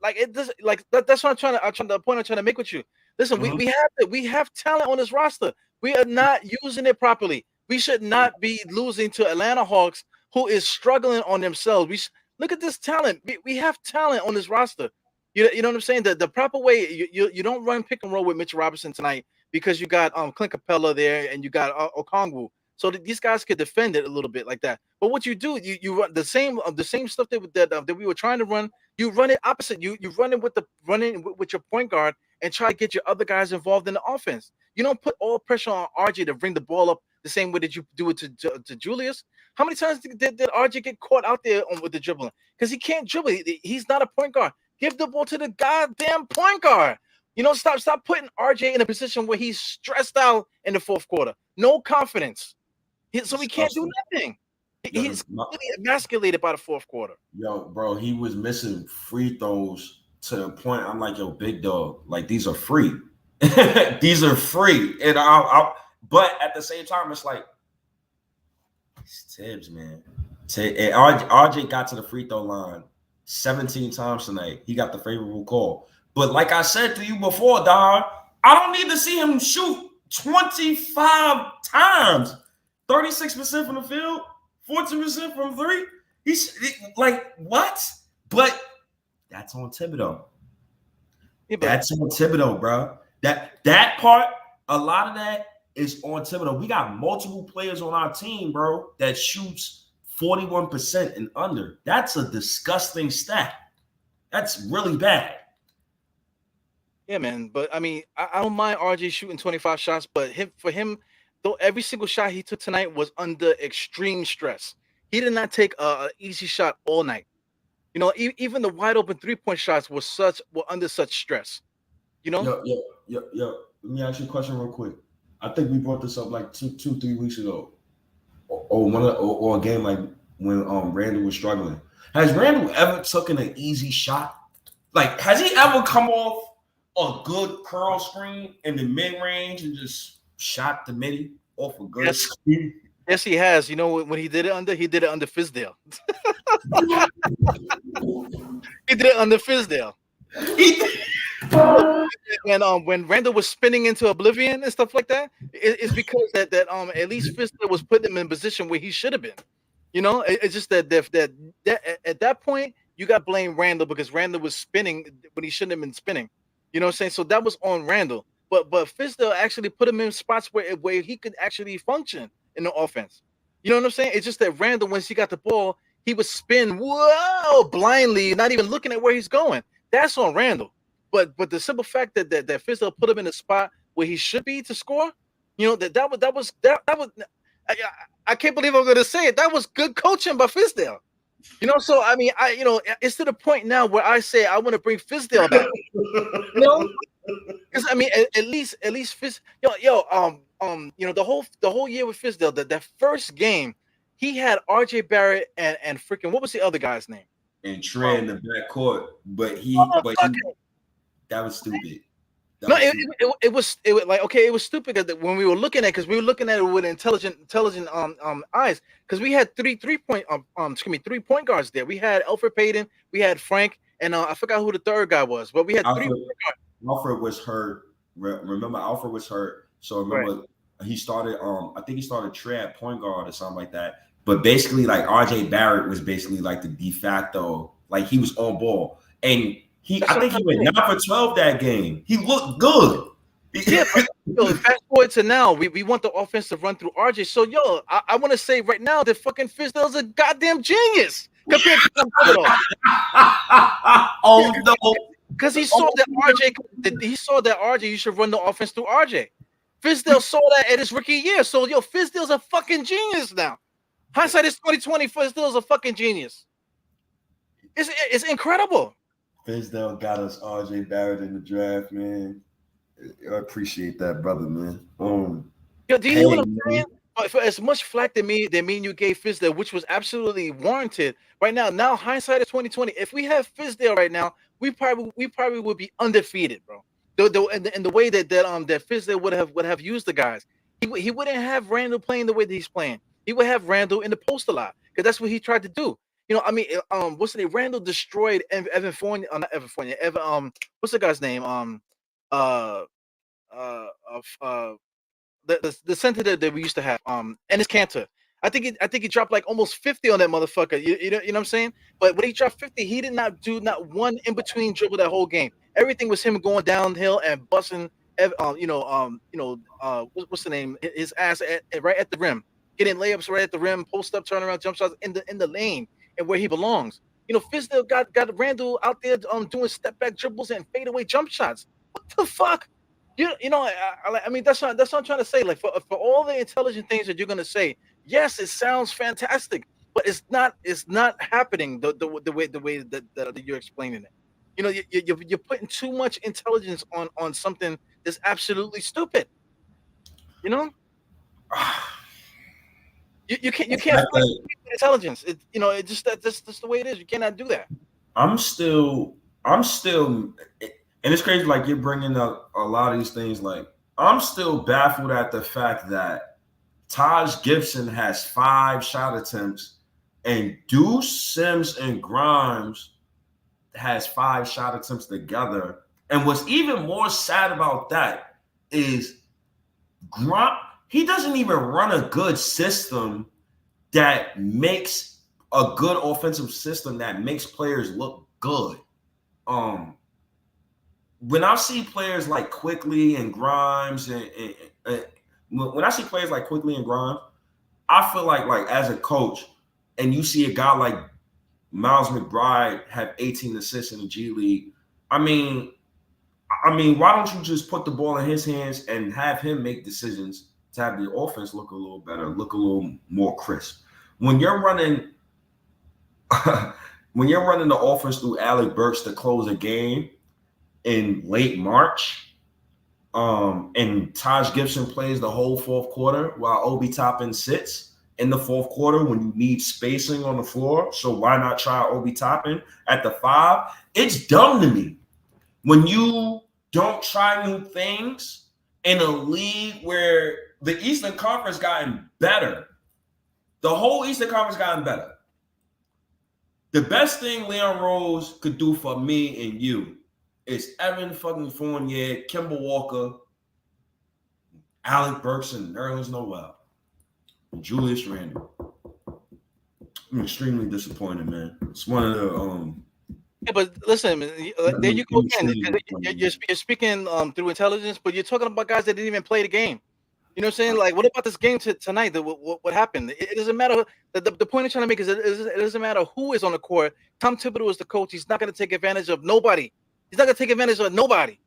that's what the point I'm trying to make with you. Listen, we have talent on this roster. We are not using it properly. We should not be losing to Atlanta Hawks, who is struggling on themselves. Look at this talent. We have talent on this roster. You know what I'm saying? The proper way you don't run pick and roll with Mitchell Robinson tonight because you got Clint Capella there and you got Okongwu. So that these guys could defend it a little bit like that. But what you do, you run the same stuff that we were trying to run. You run it opposite. You run it with your point guard and try to get your other guys involved in the offense. You don't put all pressure on RJ to bring the ball up the same way that you do it to Julius. How many times did RJ get caught out there with the dribbling? Because he can't dribble. He's not a point guard. Give the ball to the goddamn point guard. Stop putting RJ in a position where he's stressed out in the fourth quarter. No confidence. So he can't do nothing. He's really emasculated by the fourth quarter. Yo, bro, he was missing free throws to the point I'm like, yo, big dog, like these are free. These are free. And but at the same time, it's like it's Tibbs, man. And RJ got to the free throw line 17 times tonight. He got the favorable call. But like I said to you before, dog, I don't need to see him shoot 25 times. 36% from the field, 14% from three. He's like, what? But that's on Thibodeau. Yeah, that's on Thibodeau, bro. That part, a lot of that is on Thibodeau. We got multiple players on our team, bro, that shoots 41% and under. That's a disgusting stat. That's really bad. Yeah, man. But I mean, I don't mind RJ shooting 25 shots, but for him, though every single shot he took tonight was under extreme stress. He did not take an easy shot all night. Even the wide open 3-point shots were under such stress. Yo. Let me ask you a question real quick. I think we brought this up like 2-3 weeks ago, or a game like when Randall was struggling. Has Randall ever taken an easy shot? Like, has he ever come off a good curl screen in the mid range and just shot the midi off a good screen? Yes, he has. When he did it under Fizdale. He did it under Fizdale. And when Randall was spinning into oblivion and stuff like that, it's because that at least Fizdale was putting him in a position where he should have been. It's just that at that point you got to blame Randall because Randall was spinning when he shouldn't have been spinning. You know what I'm saying? So that was on Randall. But Fizdale actually put him in spots where he could actually function in the offense. You know what I'm saying? It's just that Randall, once he got the ball, he would spin blindly, not even looking at where he's going. That's on Randall. But the simple fact that Fizdale put him in a spot where he should be to score, that was I can't believe I'm going to say it. That was good coaching by Fizdale. So I mean, it's to the point now where I say I want to bring Fizdale back. Because I mean, at least Fizz, the whole year with Fizdale, that first game, he had RJ Barrett and freaking what was the other guy's name? and Trae in the backcourt, but he that was stupid. No, it was like, okay, it was stupid when we were looking at, because we were looking at it with intelligent eyes, because we had three point guards there. We had Elfrid Payton, we had Frank, and I forgot who the third guy was, but we had three point guards. Alfred was hurt. Remember, Alfred was hurt. So remember, he started. I think he started Trae at point guard or something like that. But basically, like RJ Barrett was basically like the de facto, like he was on ball, and I think he went 9 for 12 that game. He looked good. Yeah, but fast forward to now, we want the offense to run through RJ. So I want to say right now that fucking Fizdale's a goddamn genius compared to Thibodeau. Oh no. Because he saw that RJ, you should run the offense through RJ. Fizdale saw that at his rookie year. So Fizdale's a fucking genius now. Hindsight is 2020. Fizdale's a fucking genius. It's incredible. Fizdale got us RJ Barrett in the draft, man. I appreciate that, brother, man. Yo, do you hear what I'm saying? For as much flack that me and you gave Fizdale, which was absolutely warranted, right now hindsight is 2020. If we have Fizdale right now, we probably would be undefeated, bro. And the way that Fizdale would have used the guys, he wouldn't have Randall playing the way that he's playing. He would have Randall in the post a lot, because that's what he tried to do. What's the name? Randall destroyed Evan Fournier. Not Evan Fournier. What's the guy's name? The center that we used to have. Enes Kanter. I think he dropped like almost 50 on that motherfucker. You know what I'm saying? But when he dropped 50, he did not do not one in between dribble that whole game. Everything was him going downhill and busting. What's the name? His ass right at the rim, getting layups right at the rim, post up, turnaround, jump shots in the lane and where he belongs. Fizdale got Randall out there doing step back dribbles and fadeaway jump shots. What the fuck? I mean, that's what I'm trying to say. Like for all the intelligent things that you're gonna say, yes, it sounds fantastic, but it's not happening the way that you're explaining it. You're putting too much intelligence on something that's absolutely stupid. You can't find intelligence. That's the way it is. You cannot do that. I'm still, and it's crazy. Like, you're bringing up a lot of these things. Like, I'm still baffled at the fact that Taj Gibson has 5 shot attempts, and Deuce, Sims, and Grimes has 5 shot attempts together. And what's even more sad about that is he doesn't even run a good system that makes a good offensive system that makes players look good. When I see players like Quickly and Grimes, and when I see players like Quickly and Grimes, I feel like as a coach, and you see a guy like Miles McBride have 18 assists in the G League, I mean, why don't you just put the ball in his hands and have him make decisions to have the offense look a little better, look a little more crisp? When you're running the offense through Alec Burks to close a game in late March, and Taj Gibson plays the whole fourth quarter while Obi Toppin sits in the fourth quarter when you need spacing on the floor, so why not try Obi Toppin at the 5? It's dumb to me when you don't try new things in a league where the Eastern Conference gotten better. The whole Eastern Conference gotten better. The best thing Leon Rose could do for me and you is Evan fucking Fournier, Kemba Walker, Alec Burks, and Nerlens Noel, and Julius Randle. I'm extremely disappointed, man. It's one of the Yeah, but listen, there you go again. You're speaking through intelligence, but you're talking about guys that didn't even play the game. You know what I'm saying? Like, what about this game tonight? What happened? It doesn't matter. The point I'm trying to make is it doesn't matter who is on the court. Tom Thibodeau is the coach. He's not going to take advantage of nobody. He's not going to take advantage of nobody.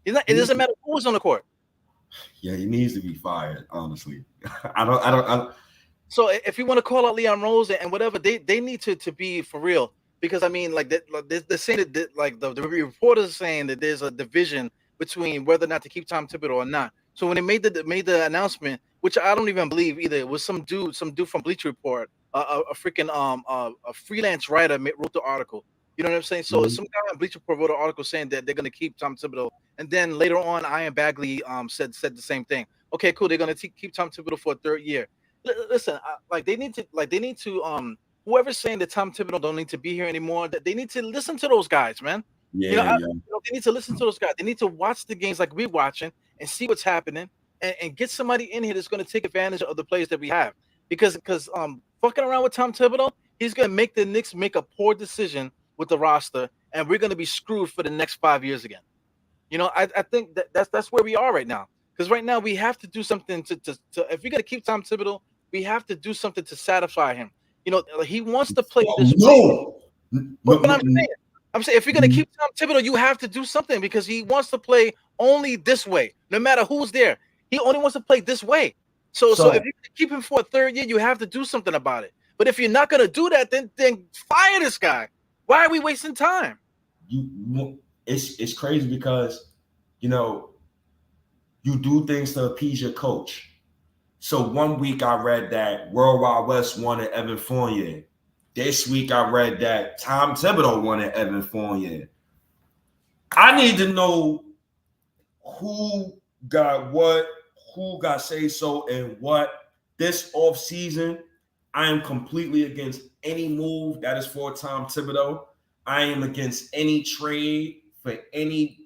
It doesn't matter who is on the court. Yeah, he needs to be fired. Honestly, I don't. So if you want to call out Leon Rose and whatever, they need to be for real. Because I mean, like they're saying that like the reporters are saying that there's a division between whether or not to keep Tom Thibodeau or not. So when they made the announcement, which I don't even believe either, it was some dude from Bleacher Report a freaking a freelance writer wrote the article. You know what I'm saying? So some guy on Bleacher Report wrote an article saying that they're going to keep Tom Thibodeau, and then later on, Ian Bagley said the same thing. Okay, cool. They're going to keep Tom Thibodeau for a third year. Listen, they need to whoever's saying that Tom Thibodeau don't need to be here anymore, that they need to listen to those guys, man. Yeah, They need to listen to those guys. They need to watch the games like we're watching and see what's happening, and get somebody in here that's going to take advantage of the players that we have. Because fucking around with Tom Thibodeau, he's going to make the Knicks make a poor decision with the roster, and we're going to be screwed for the next 5 years again. I think that's where we are right now. Because right now we have to do something to if you're going to keep Tom Thibodeau, we have to do something to satisfy him. He wants to play this way. But I'm saying if you're going to keep Tom Thibodeau, you have to do something because he wants to play only this way, no matter who's there. He only wants to play this way. So if you're going to keep him for a third year, you have to do something about it. But if you're not going to do that, then fire this guy. Why are we wasting time? It's crazy because you do things to appease your coach. So one week I read that World Wide West wanted Evan Fournier. This week I read that Tom Thibodeau wanted Evan Fournier. I need to know who got what, who got say so, and what. This offseason, I am completely against any move that is for Tom Thibodeau. I am against any trade for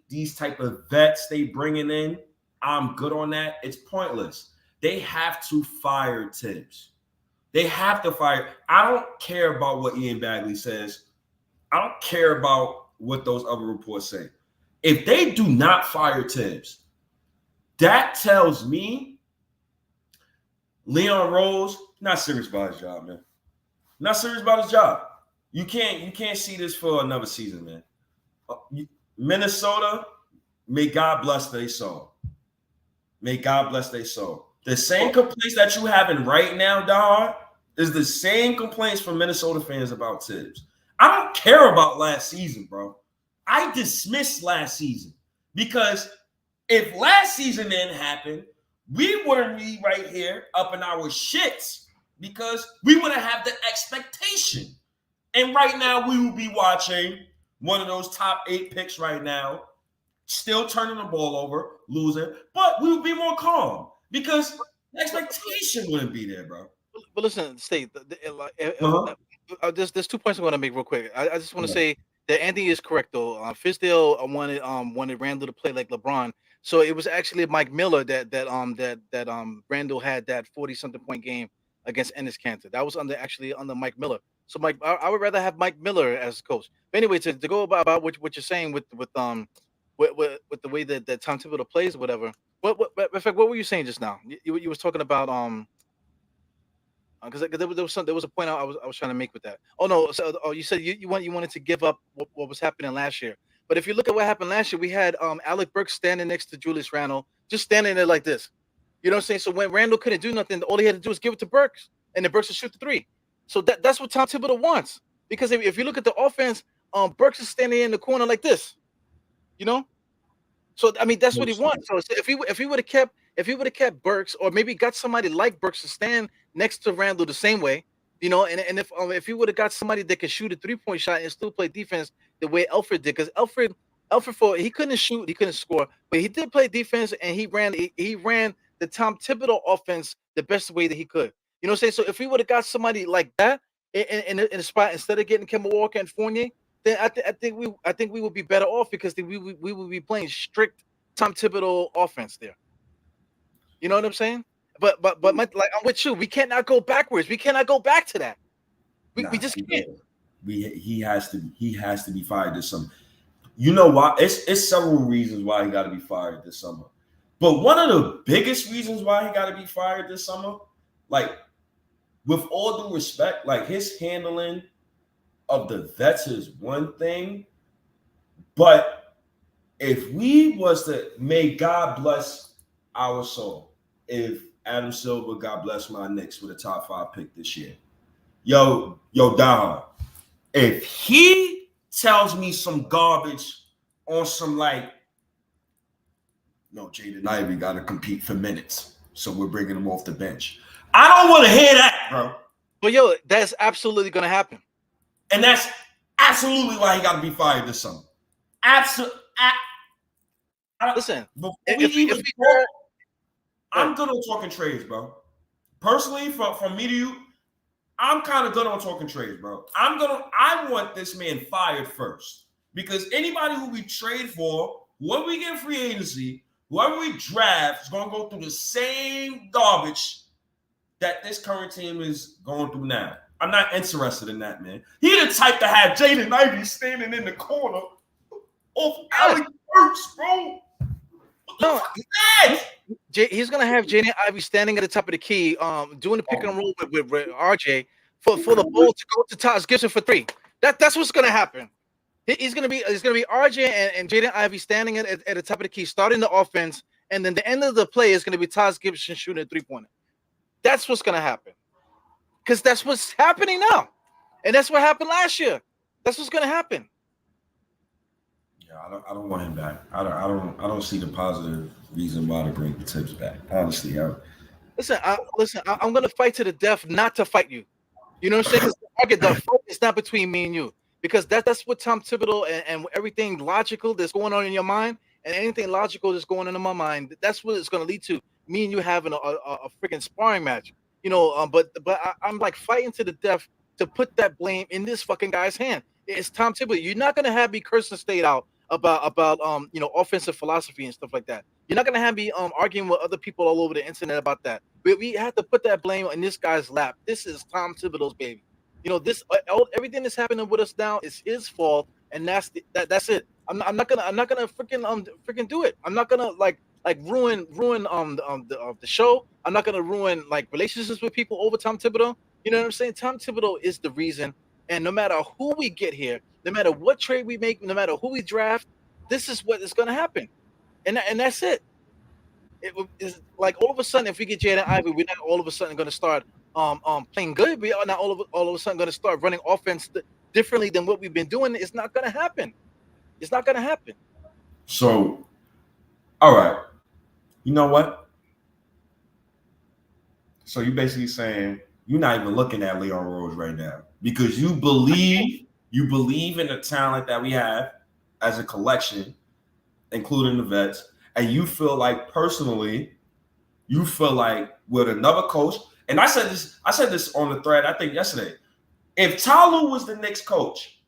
these type of vets they bringing in. I'm good on that. It's pointless. They have to fire Tibbs. They have to fire. I don't care about what Ian Bagley says. I don't care about what those other reports say. If they do not fire Tibbs, that tells me Leon Rose not serious about his job, man. Not serious about his job. You can't see this for another season, man. Minnesota, may God bless their soul. May God bless their soul. The same complaints that you having right now, dog, is the same complaints from Minnesota fans about Tibbs. I don't care about last season, bro. I dismissed last season because if last season didn't happen, we wouldn't be right here up in our shits because we wouldn't have the expectation. And right now we will be watching one of those top 8 picks right now, still turning the ball over, losing, but we would be more calm because the expectation wouldn't be there, bro. But listen, State, there's 2 points I want to make real quick. I just want to say that Andy is correct though. Fizdale wanted Randall to play like LeBron, so it was actually Mike Miller that Randall had that 40-something point game against Enes Kanter. That was under Mike Miller. So Mike, I would rather have Mike Miller as coach. But anyway, to go about what you're saying with the way that Tom Thibodeau plays or whatever. In fact, what were you saying just now? You was talking about because there was a point I was trying to make with that. Oh no, you said you wanted to give up what was happening last year. But if you look at what happened last year, we had Alec Burks standing next to Julius Randle, just standing there like this. You know what I'm saying? So when Randle couldn't do nothing, all he had to do was give it to Burks, and then Burks would shoot the 3. So that's what Tom Thibodeau wants. Because if you look at the offense, Burks is standing in the corner like this. So I mean that's what he wants. So if he would have kept Burks, or maybe got somebody like Burks to stand next to Randle the same way, and if he would have got somebody that could shoot a 3-point shot and still play defense the way Alfred did, because Alfred he couldn't shoot, he couldn't score, but he did play defense and he ran the Tom Thibodeau offense the best way that he could. You know what I'm saying? So if we would have got somebody like that in the spot instead of getting Kemba Walker and Fournier, then I think we would be better off because we would be playing strict Tom Thibodeau offense there. You know what I'm saying? But I'm with you. We cannot go backwards. We cannot go back to that. We just can't. He has to be fired this summer. You know why? It's several reasons why he got to be fired this summer. But one of the biggest reasons why he got to be fired this summer, like with all due respect, like his handling of the vets is one thing, but if we was to, may God bless our soul, if Adam Silver, God bless my Knicks, with a top 5 pick this year, yo, dog, if he tells me some garbage on some like, no, Jaden Ivey got to compete for minutes, so we're bringing him off the bench. I don't want to hear that, bro. But yo, that's absolutely gonna happen. And that's absolutely why he got to be fired this summer. Absolutely. Listen, I'm good on talking trades, bro. Personally, from me to you, I'm kind of good on talking trades, bro. I want this man fired first. Because anybody who we trade for, whoever we get in free agency, whoever we draft is going to go through the same garbage that this current team is going through now. I'm not interested in that, man. He the type to have Jaden Ivey standing in the corner of Alec Burks, bro. What the fuck is that? He's gonna have Jaden Ivey standing at the top of the key, doing the pick and roll with RJ for the ball to go to Taj Gibson for 3. That's what's gonna happen. It's gonna be RJ and Jaden Ivey standing at the top of the key, starting the offense, and then the end of the play is gonna be Taj Gibson shooting a 3-pointer. That's what's gonna happen, because that's what's happening now, and that's what happened last year. That's what's gonna happen. Yeah, I don't want him back. I don't see the positive reason why to bring the Tibbs back. Honestly, I'm gonna fight to the death not to fight you. You know what I'm saying? Because the fight is not between me and you, because that's what Tom Thibodeau and everything logical that's going on in your mind, and anything logical that's going on in my mind, that's what it's gonna lead to. Me and you having a freaking sparring match, you know. But I'm like fighting to the death to put that blame in this fucking guy's hand. It's Tom Thibodeau. You're not gonna have me cursing State out about offensive philosophy and stuff like that. You're not gonna have me arguing with other people all over the internet about that. We have to put that blame in this guy's lap. This is Tom Thibodeau's baby. You know, this everything that's happening with us now is his fault, and that's it. I'm not gonna freaking do it. I'm not gonna like ruin the show. I'm not gonna ruin like relationships with people over Tom Thibodeau. You know what I'm saying? Tom Thibodeau is the reason, and no matter who we get here, no matter what trade we make, no matter who we draft, this is what is gonna happen, and that's it. It's like all of a sudden, if we get Jaden Ivey, we're not all of a sudden gonna start playing good. We are not all of a sudden gonna start running offense differently than what we've been doing. It's not gonna happen. It's not gonna happen. So, all right. You know what? So you're basically saying you're not even looking at Leon Rose right now because you believe in the talent that we have as a collection, including the vets, and you feel like personally, with another coach, and I said this on the thread, I think yesterday. If Ty Lue was the Knicks coach,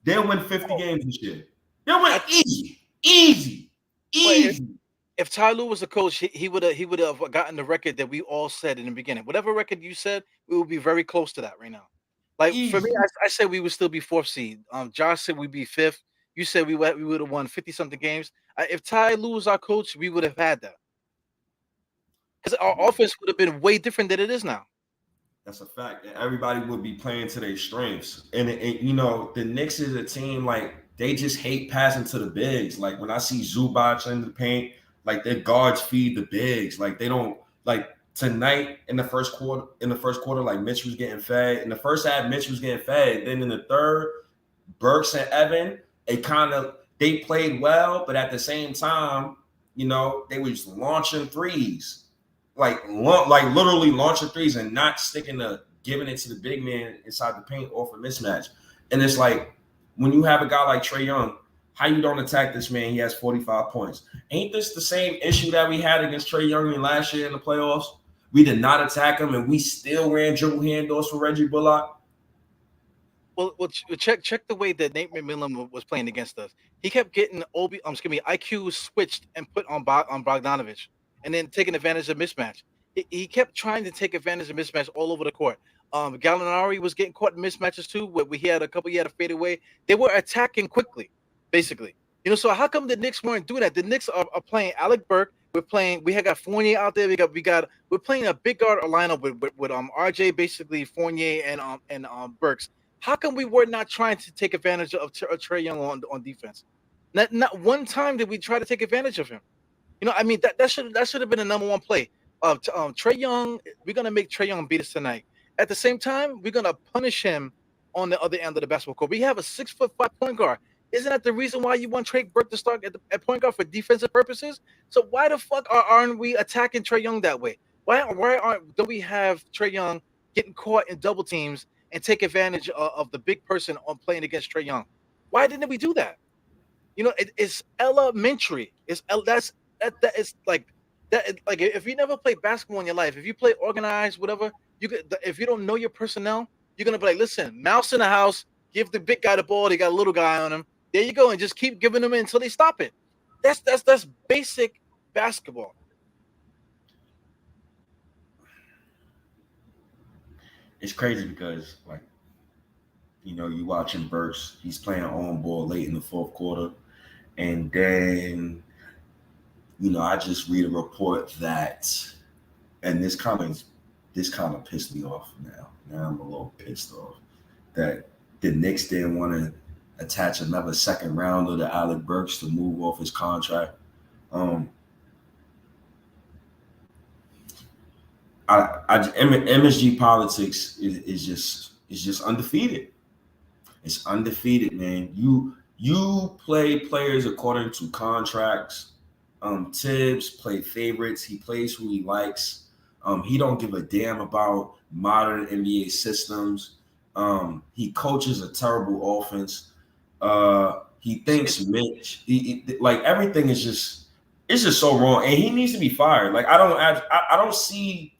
they'll win 50 games this year. They'll win easy. If Ty Lue was the coach, he would have gotten the record that we all said in the beginning. Whatever record you said, we would be very close to that right now. Like for me, I said we would still be 4th seed. Josh said we'd be 5th. You said we would have won 50-something games. If Ty Lue was our coach, we would have had that. Because our offense would have been way different than it is now. That's a fact. And everybody would be playing to their strengths. And you know, the Knicks is a team like they just hate passing to the bigs. Like when I see Zubac in the paint, like their guards feed the bigs. Like they don't like tonight in the first quarter, like Mitch was getting fed. In the first half, Mitch was getting fed. Then in the third, Burks and Evan, they played well, but at the same time, you know, they was launching threes. Like literally launching threes and not giving it to the big man inside the paint off a mismatch. And it's like when you have a guy like Trae Young, how you don't attack this man? He has 45 points. Ain't this the same issue that we had against Trae Young last year in the playoffs? We did not attack him, and we still ran dribble handoffs for Reggie Bullock. Well, check the way that Nate McMillan was playing against us. He kept getting IQ switched and put on Bogdanovich, and then taking advantage of mismatch. He kept trying to take advantage of mismatch all over the court. Gallinari was getting caught in mismatches too. Where he had a fadeaway. They were attacking quickly, basically. You know, so how come the Knicks weren't doing that? The Knicks are playing Alec Burke. We had got Fournier out there. We're playing a big guard lineup with RJ, basically Fournier and Burks. How come we were not trying to take advantage of Trae Young on defense? Not one time did we try to take advantage of him. You know, I mean that should have been the number one play. Trae Young, we're gonna make Trae Young beat us tonight. At the same time, we're gonna punish him on the other end of the basketball court. We have a 6'5" point guard. Isn't that the reason why you want Trae Burke to start at point guard for defensive purposes? So why the fuck aren't we attacking Trae Young that way? Don't we have Trae Young getting caught in double teams and take advantage of the big person on playing against Trae Young. Why didn't we do that? It's elementary. That is like that. Like if you never played basketball in your life, if you play organized, whatever, if you don't know your personnel, you're gonna be like, listen, mouse in the house, give the big guy the ball, they got a little guy on him. There you go, and just keep giving them until they stop it. That's basic basketball. It's crazy because, like, you watching Burks, he's playing on ball late in the fourth quarter. And then, I just read a report that, and this kind of pissed me off now. Now I'm a little pissed off that the Knicks didn't want to attach another second rounder to Alec Burks to move off his contract. MSG politics is just undefeated. It's undefeated, man. You play players according to contracts. Tibbs play favorites. He plays who he likes. He don't give a damn about modern NBA systems. He coaches a terrible offense. He thinks Mitch. He like everything is just so wrong, and he needs to be fired. Like I don't see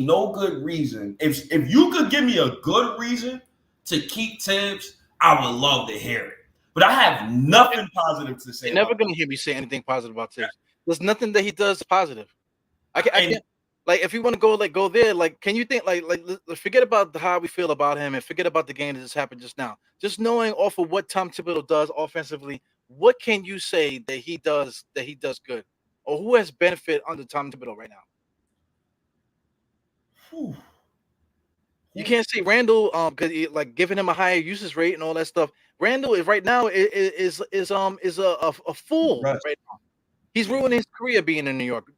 no good reason. If you could give me a good reason to keep Tibbs, I would love to hear it. But I have nothing positive to say. You're never going to hear me say anything positive about Tibbs. There's nothing that he does positive. I can't. Like, if you want to go there. Like, can you think like forget about how we feel about him and forget about the game that just happened just now. Just knowing off of what Tom Thibodeau does offensively, what can you say that he does good, or who has benefit under Tom Thibodeau right now? Whew. You can't say Randall, because like giving him a higher usage rate and all that stuff. Randall is right now is a fool right now. He's ruining his career being in New York.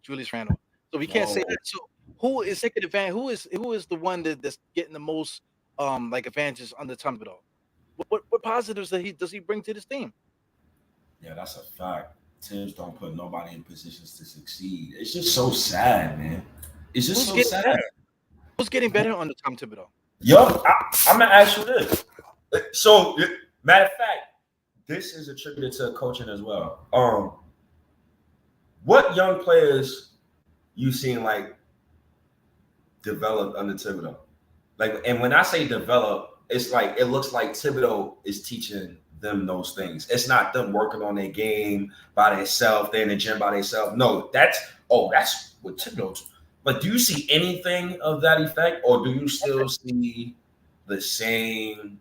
Julius Randle. So we can't say that. So who is taking advantage? Who is the one that's getting the most like advantages under Tom Thibodeau? What positives does he bring to this team? Yeah, that's a fact. Tibbs don't put nobody in positions to succeed. It's just so sad, man. It's just so sad. Better? Who's getting better under Tom Thibodeau? Yo, I'm gonna ask you this. So, matter of fact, this is attributed to coaching as well. What young players you seen like develop under Thibodeau? Like, and when I say develop, it's like it looks like Thibodeau is teaching them those things. It's not them working on their game by themselves. They're in the gym by themselves. No, that's what Thibodeau. But do you see anything of that effect, or do you still see the same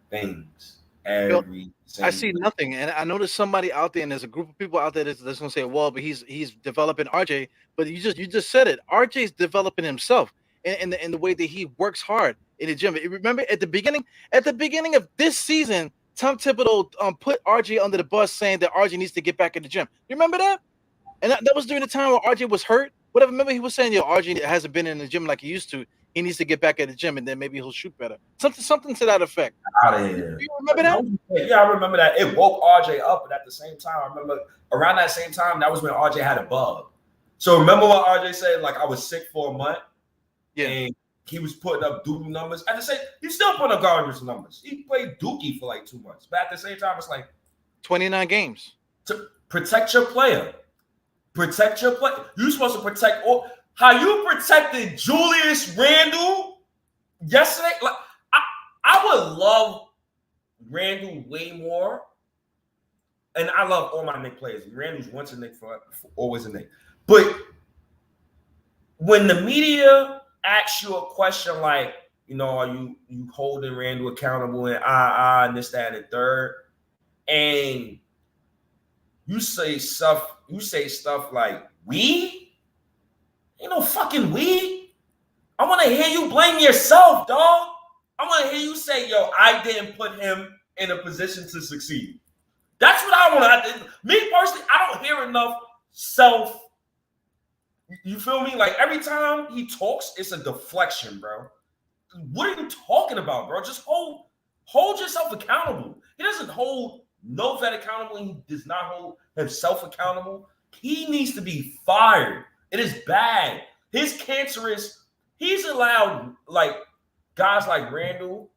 things every? I see nothing, and I know there's somebody out there, and there's a group of people out there that's gonna say, "Well, but he's developing RJ." But you just said it. RJ's developing himself in the way that he works hard in the gym. Remember at the beginning of this season, Tom Thibodeau put RJ under the bus, saying that RJ needs to get back in the gym. You remember that? And that was during the time when RJ was hurt. Whatever. Remember he was saying, RJ hasn't been in the gym like he used to. He needs to get back at the gym, and then maybe he'll shoot better. Something to that effect. Out of here. You remember that? Yeah, I remember that. It woke RJ up, but at the same time, I remember around that same time, that was when RJ had a bug. So remember what RJ said? Like, I was sick for a month. Yeah. And he was putting up doo-doo numbers. At the same, he's still putting up garbage numbers. He played dookie for like 2 months. But at the same time, it's like 29 games. To protect your player. Protect your player. You're supposed to protect all. How you protected Julius Randle yesterday? Like, I would love Randle way more. And I love all my Knicks players. Randle's once a Knick, for always a Knick. But when the media asks you a question like, are you holding Randle accountable and this, that, and the third, and you say stuff like we? Ain't no fucking we. I want to hear you blame yourself, dog. I want to hear you say, I didn't put him in a position to succeed. That's what I want to. Me personally, I don't hear enough self. You feel me? Like every time he talks, it's a deflection, bro. What are you talking about, bro? Just hold yourself accountable. He doesn't hold no vet accountable. He does not hold himself accountable. He needs to be fired. It is bad. His cancerous he's allowed like guys like Randall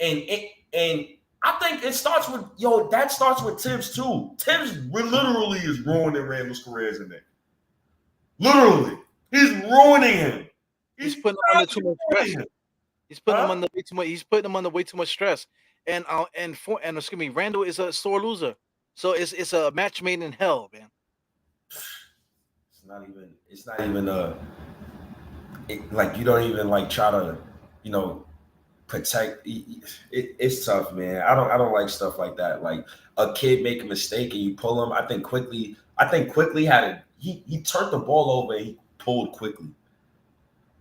and I think it starts with that starts with Tibbs too. Tibbs literally is ruining Randall's career as a Knick. Literally, he's ruining him. He's putting him under too much stress. him. He's putting him under way too much. He's putting him under way too much stress. And excuse me, Randall is a sore loser. So it's a match made in hell, man. It's not even like you don't even like try to, protect. It's tough, man. I don't like stuff like that. Like a kid make a mistake and you pull him. I think quickly had he turned the ball over and he pulled quickly.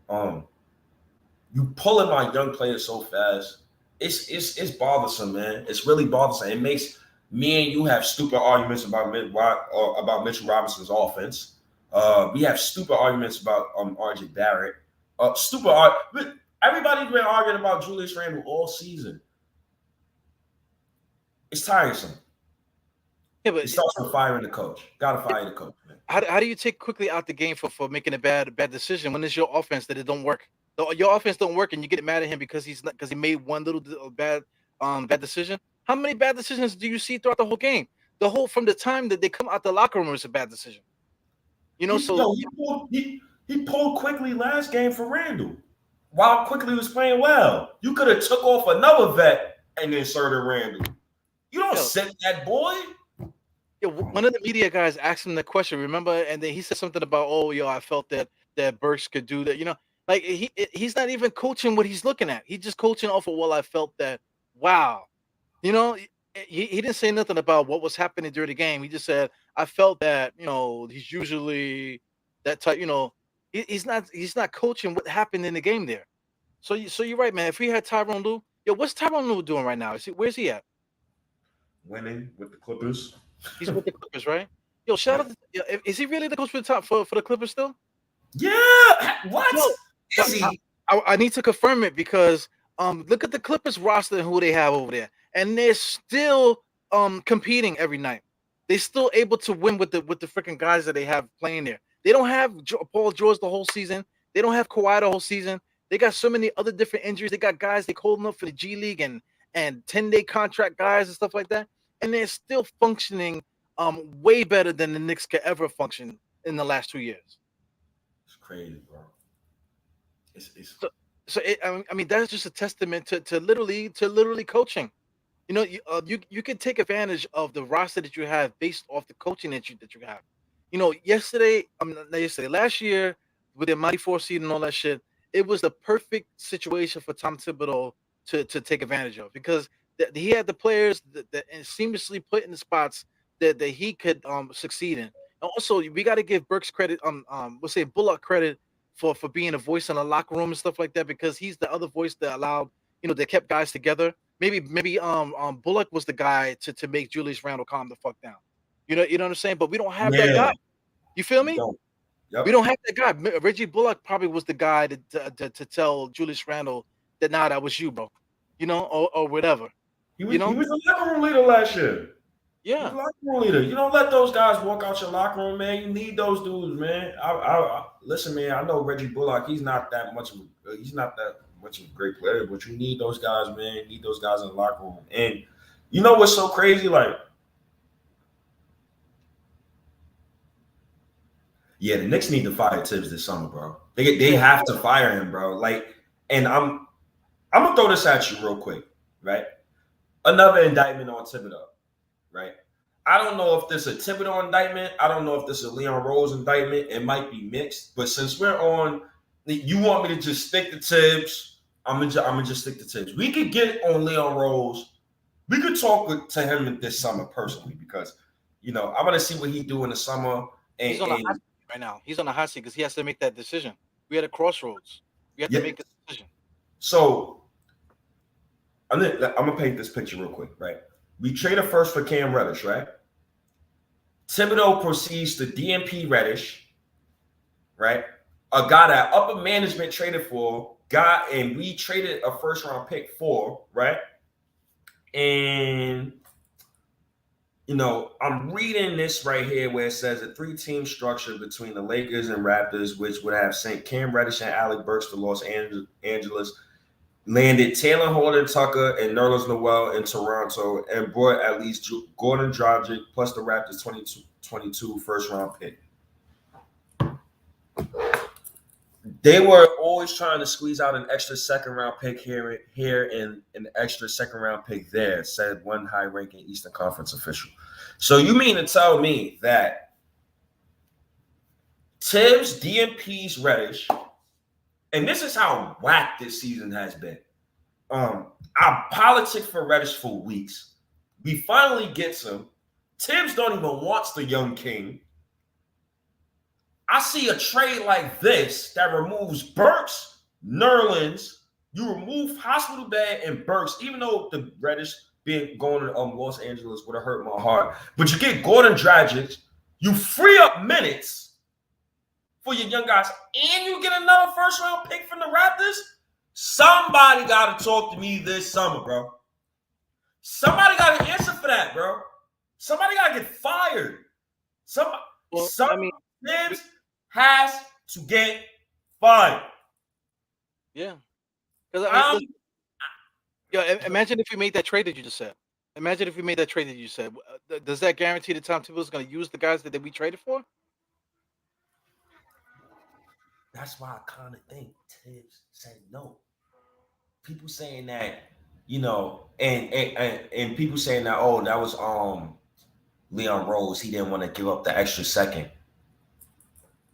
You pulling my young players so fast. It's bothersome, man. It's really bothersome. It makes me and you have stupid arguments about Mitchell Robinson's offense. We have stupid arguments about RJ Barrett. Everybody's been arguing about Julius Randle all season. It's tiresome. Yeah, but it starts with firing the coach. Gotta fire the coach, man. How do you take quickly out the game for making a bad decision when it's your offense that it don't work? Your offense don't work and you get mad at him because he made one little bad decision. How many bad decisions do you see throughout the whole game? From the time that they come out the locker room, it's a bad decision. He pulled quickly last game for Randall. While Quickly was playing well, you could have took off another vet and inserted Randall. You don't sit that boy. Yeah, one of the media guys asked him the question, remember? And then he said something about, I felt that Burks could do that. Like he's not even coaching what he's looking at. He's just coaching off of, I felt that, wow. He didn't say nothing about what was happening during the game. He just said, I felt that, he's usually that type, he's not coaching what happened in the game there. So you're right, man. If we had Tyronn Lue, what's Tyronn Lue doing right now? Where's he at? Winning with the Clippers. He's with the Clippers, right? Shout out to, is he really the coach for the Clippers still? Yeah. What? Is he? I need to confirm it because look at the Clippers roster and who they have over there, and they're still competing every night. They're still able to win with the freaking guys that they have playing there. They don't have Paul George the whole season. They don't have Kawhi the whole season. They got so many other different injuries. They got guys they holding up for the G League and 10-day contract guys and stuff like that, and they're still functioning way better than the Knicks could ever function in the last 2 years. It's crazy, bro. I mean, that's just a testament to literally coaching. You can take advantage of the roster that you have based off the coaching that you have. Last year with the Mighty Four seed and all that shit, it was the perfect situation for Tom Thibodeau to take advantage of because he had the players that seamlessly put in the spots that he could succeed in. And also, we got to give Burks credit, Bullock credit for being a voice in the locker room and stuff like that because he's the other voice that allowed, that kept guys together. Maybe Bullock was the guy to make Julius Randle calm the fuck down. You know what I'm saying? But we don't have that guy. You feel me? Yep. We don't have that guy. Reggie Bullock probably was the guy to tell Julius Randle that that was you, bro. Or whatever. He was the locker room leader last year. Yeah, locker room leader. You don't let those guys walk out your locker room, man. You need those dudes, man. I listen, man. I know Reggie Bullock. He's not that much of a great player, but you need those guys, man. You need those guys in the locker room. And you know what's so crazy? Like, yeah, the Knicks need to fire Tibbs this summer, bro. They have to fire him, bro. Like, and I'm gonna throw this at you real quick, right? Another indictment on Thibodeau. Right. I don't know if this is a Thibodeau indictment. I don't know if this is a Leon Rose indictment. It might be mixed. But since we're on, you want me to just stick to Tibbs? I'm gonna just stick to Tibbs. We could get on Leon Rose. We could talk to him this summer personally because, I want to see what he do in the summer. And he's on a hot seat right now. He's on a hot seat because he has to make that decision. We had a crossroads. We have to make a decision. So I'm gonna paint this picture real quick, right? We trade a first for Cam Reddish, right? Thibodeau proceeds to DNP Reddish, right? A guy that upper management traded for, and we traded a first round pick for, right? And I'm reading this right here where it says a 3-team structure between the Lakers and Raptors, which would have sent Cam Reddish and Alec Burks to Los Angeles, landed Taylor Horton Tucker and Nerlens Noel in Toronto, and brought at least Gordon Dragic plus the Raptors 2022 first-round pick. They were always trying to squeeze out an extra second-round pick here and an extra second-round pick there, said one high-ranking Eastern Conference official. So you mean to tell me that Tibbs DMP's Reddish, and this is how whack this season has been. I politic for Reddish for weeks. We finally get him. Tibbs don't even want the young king. I see a trade like this that removes Burks, Nerlens. You remove Hospital Bed and Burks, even though the Reddish going to Los Angeles would have hurt my heart. But you get Gordon Dragic, you free up minutes for your young guys, and you get another first-round pick from the Raptors. Somebody got to talk to me this summer, bro. Somebody got to answer for that, bro. Somebody got to get fired. Tibbs has to get fired. Yeah. Because imagine if we made that trade that you just said. Imagine if we made that trade that you said. Does that guarantee that Tom Thibodeau is going to use the guys that we traded for? That's why I kind of think Tibbs said no. People saying that, and people saying that, oh, that was Leon Rose. He didn't want to give up the extra second.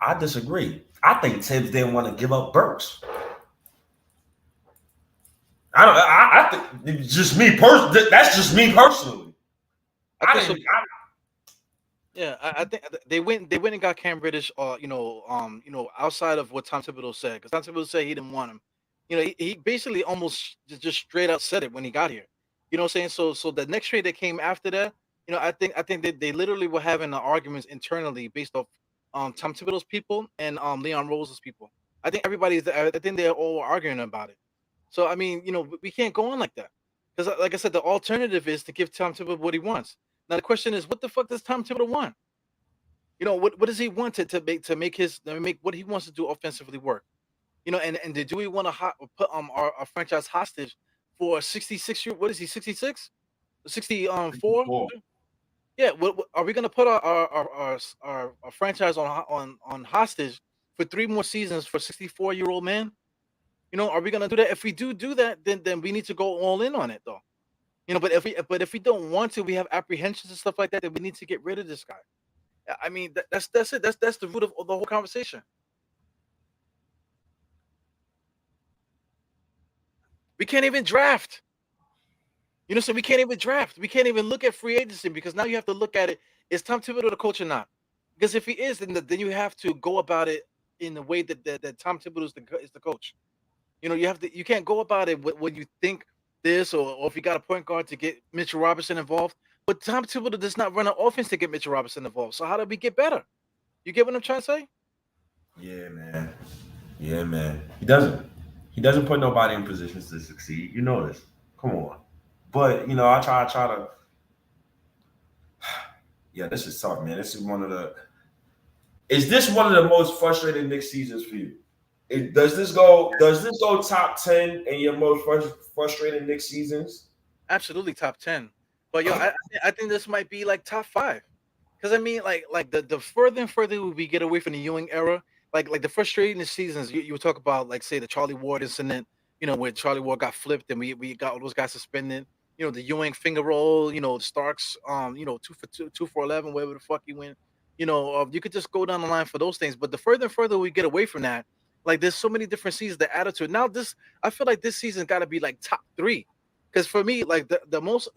I disagree. I think Tibbs didn't want to give up Burks. I think it's just me personally. That's just me personally. I think they went and got Cam Reddish, outside of what Tom Thibodeau said, because Tom Thibodeau said he didn't want him. He basically almost just straight out said it when he got here. You know what I'm saying? So the next trade that came after that, I think that they literally were having arguments internally based off Tom Thibodeau's people and Leon Rose's people. I think they're all arguing about it. So I mean, we can't go on like that, because like I said, the alternative is to give Tom Thibodeau what he wants. Now the question is, what the fuck does Tom Thibodeau want? What does he want to make what he wants to do offensively work? And do we want to put our franchise hostage for 66 year? What is he? 66? 64? Yeah. What are we going to put our franchise on hostage for 3 more seasons for 64-year-old man? Are we going to do that? If we do that, then we need to go all in on it, though. But if we don't want to, we have apprehensions and stuff like that, then we need to get rid of this guy. I mean, that's it. That's the root of the whole conversation. We can't even draft. So we can't even draft. We can't even look at free agency, because now you have to look at it. Is Tom Thibodeau the coach or not? Because if he is, then you have to go about it in the way that Tom Thibodeau is the coach. You can't go about it what you think this, or if you got a point guard to get Mitchell Robinson involved. But Tom Thibodeau does not run an offense to get Mitchell Robinson involved. So how do we get better? You get what I'm trying to say? Yeah, man. He doesn't put nobody in positions to succeed. You know this. Come on. But I try to. Yeah, this is tough, man. This is Is this one of the most frustrating Knicks seasons for you? Does this go top 10 in your most frustrating Knicks seasons? Absolutely top 10. But I think this might be like top 5. Because I mean, like the further and further we get away from the Ewing era, like the frustrating seasons, you would talk about, like, say, the Charlie Ward incident, where Charlie Ward got flipped and we got all those guys suspended. The Ewing finger roll, Starks, 2 for 11, wherever the fuck he went. You could just go down the line for those things. But the further and further we get away from that, like, there's so many different seasons that add to it. Now I feel like this season got to be like top 3. Because for me, like the most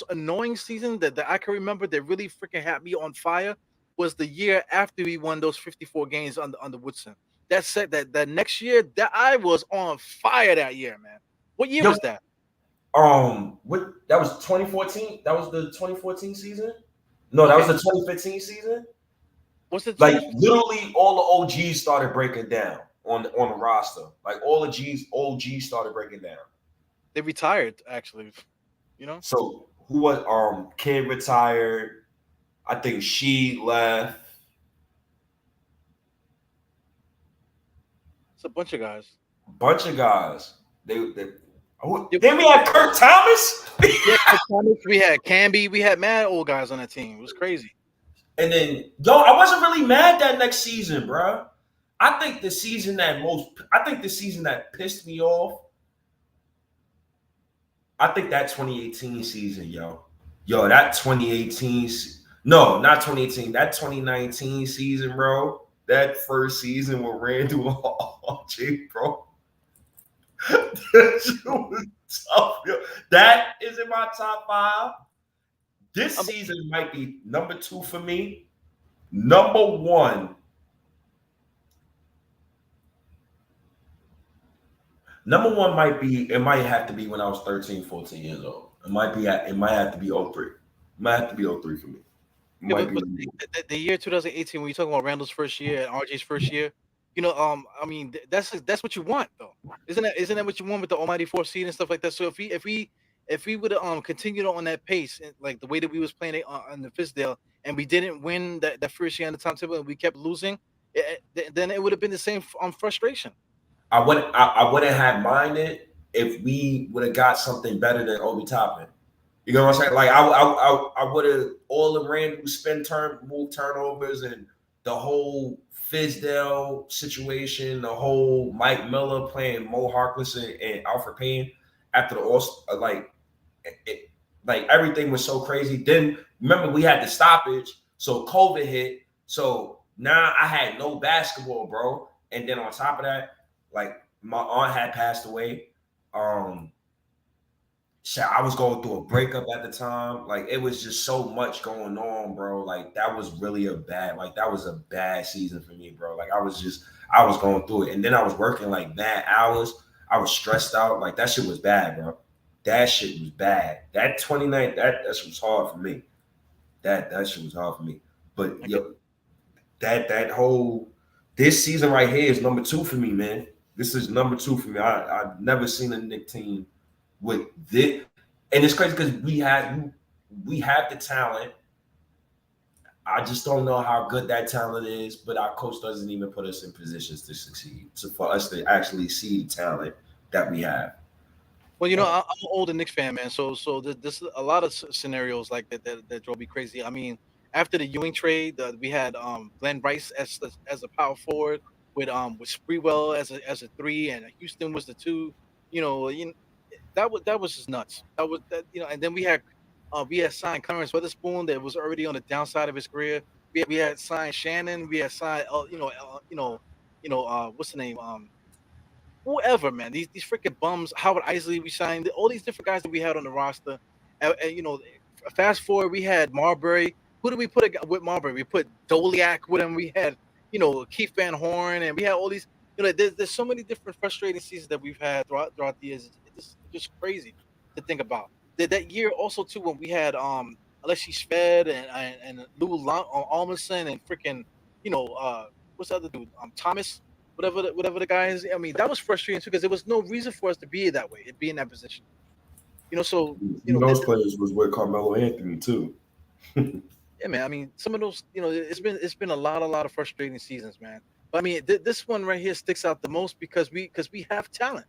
annoying season that I can remember that really freaking had me on fire was the year after we won those 54 games under Woodson. That said, that next year that I was on fire that year, man. What year was that? That was 2014. That was the 2014 season. No, that was the 2015 season. What's the literally all the OGs started breaking down on the roster. Like all the OGs started breaking down. They retired, actually. So who was Kid retired? I think she left. It's a bunch of guys. Bunch of guys. Then we had Kurt Thomas. We had Camby. We had mad old guys on that team. It was crazy. And then, I wasn't really mad that next season, bro. I think the season that pissed me off. I think that 2018 season, that 2018. No, not 2018. That 2019 season, bro. That first season with Randall and RJ, bro. That shit was tough, yo. That is in my top 5. This season might be number 2 for me. Number 1. Number 1 might have to be when I was 13, 14 years old. It might have to be 03. It might have to be 03 for me. Yeah, but the year 2018, when you're talking about Randall's first year and RJ's first year, I mean, that's what you want, though. Isn't that what you want with the almighty 4th seed and stuff like that? So if we would have continued on that pace, like the way that we was playing it on the Fizdale, and we didn't win that first year on the top table, and we kept losing, then it would have been the same frustration. I wouldn't have minded if we would have got something better than Obi Toppin. You know what I'm saying? Like I would have all the Randall move turnovers and the whole Fizdale situation, the whole Mike Miller playing Mo Harkless and Alfred Payne after the All, like everything was so crazy. Then remember we had the stoppage, so COVID hit. So now I had no basketball, bro. And then on top of that, like my aunt had passed away. I was going through a breakup at the time. Like it was just so much going on, bro. Like that was really a bad season for me, bro. Like I was going through it. And then I was working like mad hours. I was stressed out. Like that shit was bad, bro. That shit was bad. That 29, that shit was hard for me. That shit was hard for me. But that whole this season right here is number 2 for me, man. This is number 2 for me. I've never seen a Knicks team with this, and it's crazy because we have the talent. I just don't know how good that talent is, but our coach doesn't even put us in positions to succeed. So for us to actually see the talent that we have. Well, I'm an older Knicks fan, man. So this is a lot of scenarios like that drove me crazy. I mean, after the Ewing trade, we had Glenn Rice as a power forward with Sprewell as a 3, and Houston was the 2. That was just nuts. And then we had signed Clarence Weatherspoon that was already on the downside of his career. We had signed Shannon. We had signed what's the name? Whoever, man. These freaking bums. Howard Isley. We signed all these different guys that we had on the roster. And fast forward, we had Marbury. Who did we put with Marbury? We put Doliak with him. We had Keith Van Horn, and we had all these. There's so many different frustrating seasons that we've had throughout the years. It's just crazy to think about. That year also too when we had Alexi Sved and Lou Almerson and freaking what's the other dude Thomas whatever the guy is. I mean that was frustrating too because there was no reason for us to be that way, be in that position. Those players was with Carmelo Anthony too. Yeah, man. I mean some of those it's been a lot of frustrating seasons, man. But I mean this one right here sticks out the most because we have talent.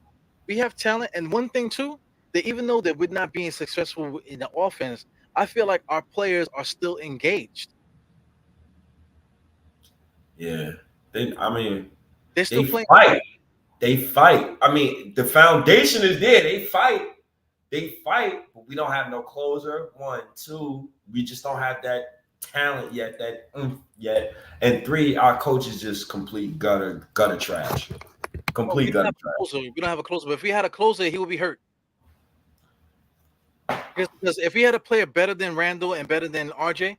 We have talent, and one thing too, that even though that we're not being successful in the offense, I feel like our players are still engaged. Yeah, they're still playing. They fight. I mean, the foundation is there. They fight, but we don't have no closer. 1, 2, we just don't have that talent yet, yet. And 3, our coach is just complete gutter trash. Complete gutter trash. We don't have a closer, but if we had a closer, he would be hurt. Because if we had a player better than Randall and better than RJ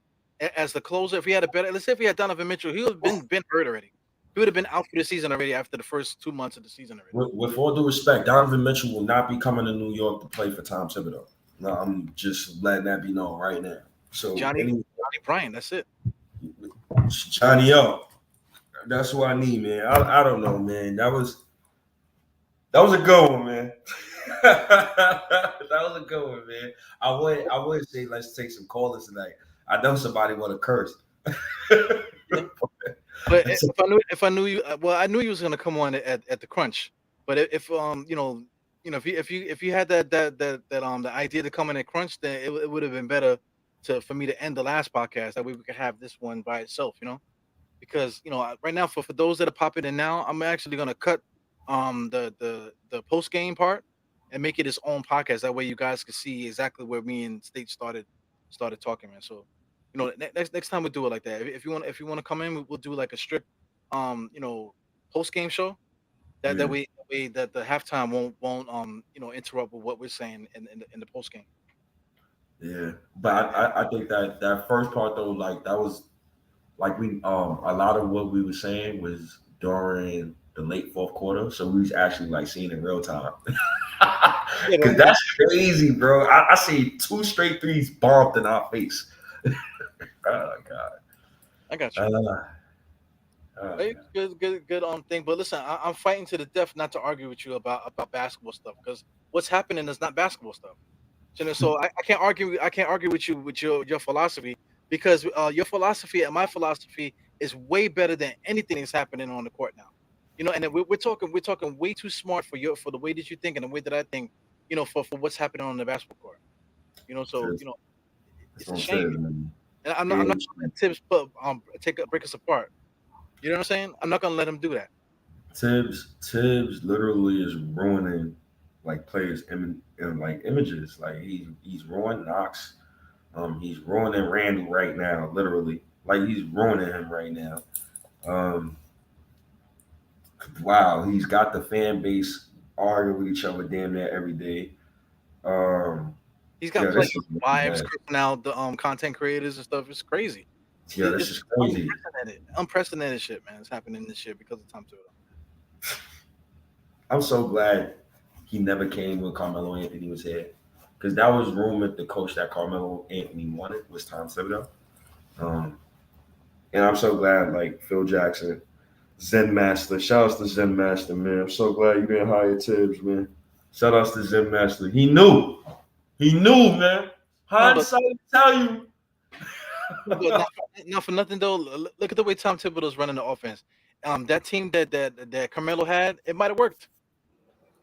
as the closer, let's say if we had Donovan Mitchell, he would have been hurt already. He would have been out for the season already after the first 2 months of the season already. With all due respect, Donovan Mitchell will not be coming to New York to play for Tom Thibodeau. No, I'm just letting that be known right now. So Johnny Bryant, that's it. Johnny O. That's what I need, man. I don't know, man. That was a good one, man. That was a good one, man. I would say let's take some callers tonight. I know somebody want to curse. But if I knew you, well, I knew you was gonna come on at the crunch. But if if you had that the idea to come in at crunch, then it would have been better for me to end the last podcast. That way we could have this one by itself, because right now for those that are popping in now, I'm actually gonna cut the post game part and make it its own podcast. That way you guys can see exactly where me and State started talking, man. So next time we'll do it like that. If you want to come in, we'll do like a strict post game show. That way that the halftime won't interrupt with what we're saying in the post game. Yeah, but I think that first part though, like that was like we a lot of what we were saying was during the late fourth quarter, so we was actually like seeing in real time. Cause that's crazy, bro. I see 2 straight threes bombed in our face. Oh God. I got you. Good thing. But listen, I'm fighting to the death not to argue with you about basketball stuff, because what's happening is not basketball stuff. So I can't argue. I can't argue with you with your philosophy, because your philosophy and my philosophy is way better than anything that's happening on the court now. And then we're talking way too smart for the way that you think and the way that I think. For what's happening on the basketball court. So it's a shame. And I'm not letting Tibbs break us apart. You know what I'm saying? I'm not gonna let him do that. Tibbs literally is ruining like players in like images. Like he's ruining Knox. He's ruining Randall right now, literally. Like he's ruining him right now. Wow, he's got the fan base arguing with each other damn near every day. He's got players, wives, now the content creators and stuff. It's crazy. Yeah, this is crazy. Unprecedented shit, man. It's happening this shit because of Tom Thibodeau. I'm so glad he never came when Carmelo Anthony was here, because that was rumored the coach that Carmelo Anthony wanted was Tom Thibodeau. And I'm so glad, like Phil Jackson, Zen Master. Shout out to Zen Master, man. I'm so glad you didn't hire Tibbs, man. Shout out to Zen Master. He knew, man. Hindsight tell you. Not for nothing though. Look at the way Tom Thibodeau's running the offense. That team that Carmelo had, it might have worked,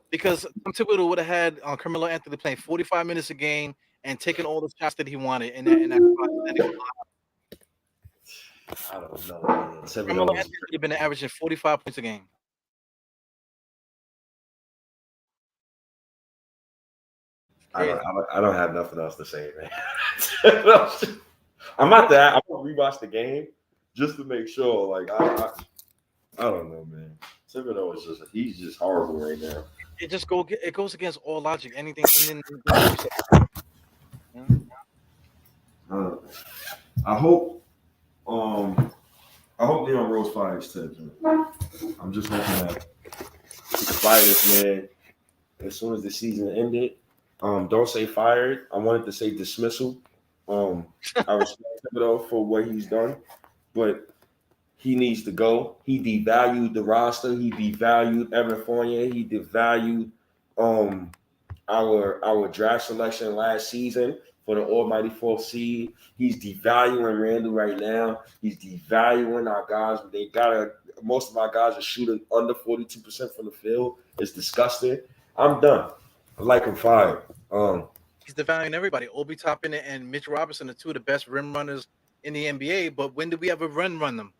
because Tom Thibodeau would have had Carmelo Anthony playing 45 minutes a game and taking all the shots that he wanted. And that I don't know, man. Carmelo Anthony would have been averaging 45 points a game. I don't have nothing else to say, man. I'm gonna rewatch the game just to make sure. Like I don't know, man. Thibodeau is he's just horrible right now. It goes against all logic. Anything. I hope Leon Rose fires Tibbs. I'm just hoping that he can fire this man as soon as the season ended. Don't say fired. I wanted to say dismissal. I respect Thibodeau for what he's done, but he needs to go. He devalued the roster. He devalued Evan Fournier. He devalued our draft selection last season for the almighty 4th seed. He's devaluing Randall right now. He's devaluing our guys. Most of our guys are shooting under 42% from the field. It's disgusting. I'm done. I like him fired. He's devaluing everybody. Obi Toppin and Mitch Robinson are 2 of the best rim runners in the NBA. But when did we ever run them?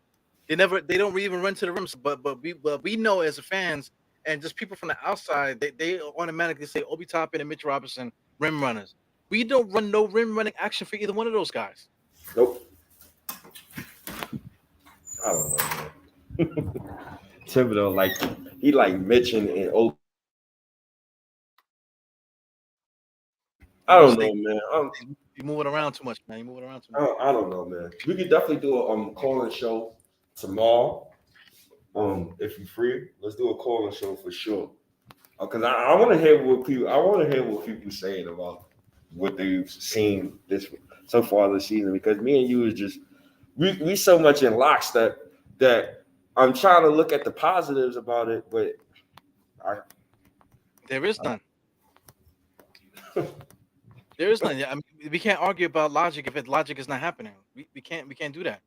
They don't even run to the rims. But we know as fans and just people from the outside, they automatically say Obi Toppin and Mitch Robinson rim runners. We don't run no rim running action for either one of those guys. Nope. I don't know, man. Thibodeau, he like Mitch and Obi. I don't know, man. You're moving around too much, man. I don't know, man. We could definitely do a call-in show tomorrow. If you're free, let's do a call-in show for sure. Because I want to hear what people saying about what they've seen so far this season. Because me and you is just we so much in lockstep that I'm trying to look at the positives about it, but there is none. There is none. I mean, we can't argue about logic if logic is not happening. We can't do that.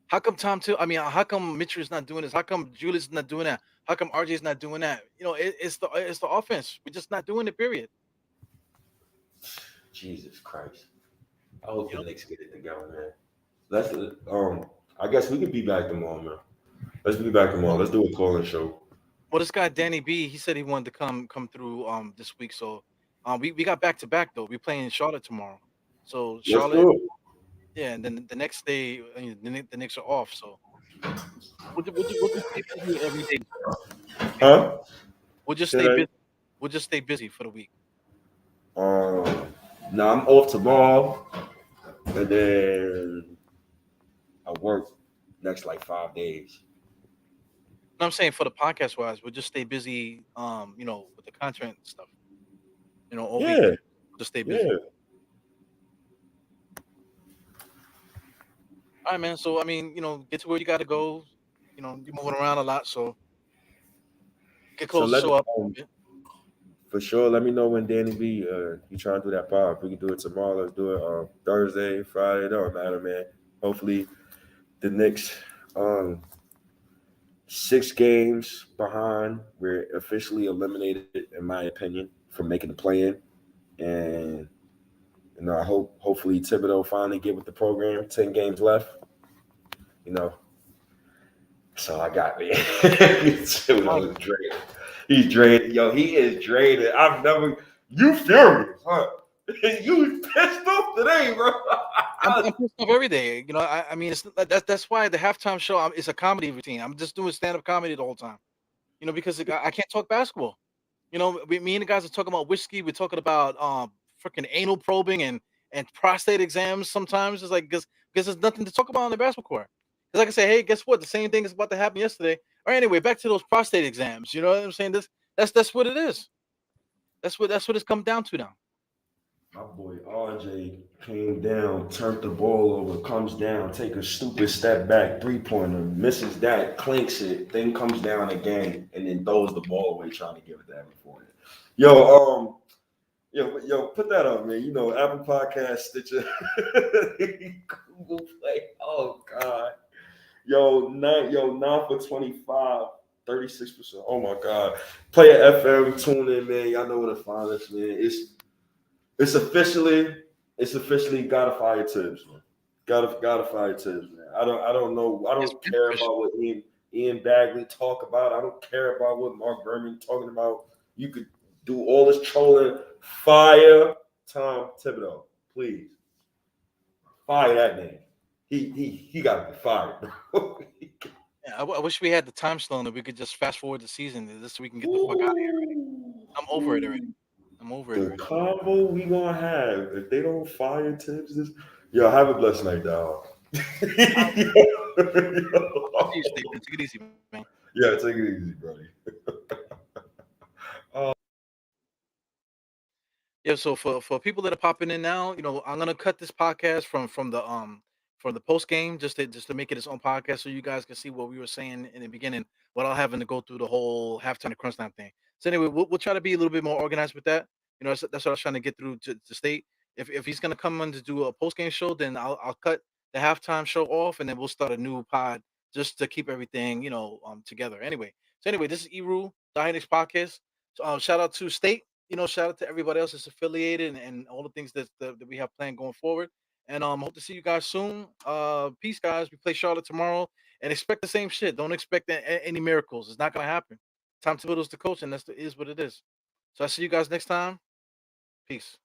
How come how come Mitchell is not doing this? How come Julius is not doing that? How come RJ is not doing that? It's the offense. We're just not doing it. Period. Jesus Christ. I hope You the know. Knicks get it together, man. Let's I guess we could be back tomorrow, man. Let's be back tomorrow. Let's do a call-in show. Well, this guy Danny B, he said he wanted to come through this week. So we got back to back though. We playing Charlotte tomorrow. So Let's Charlotte, do it. yeah, and then the next day the Knicks are off. So we'll just stay busy every day. Huh? We'll just Say stay that. busy. We'll just stay busy for the week. Um, now I'm off tomorrow, and then I work next like 5 days. No, I'm saying for the podcast wise, we'll just stay busy. With the content stuff. All week. Yeah, Just stay busy. yeah. All right, man. So I mean, get to where you got to go. You're moving around a lot, so get So close to let show up. for sure. Let me know when Danny B. You trying to do that pod. If we can do it tomorrow. Let's do it Thursday, Friday. It don't matter, man. Hopefully, the Knicks 6 games behind. We're officially eliminated, in my opinion, from making the play-in. And I hopefully Thibodeau finally get with the program. 10 games left. So I got me. Thibodeau is drained. He's drained. Yo, he is drained. You furious, huh? You pissed off today, bro. I'm pissed off every day. I mean, that's why the halftime show is a comedy routine. I'm just doing stand up comedy the whole time. Because I can't talk basketball. Me and the guys are talking about whiskey. We're talking about freaking anal probing and prostate exams. Sometimes it's like because there's nothing to talk about on the basketball court. Because I can say, hey, guess what? The same thing is about to happen yesterday. Or anyway, back to those prostate exams. You know what I'm saying? That's what it is. That's what it's come down to now. My boy RJ came down, turned the ball over, comes down, take a stupid step back, 3-pointer, misses that, clinks it, then comes down again, and then throws the ball away trying to give it to Evan Fournier. Yo, put that up, man. Apple Podcast, Stitcher, Google Play. Oh God. 9 for 25. 36%. Oh my God. Play an FM, tune in, man. Y'all know where to find us, man. It's officially gotta fire Tibbs, man. Gotta fire Tibbs, man. I don't know. I don't care about what Ian Bagley talk about. I don't care about what Mark Berman talking about. You could do all this trolling. Fire Tom Thibodeau, please. Fire that man. He gotta be fired, bro. Yeah, I wish we had the time slot that we could just fast forward the season just so we can get the fuck out of here already. I'm over it already. The combo we gonna have if they don't fire Tibbs yo, have a blessed night, dog. Take it easy, man. Yeah, take it easy, buddy. Yeah, so for people that are popping in now, I'm gonna cut this podcast from the post game just to make it its own podcast so you guys can see what we were saying in the beginning without having to go through the whole halftime Crunchtime thing. So anyway, we'll try to be a little bit more organized with that. That's what I was trying to get through to State. If he's gonna come in to do a post game show, then I'll cut the halftime show off and then we'll start a new pod just to keep everything together. Anyway, this is Eru, the High Knicks podcast. So, shout out to State. Shout out to everybody else that's affiliated and all the things that we have planned going forward. And hope to see you guys soon. Peace, guys. We play Charlotte tomorrow, and expect the same shit. Don't expect any miracles. It's not gonna happen. Tom Thibodeau's the coach, and is what it is. So I see you guys next time. Peace.